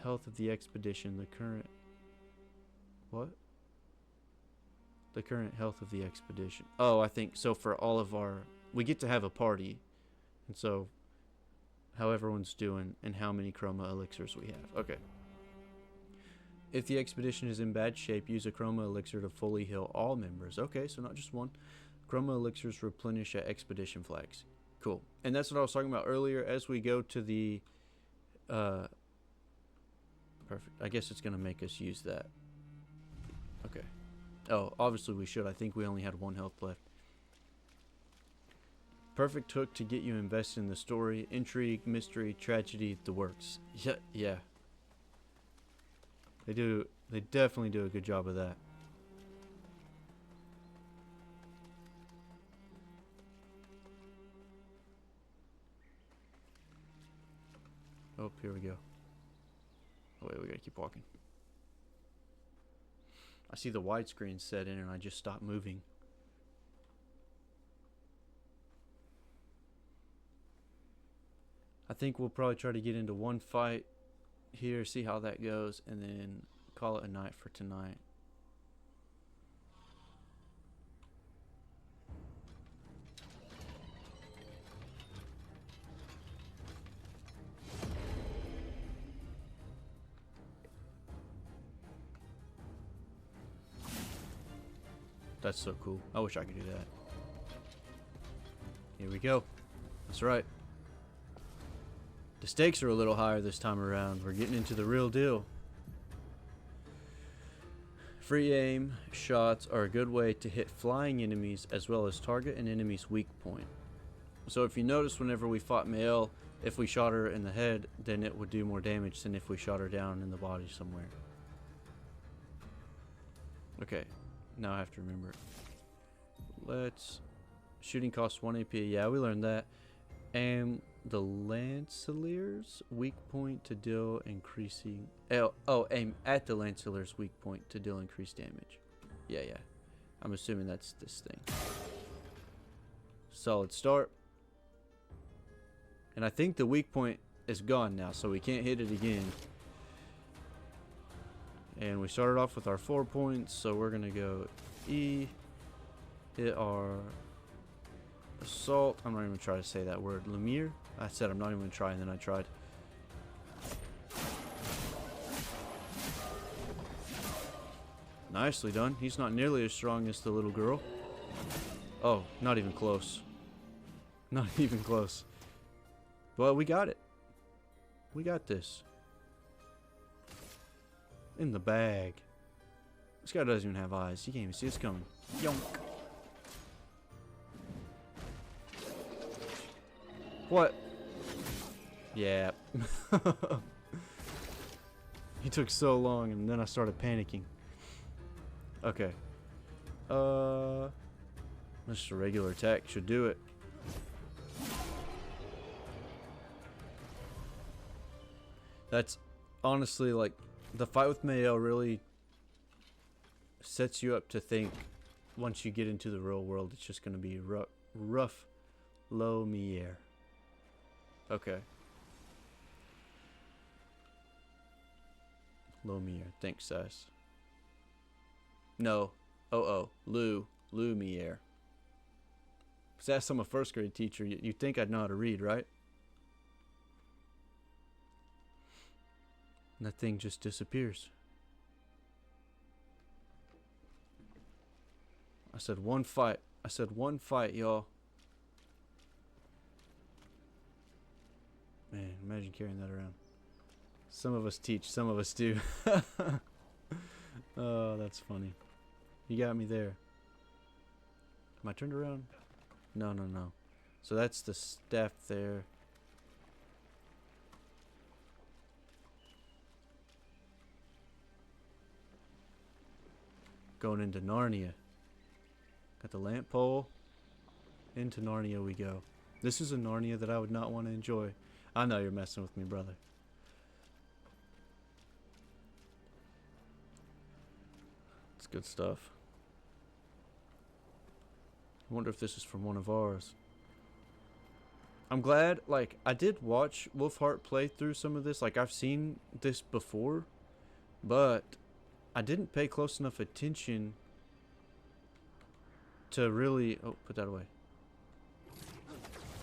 health of the expedition. The current... What? The current health of the expedition. Oh, I think so for all of our... We get to have a party. And so... how everyone's doing and how many chroma elixirs we have. Okay. If the expedition is in bad shape, use a chroma elixir to fully heal all members. Okay, so not just one. Chroma elixirs replenish at expedition flags. Cool. And that's what I was talking about earlier. As we go to the... perfect. I guess it's going to make us use that. Okay. Oh, obviously we should. I think we only had 1 health left. Perfect hook to get you invested in the story. Intrigue, mystery, tragedy, the works. Yeah, yeah. They definitely do a good job of that. Oh, here we go. Oh wait, we gotta keep walking. I see the widescreen set in and I just stopped moving. I think we'll probably try to get into one fight here, see how that goes, and then call it a night for tonight. That's so cool. I wish I could do that. Here we go. That's right. The stakes are a little higher this time around. We're getting into the real deal. Free aim shots are a good way to hit flying enemies as well as target an enemy's weak point. So if you notice, whenever we fought Mael, if we shot her in the head, then it would do more damage than if we shot her down in the body somewhere. Okay, now I have to remember. Let's... Shooting costs 1 AP. Yeah, we learned that. And the Lancelier's weak point to deal increasing... Oh, aim at the Lancelier's weak point to deal increased damage. Yeah, yeah. I'm assuming that's this thing. Solid start. And I think the weak point is gone now, so we can't hit it again. And we started off with our 4 points, so we're going to go E. Hit our... Assault. I'm not even trying to say that word. Lemire? I said I'm not even going to try, and then I tried. Nicely done. He's not nearly as strong as the little girl. Oh, not even close. Not even close. But we got it. We got this. In the bag. This guy doesn't even have eyes. You can't even see us coming. Yonk. What? Yeah. He took so long, and then I started panicking. Okay. Just a regular attack should do it. That's honestly, like, the fight with Mael really sets you up to think once you get into the real world, it's just going to be rough Lumiere. Okay. Lumiere. Thanks, Sass. No. Lumiere. Sass, I'm a first grade teacher. You'd think I'd know how to read, right? And that thing just disappears. I said one fight. I said one fight, y'all. Man, imagine carrying that around. Some of us teach, some of us do. Oh, that's funny. You got me there. Am I turned around? No, no, no. So that's the staff there. Going into Narnia. Got the lamp pole. Into Narnia we go. This is a Narnia that I would not want to enjoy. I know you're messing with me, brother. It's good stuff. I wonder if this is from one of ours. I'm glad, like, I did watch Wolfheart play through some of this. Like, I've seen this before, but I didn't pay close enough attention to really... Oh, put that away.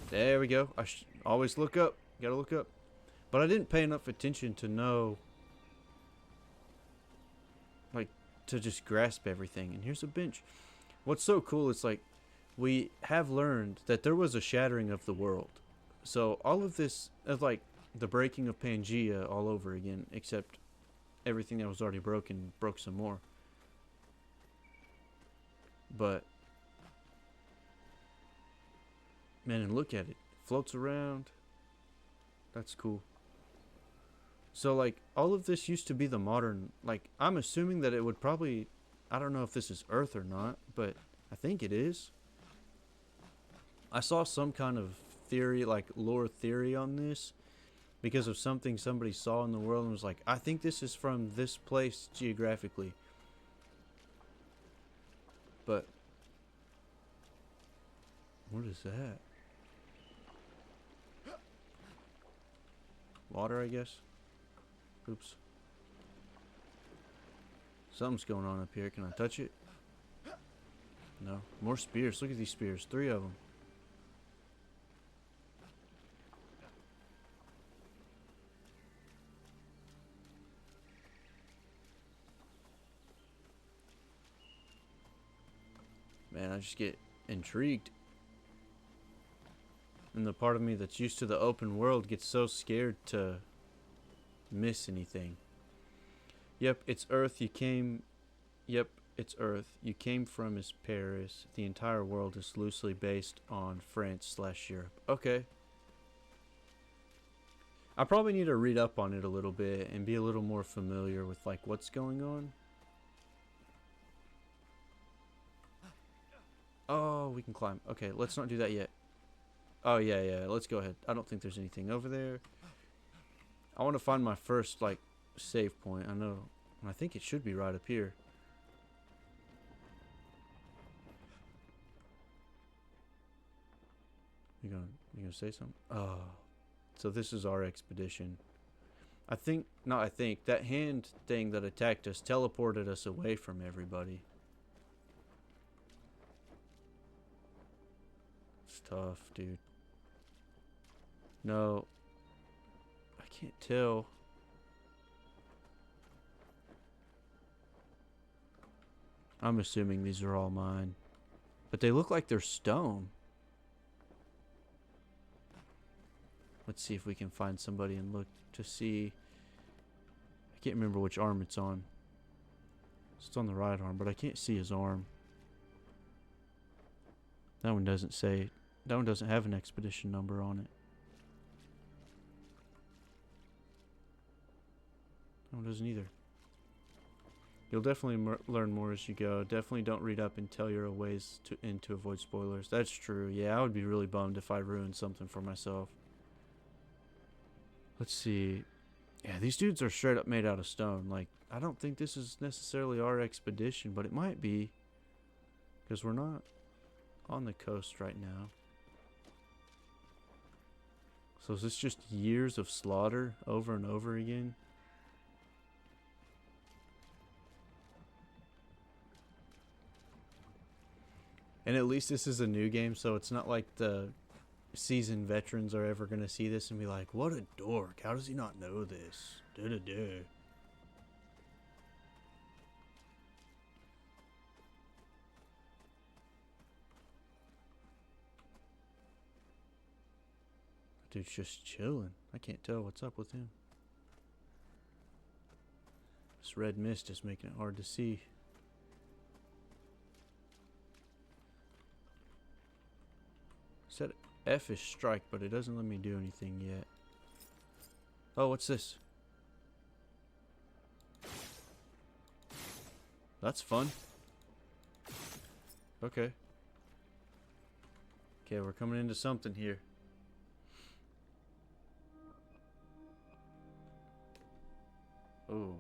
There we go. I always look up. Gotta look up. But I didn't pay enough attention to know, like, to just grasp everything. And here's a bench. What's so cool is, like, we have learned that there was a shattering of the world. So all of this is like the breaking of Pangea all over again, except everything that was already broken broke some more. But man, and look at it. Floats around. That's cool. So like all of this used to be the modern, like I'm assuming that it would probably, I don't know if this is Earth or not, but I think it is. I saw some kind of theory, like lore theory on this because of something somebody saw in the world and was like, I think this is from this place geographically. But what is that? Water, I guess. Oops. Something's going on up here. Can I touch it? No. More spears. Look at these spears. 3 of them. Man, I just get intrigued. And the part of me that's used to the open world gets so scared to miss anything. Yep, it's Earth. You came... Yep, it's Earth. You came from is Paris. The entire world is loosely based on France/Europe. Okay. I probably need to read up on it a little bit and be a little more familiar with like what's going on. Oh, we can climb. Okay, let's not do that yet. Oh, yeah, let's go ahead. I don't think there's anything over there. I want to find my first, like, save point. I know. And I think it should be right up here. You gonna say something? Oh. So this is our expedition. I think that hand thing that attacked us teleported us away from everybody. It's tough, dude. No. I can't tell. I'm assuming these are all mine. But they look like they're stone. Let's see if we can find somebody and look to see. I can't remember which arm it's on. It's on the right arm, but I can't see his arm. That one doesn't say. That one doesn't have an expedition number on it. That one doesn't either. You'll definitely learn more as you go. Definitely don't read up until you're a ways to avoid spoilers. That's true. Yeah, I would be really bummed if I ruined something for myself. Let's see. Yeah, these dudes are straight up made out of stone. Like, I don't think this is necessarily our expedition, but it might be. Because we're not on the coast right now. So is this just years of slaughter over and over again? And at least this is a new game, so it's not like the seasoned veterans are ever going to see this and be like, what a dork, how does he not know this? Da-da-da. Dude's just chilling. I can't tell what's up with him. This red mist is making it hard to see. Said F is strike, but it doesn't let me do anything yet. Oh, what's this? That's fun. Okay. Okay, we're coming into something here. Oh.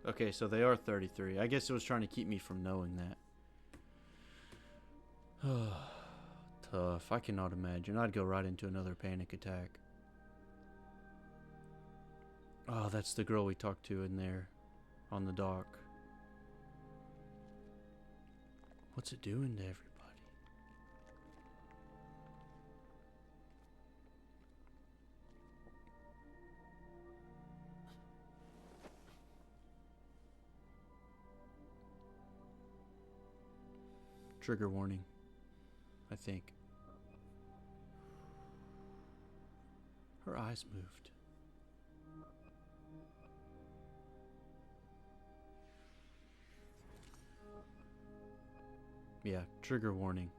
Okay, so they are 33. I guess it was trying to keep me from knowing that. Tough. I cannot imagine. I'd go right into another panic attack. Oh, that's the girl we talked to in there on the dock. What's it doing to everybody? Trigger warning, I think. Her eyes moved. Yeah, trigger warning.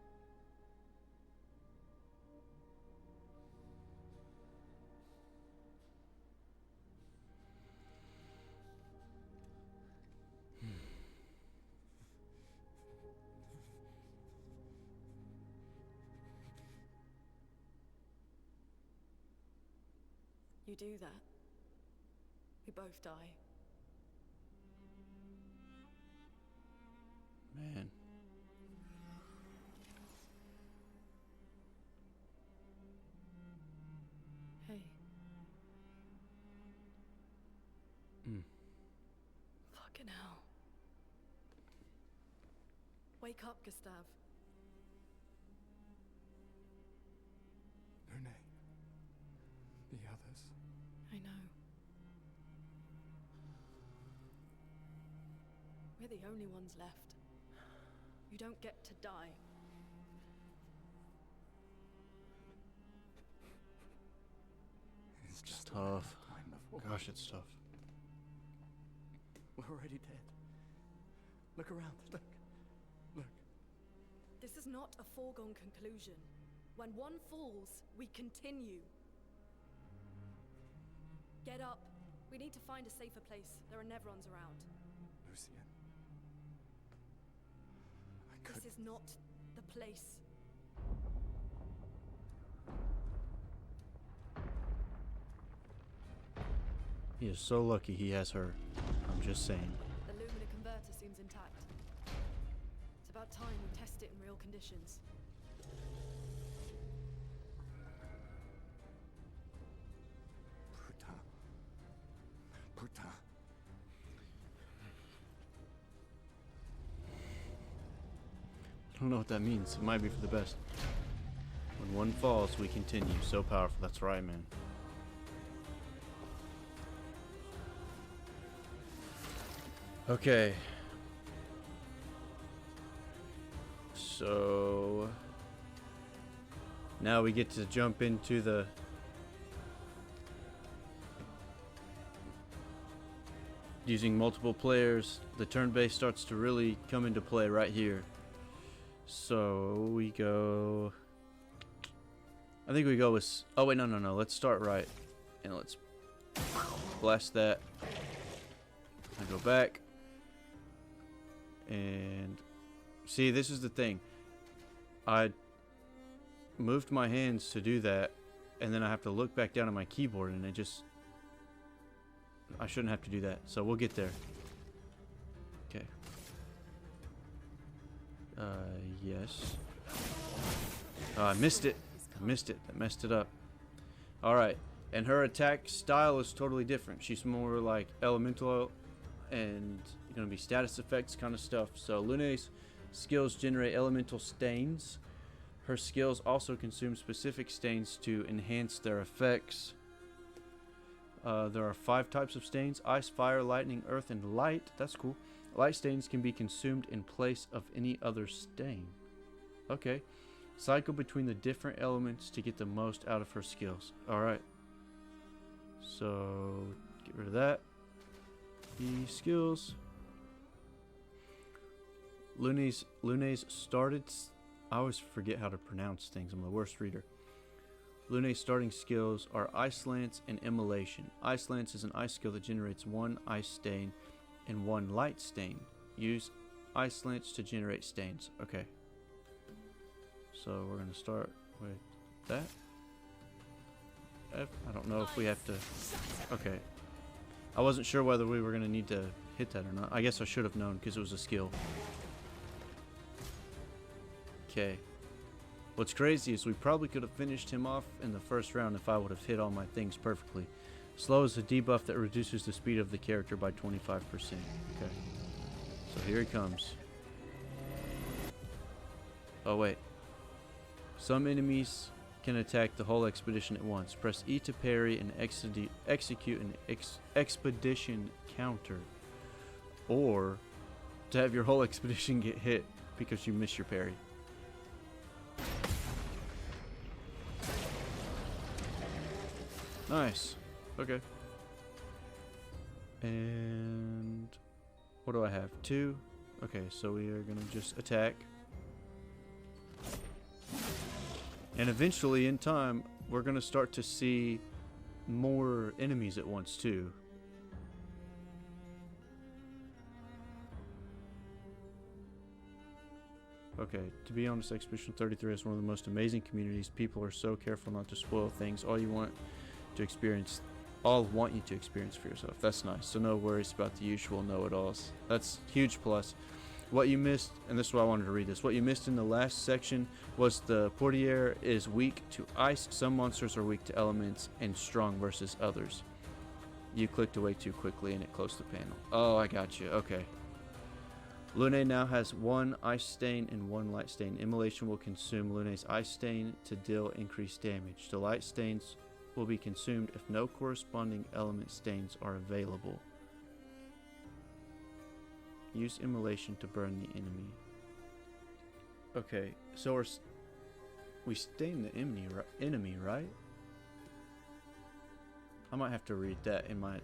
You do that, we both die. Man. Hey. Fucking hell. Wake up, Gustav. Lune. The others. I know. We're the only ones left. You don't get to die. It's just tough. Gosh, it's tough. We're already dead. Look around. Look. Look. This is not a foregone conclusion. When one falls, we continue. Get up. We need to find a safer place. There are Nevrons around. Lucien. This is not the place. He is so lucky he has her. I'm just saying. The Lumina converter seems intact. It's about time we test it in real conditions. Putain. Putain. I don't know what that means. It might be for the best. When one falls, we continue. So powerful. That's right, man. Okay. So now we get to jump into the using multiple players, the turn-based starts to really come into play right here. So we go... I think we go with... Oh, wait, no. Let's start right. And let's blast that. I go back. And... See, this is the thing. I moved my hands to do that. And then I have to look back down at my keyboard. And it just... I shouldn't have to do that. So we'll get there. Okay. Yes. Oh, I missed it. I missed it. I messed it up. Alright. And her attack style is totally different. She's more like elemental and going to be status effects kind of stuff. So Lune's skills generate elemental stains. Her skills also consume specific stains to enhance their effects. There are 5 types of stains: ice, fire, lightning, earth, and light. That's cool. Light stains can be consumed in place of any other stain. Okay. Cycle between the different elements to get the most out of her skills. Alright. So, get rid of that. The skills. Lune's started... I always forget how to pronounce things. I'm the worst reader. Lune's starting skills are Ice Lance and Immolation. Ice Lance is an ice skill that generates 1 ice stain and 1 light stain. Use Ice Lance to generate stains. Okay. So we're going to start with that. F. I don't know if we have to... Okay. I wasn't sure whether we were going to need to hit that or not. I guess I should have known because it was a skill. Okay. What's crazy is we probably could have finished him off in the first round if I would have hit all my things perfectly. Slow is a debuff that reduces the speed of the character by 25%. Okay. So here he comes. Oh wait. Some enemies can attack the whole expedition at once. Press E to parry and execute an expedition counter. Or to have your whole expedition get hit because you miss your parry. Nice. Okay. And what do I have? 2. Okay, so we are going to just attack. And eventually, in time, we're going to start to see more enemies at once, too. Okay, to be honest, Expedition 33 is one of the most amazing communities. People are so careful not to spoil things. All want you to experience for yourself. That's nice. So no worries about the usual know-it-alls. That's huge plus. What you missed, and this is why I wanted to read this, what you missed in the last section was the Portier is weak to ice. Some monsters are weak to elements and strong versus others. You clicked away too quickly and it closed the panel. Oh, I got you. Okay. Lune now has 1 ice stain and 1 light stain. Immolation will consume Lune's ice stain to deal increased damage. The light stains will be consumed if no corresponding element stains are available. Use Immolation to burn the enemy. Okay, so we stain the enemy, right? I might have to read that in my...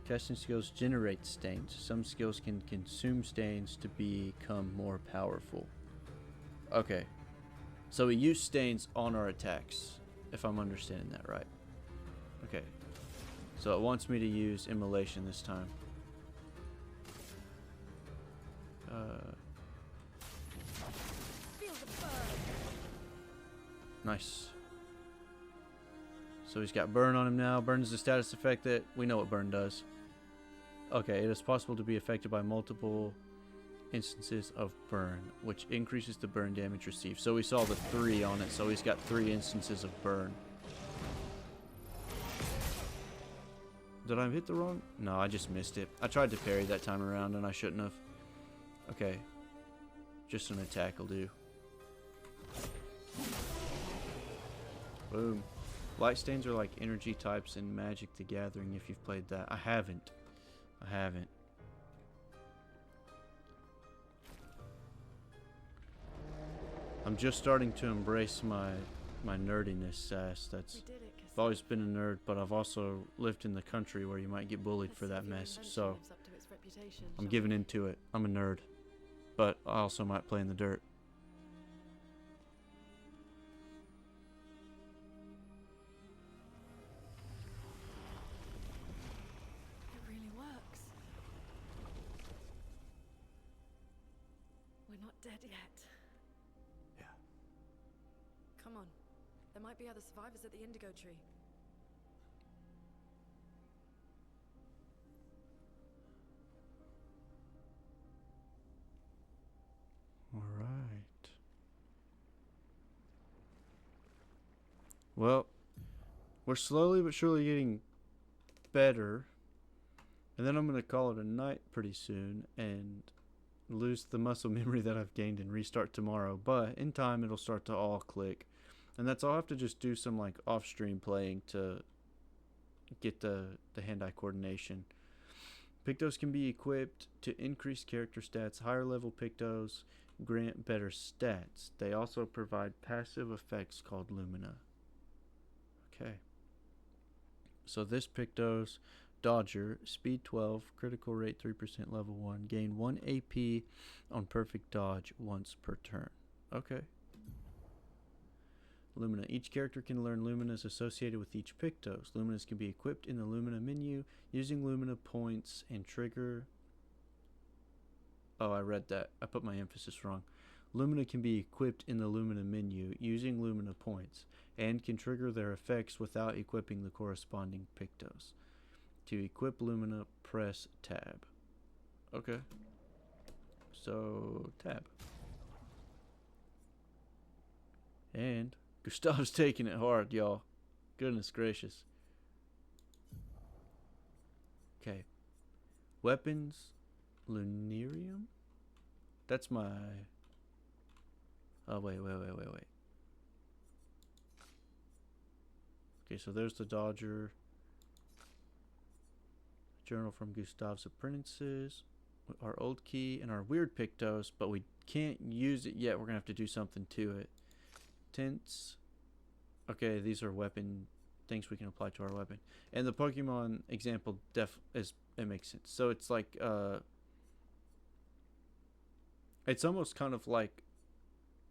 Casting skills generate stains. Some skills can consume stains to become more powerful. Okay. So we use stains on our attacks, if I'm understanding that right. Okay. So it wants me to use Immolation this time. Nice. So he's got burn on him now. Burn is a status effect that we know what burn does. Okay, it is possible to be affected by multiple instances of burn, which increases the burn damage received. So we saw the 3 on it, so he's got 3 instances of burn. Did I hit the wrong? No, I just missed it. I tried to parry that time around and I shouldn't have. Okay. Just an attack will do. Boom. Light stains are like energy types in Magic the Gathering if you've played that. I haven't. I'm just starting to embrace my nerdiness, Sass. We did it, I've always been a nerd, but I've also lived in the country where you might get bullied for that mess. So I'm giving into it. I'm a nerd, but I also might play in the dirt. It really works. We're not dead yet. Yeah. Come on. There might be other survivors at the indigo tree. All right. Well, we're slowly but surely getting better. And then I'm going to call it a night pretty soon and lose the muscle memory that I've gained and restart tomorrow. But in time, it'll start to all click. And that's all. I have to just do some like off-stream playing to get the hand-eye coordination. Pictos can be equipped to increase character stats. Higher level Pictos grant better stats. They also provide passive effects called Lumina. Okay. So this Pictos, Dodger, speed 12, critical rate 3%, level 1, gain 1 AP on perfect dodge once per turn. Okay. Lumina. Each character can learn Luminas associated with each Pictos. Luminas can be equipped in the Lumina menu using Lumina points and trigger... Oh, I read that. I put my emphasis wrong. Lumina can be equipped in the Lumina menu using Lumina points and can trigger their effects without equipping the corresponding Pictos. To equip Lumina, press tab. Okay. So, tab. And Gustav's taking it hard, y'all. Goodness gracious. Okay. Weapons. Lunarium? That's my... Oh, wait. Okay, so there's the Dodger. Journal from Gustav's apprentices. Our old key and our weird Pictos, but we can't use it yet. We're going to have to do something to it. Tints. Okay, these are weapon things we can apply to our weapon. And the Pokemon example it makes sense. So it's like it's almost kind of like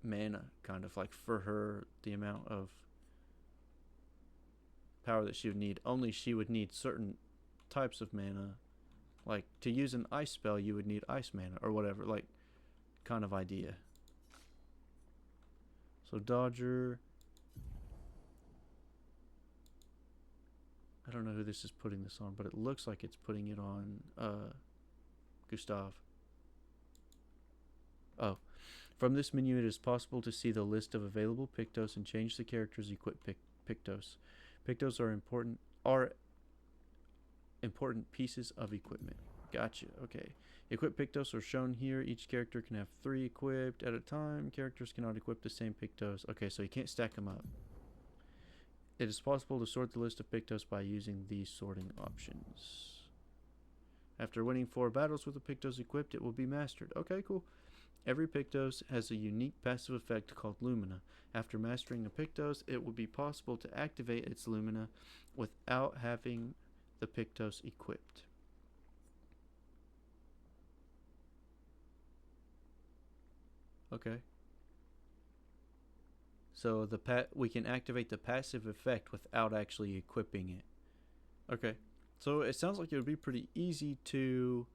mana, kind of like for her, the amount of power that she would need. Only she would need certain types of mana. Like to use an ice spell, you would need ice mana or whatever, like kind of idea. So Dodger. I don't know who this is putting this on, but it looks like it's putting it on Gustav. Oh. From this menu, it is possible to see the list of available Pictos and change the character's equipped Pictos. Pictos are important pieces of equipment. Gotcha. Okay. Equipped Pictos are shown here. Each character can have 3 equipped at a time. Characters cannot equip the same Pictos. Okay, so you can't stack them up. It is possible to sort the list of Pictos by using these sorting options. After winning 4 battles with the Pictos equipped, it will be mastered. Okay, cool. Every Pictos has a unique passive effect called Lumina. After mastering a Pictos, it will be possible to activate its Lumina without having the Pictos equipped. Okay. So we can activate the passive effect without actually equipping it. Okay. So it sounds like it would be pretty easy to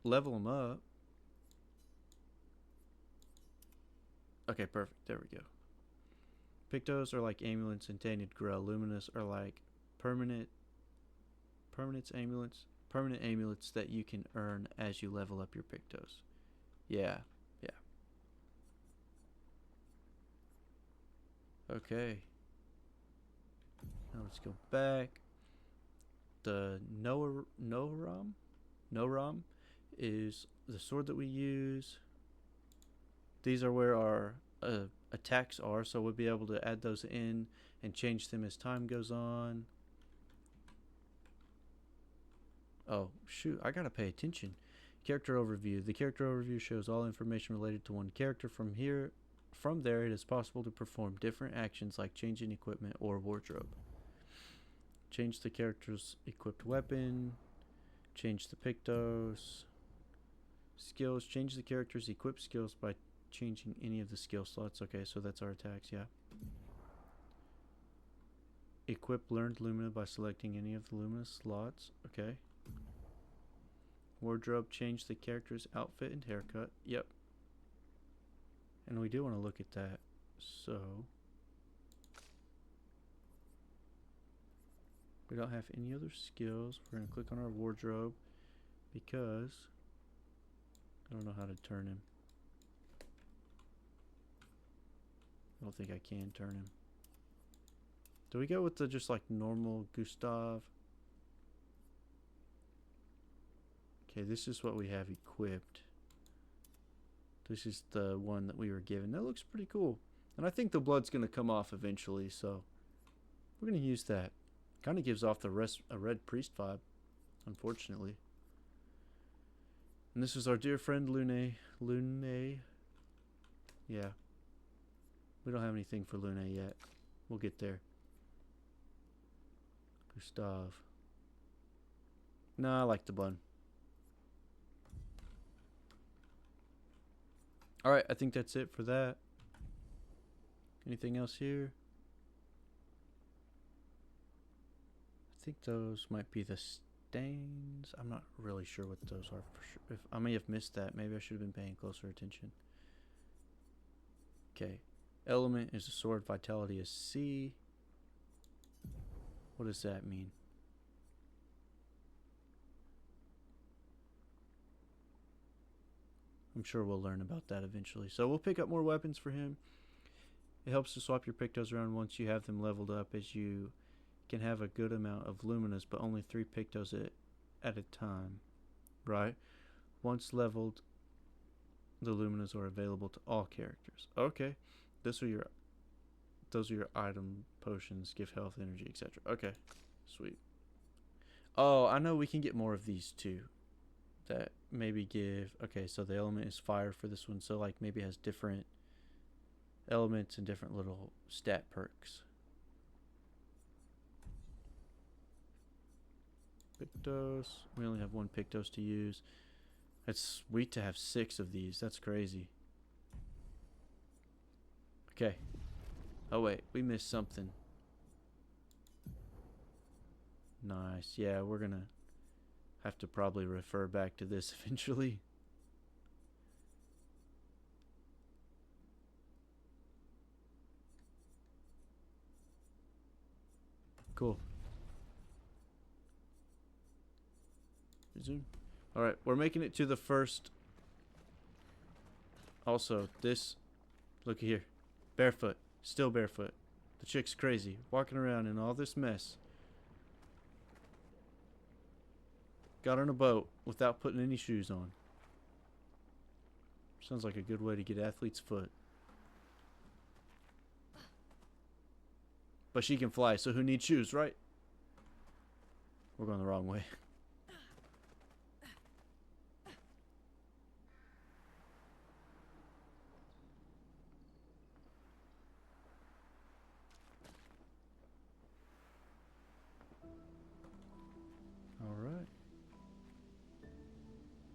level them up. Okay, perfect. There we go. Pictos are like amulets and tainted grow. Luminous are like permanent amulets that you can earn as you level up your Pictos. Yeah. Okay. Now let's go back. The Noram is the sword that we use. These are where our attacks are, so we'll be able to add those in and change them as time goes on. Oh, shoot, I gotta pay attention. Character overview. The character overview shows all information related to one character. From here, From there, it is possible to perform different actions like changing equipment or wardrobe. Change the character's equipped weapon. Change the Pictos. Skills. Change the character's equipped skills by changing any of the skill slots. Okay, so that's our attacks, yeah. Equip learned Lumina by selecting any of the Lumina slots. Okay. Wardrobe. Change the character's outfit and haircut. Yep. And we do want to look at that. So we don't have any other skills. We're going to click on our wardrobe because I don't know how to turn him. I don't think I can turn him. Do we go with the just like normal Gustav? Okay, this is what we have equipped. This is the one that we were given. That looks pretty cool. And I think the blood's going to come off eventually, so we're going to use that. Kind of gives off a red priest vibe, unfortunately. And this is our dear friend Lune. Lune. Yeah. We don't have anything for Lune yet. We'll get there. Gustav. No, I like the bun. Alright, I think that's it for that. Anything else here? I think those might be the stains. I'm not really sure what those are for sure. If I may have missed that. Maybe I should have been paying closer attention. Okay. Element is a sword. Vitality is C. What does that mean? I'm sure we'll learn about that eventually. So we'll pick up more weapons for him. It helps to swap your Pictos around once you have them leveled up, as you can have a good amount of Luminas, but only 3 Pictos at a time. Right? Once leveled, the Luminas are available to all characters. Okay. Those are your item potions, give health, energy, etc. Okay. Sweet. Oh, I know we can get more of these too. That maybe give... Okay, so the element is fire for this one. So, like, maybe it has different elements and different little stat perks. Pictos. We only have 1 Pictos to use. It's sweet to have 6 of these. That's crazy. Okay. Oh, wait. We missed something. Nice. Yeah, we're gonna have to probably refer back to this eventually. Cool. Resume. Alright, we're making it to the first. Also, this. Look here. Barefoot. Still barefoot. The chick's crazy. Walking around in all this mess. Got on a boat without putting any shoes on. Sounds like a good way to get athlete's foot. But she can fly, so who needs shoes, right? We're going the wrong way. Alright.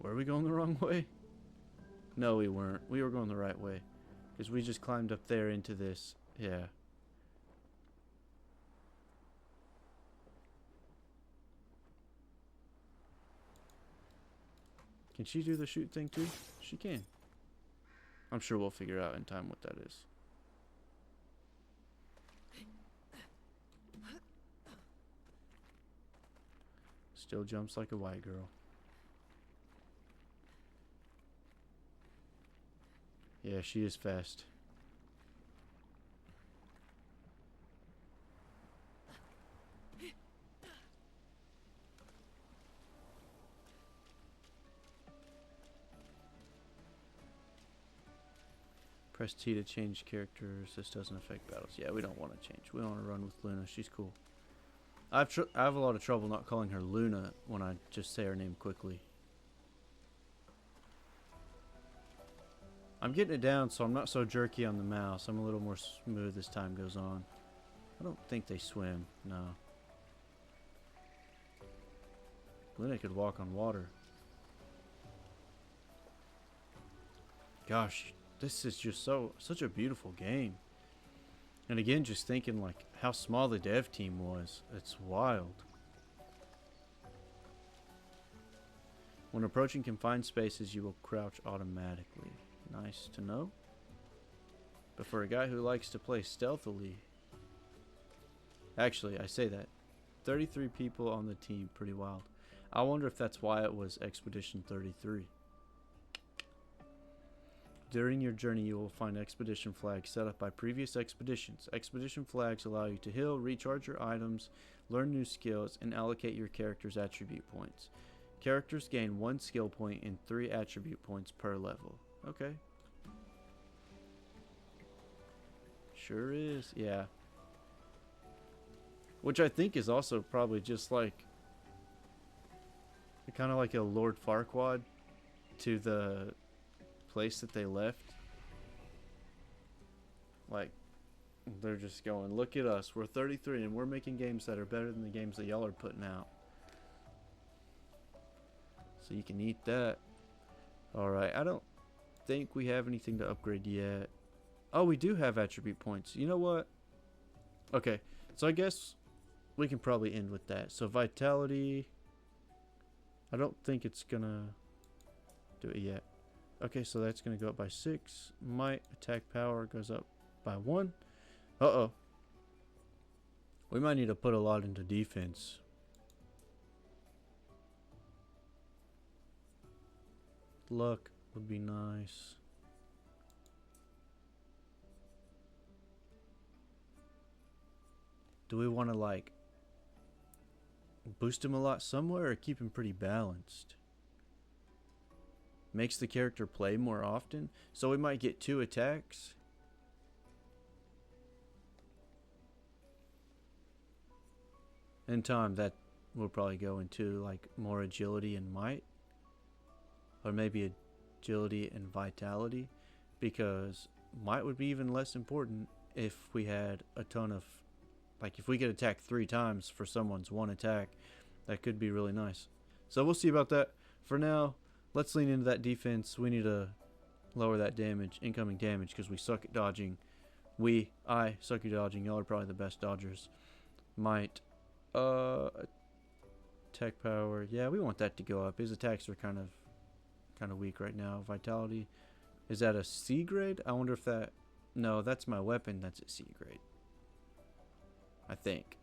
Were we going the wrong way? No, we weren't. We were going the right way. Because we just climbed up there into this. Yeah. Can she do the shoot thing too? She can. I'm sure we'll figure out in time what that is. Still jumps like a white girl. Yeah, she is fast. Press T to change characters. This doesn't affect battles. Yeah, we don't want to change. We want to run with Luna. She's cool. I have a lot of trouble not calling her Luna when I just say her name quickly. I'm getting it down so I'm not so jerky on the mouse. I'm a little more smooth as time goes on. I don't think they swim, no. Glenna could walk on water. Gosh, this is just such a beautiful game. And again, just thinking like how small the dev team was. It's wild. When approaching confined spaces, you will crouch automatically. Nice to know. But for a guy who likes to play stealthily... Actually, I say that. 33 people on the team, pretty wild. I wonder if that's why it was Expedition 33. During your journey, you will find expedition flags set up by previous expeditions. Expedition flags allow you to heal, recharge your items, learn new skills, and allocate your character's attribute points. Characters gain 1 skill point and 3 attribute points per level. Okay. Sure is, yeah. Which I think is also probably just like... kind of like a Lord Farquaad to the place that they left. Like, they're just going, look at us, we're 33 and we're making games that are better than the games that y'all are putting out. So you can eat that. Alright, I don't think we have anything to upgrade yet. Oh, we do have attribute points. You know what? Okay, so I guess we can probably end with that. So vitality, I don't think it's gonna do it yet. Okay, so that's gonna go up by 6. Might, attack power goes up by 1. Uh-oh. We might need to put a lot into defense. Luck would be nice. Do we want to like boost him a lot somewhere or keep him pretty balanced? Makes the character play more often, so we might get 2 attacks. In time that will probably go into like more agility and might. Or maybe agility and vitality, because might would be even less important if we had a ton of, like if we could attack 3 times for someone's 1 attack, that could be really nice. So we'll see about that. For now, let's lean into that defense. We need to lower that damage, incoming damage, because we suck at dodging. I suck at dodging. Y'all are probably the best dodgers. Might, attack power. Yeah, we want that to go up. His attacks are kind of weak right now. Vitality, is that a C grade? I wonder if that, no, that's my weapon. That's a C grade. I think.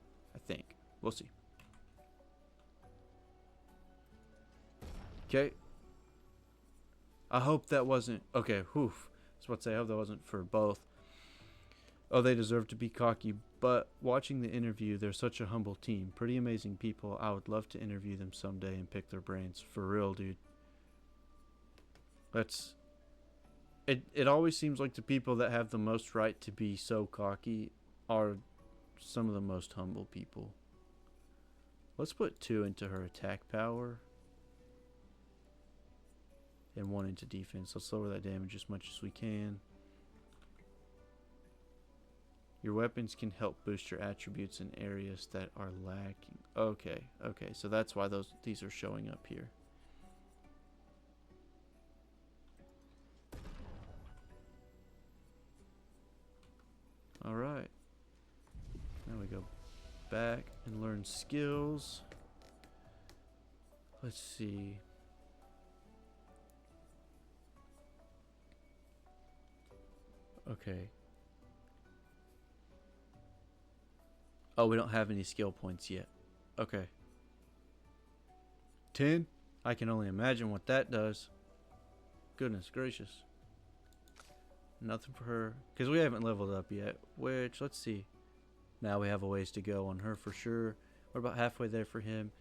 We'll see. Okay. I hope that wasn't... Okay, whew. I was about to say, I hope that wasn't for both. Oh, they deserve to be cocky, but watching the interview, they're such a humble team. Pretty amazing people. I would love to interview them someday and pick their brains. For real, dude. That's... It always seems like the people that have the most right to be so cocky are some of the most humble people. Let's put 2 into her attack power. And 1 into defense. Let's lower that damage as much as we can. Your weapons can help boost your attributes in areas that are lacking. Okay, so that's why these are showing up here. Alright. Now we go back and learn skills. Let's see. Okay. Oh, we don't have any skill points yet. Okay. 10? I can only imagine what that does. Goodness gracious. Nothing for her. Because we haven't leveled up yet. Which, let's see. Now we have a ways to go on her for sure. We're about halfway there for him.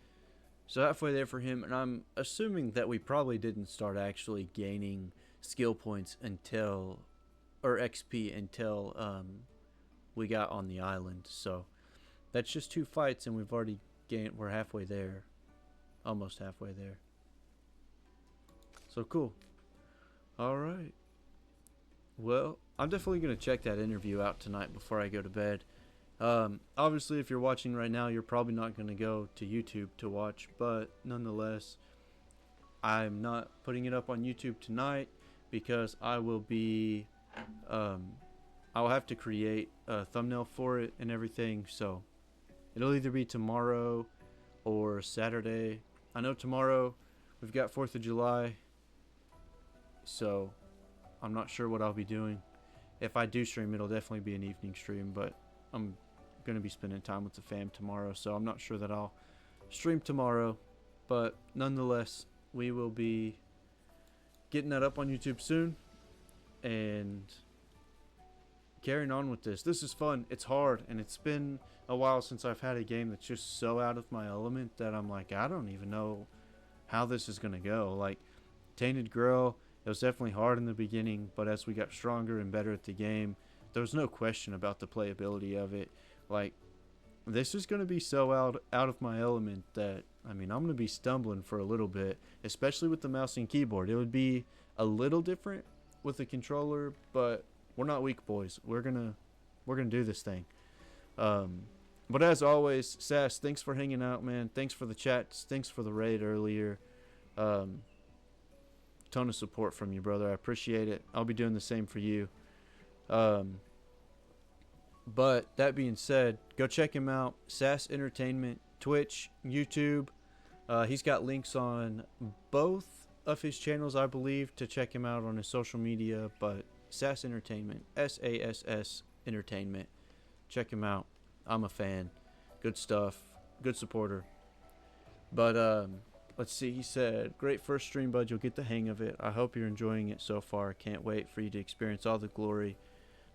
So halfway there for him. And I'm assuming that we probably didn't start actually gaining skill points until... or XP until we got on the island. So that's just 2 fights and we've already gained... We're halfway there. Almost halfway there. So cool. Alright. Well, I'm definitely going to check that interview out tonight before I go to bed. Obviously, if you're watching right now, you're probably not going to go to YouTube to watch, but nonetheless, I'm not putting it up on YouTube tonight because I will be, I'll have to create a thumbnail for it and everything, so it'll either be tomorrow or Saturday. I know tomorrow we've got 4th of July, so I'm not sure what I'll be doing. If I do stream, it'll definitely be an evening stream, but I'm going to be spending time with the fam tomorrow, so I'm not sure that I'll stream tomorrow. But nonetheless, we will be getting that up on YouTube soon and carrying on with this. This is fun. It's hard, and it's been a while since I've had a game that's just so out of my element that I'm like, I don't even know how this is going to go. Like, Tainted Girl, it was definitely hard in the beginning, but as we got stronger and better at the game, there was no question about the playability of it. Like, this is going to be so out of my element that, I mean, I'm going to be stumbling for a little bit, especially with the mouse and keyboard. It would be a little different with the controller, but we're not weak, boys. We're gonna do this thing. But as always, Sass, thanks for hanging out, man. Thanks for the chats. Thanks for the raid earlier. Ton of support from you, brother. I appreciate it. I'll be doing the same for you. But that being said, go check him out. Sass Entertainment, Twitch, YouTube. He's got links on both of his channels, I believe, to check him out on his social media. But Sass Entertainment, SASS Entertainment. Check him out. I'm a fan. Good stuff. Good supporter. But let's see. He said, great first stream, bud. You'll get the hang of it. I hope you're enjoying it so far. Can't wait for you to experience all the glory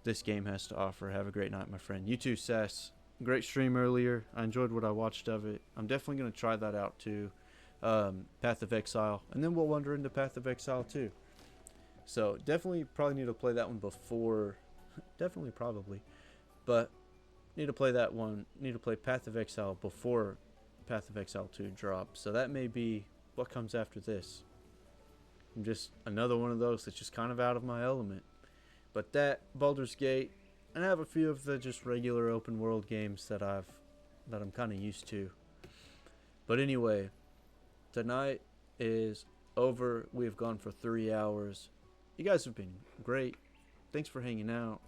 this game has to offer. Have a great night, my friend. You too, Sass. Great stream earlier. I enjoyed what I watched of it. I'm definitely going to try that out too. Path of Exile. And then we'll wander into Path of Exile too. So definitely probably need to play that one before. Definitely probably. But need to play that one. Need to play Path of Exile before Path of Exile 2 drops. So that may be what comes after this. I'm just another one of those that's just kind of out of my element. But that, Baldur's Gate, and I have a few of the just regular open world games that I'm kind of used to. But anyway, tonight is over. We have gone for 3 hours. You guys have been great. Thanks for hanging out.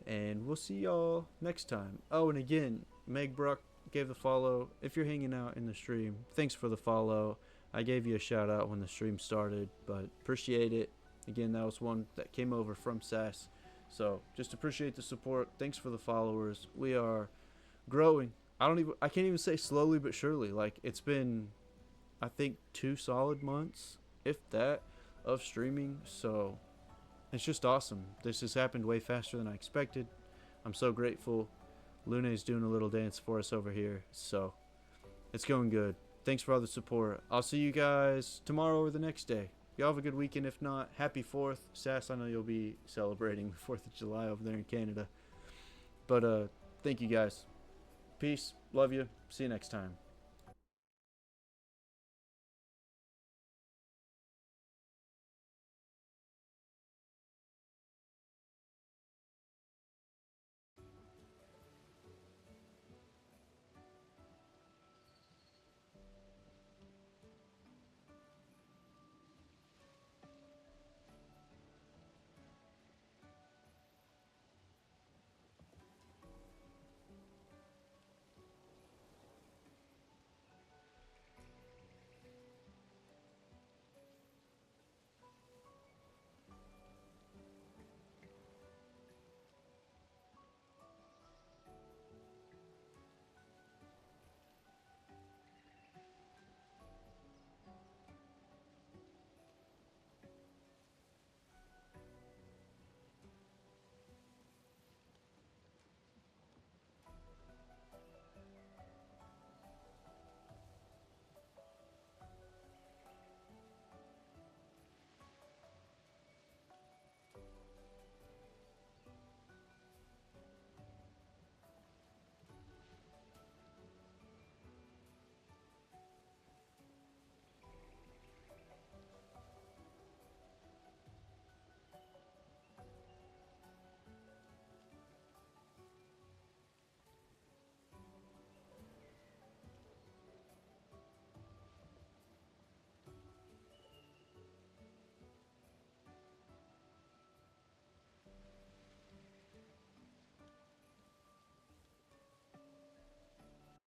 And we'll see y'all next time. Oh, and again, Meg Bruck gave the follow. If you're hanging out in the stream, thanks for the follow. I gave you a shout out when the stream started, but appreciate it. Again, that was one that came over from Sass. So just appreciate the support. Thanks for the followers. We are growing. I can't even say slowly but surely. Like, it's been, I think, 2 solid months, if that, of streaming. So it's just awesome. This has happened way faster than I expected. I'm so grateful. Lune's doing a little dance for us over here. So it's going good. Thanks for all the support. I'll see you guys tomorrow or the next day. Y'all have a good weekend. If not, happy 4th. Sass, I know you'll be celebrating the 4th of July over there in Canada. But thank you guys. Peace. Love you. See you next time.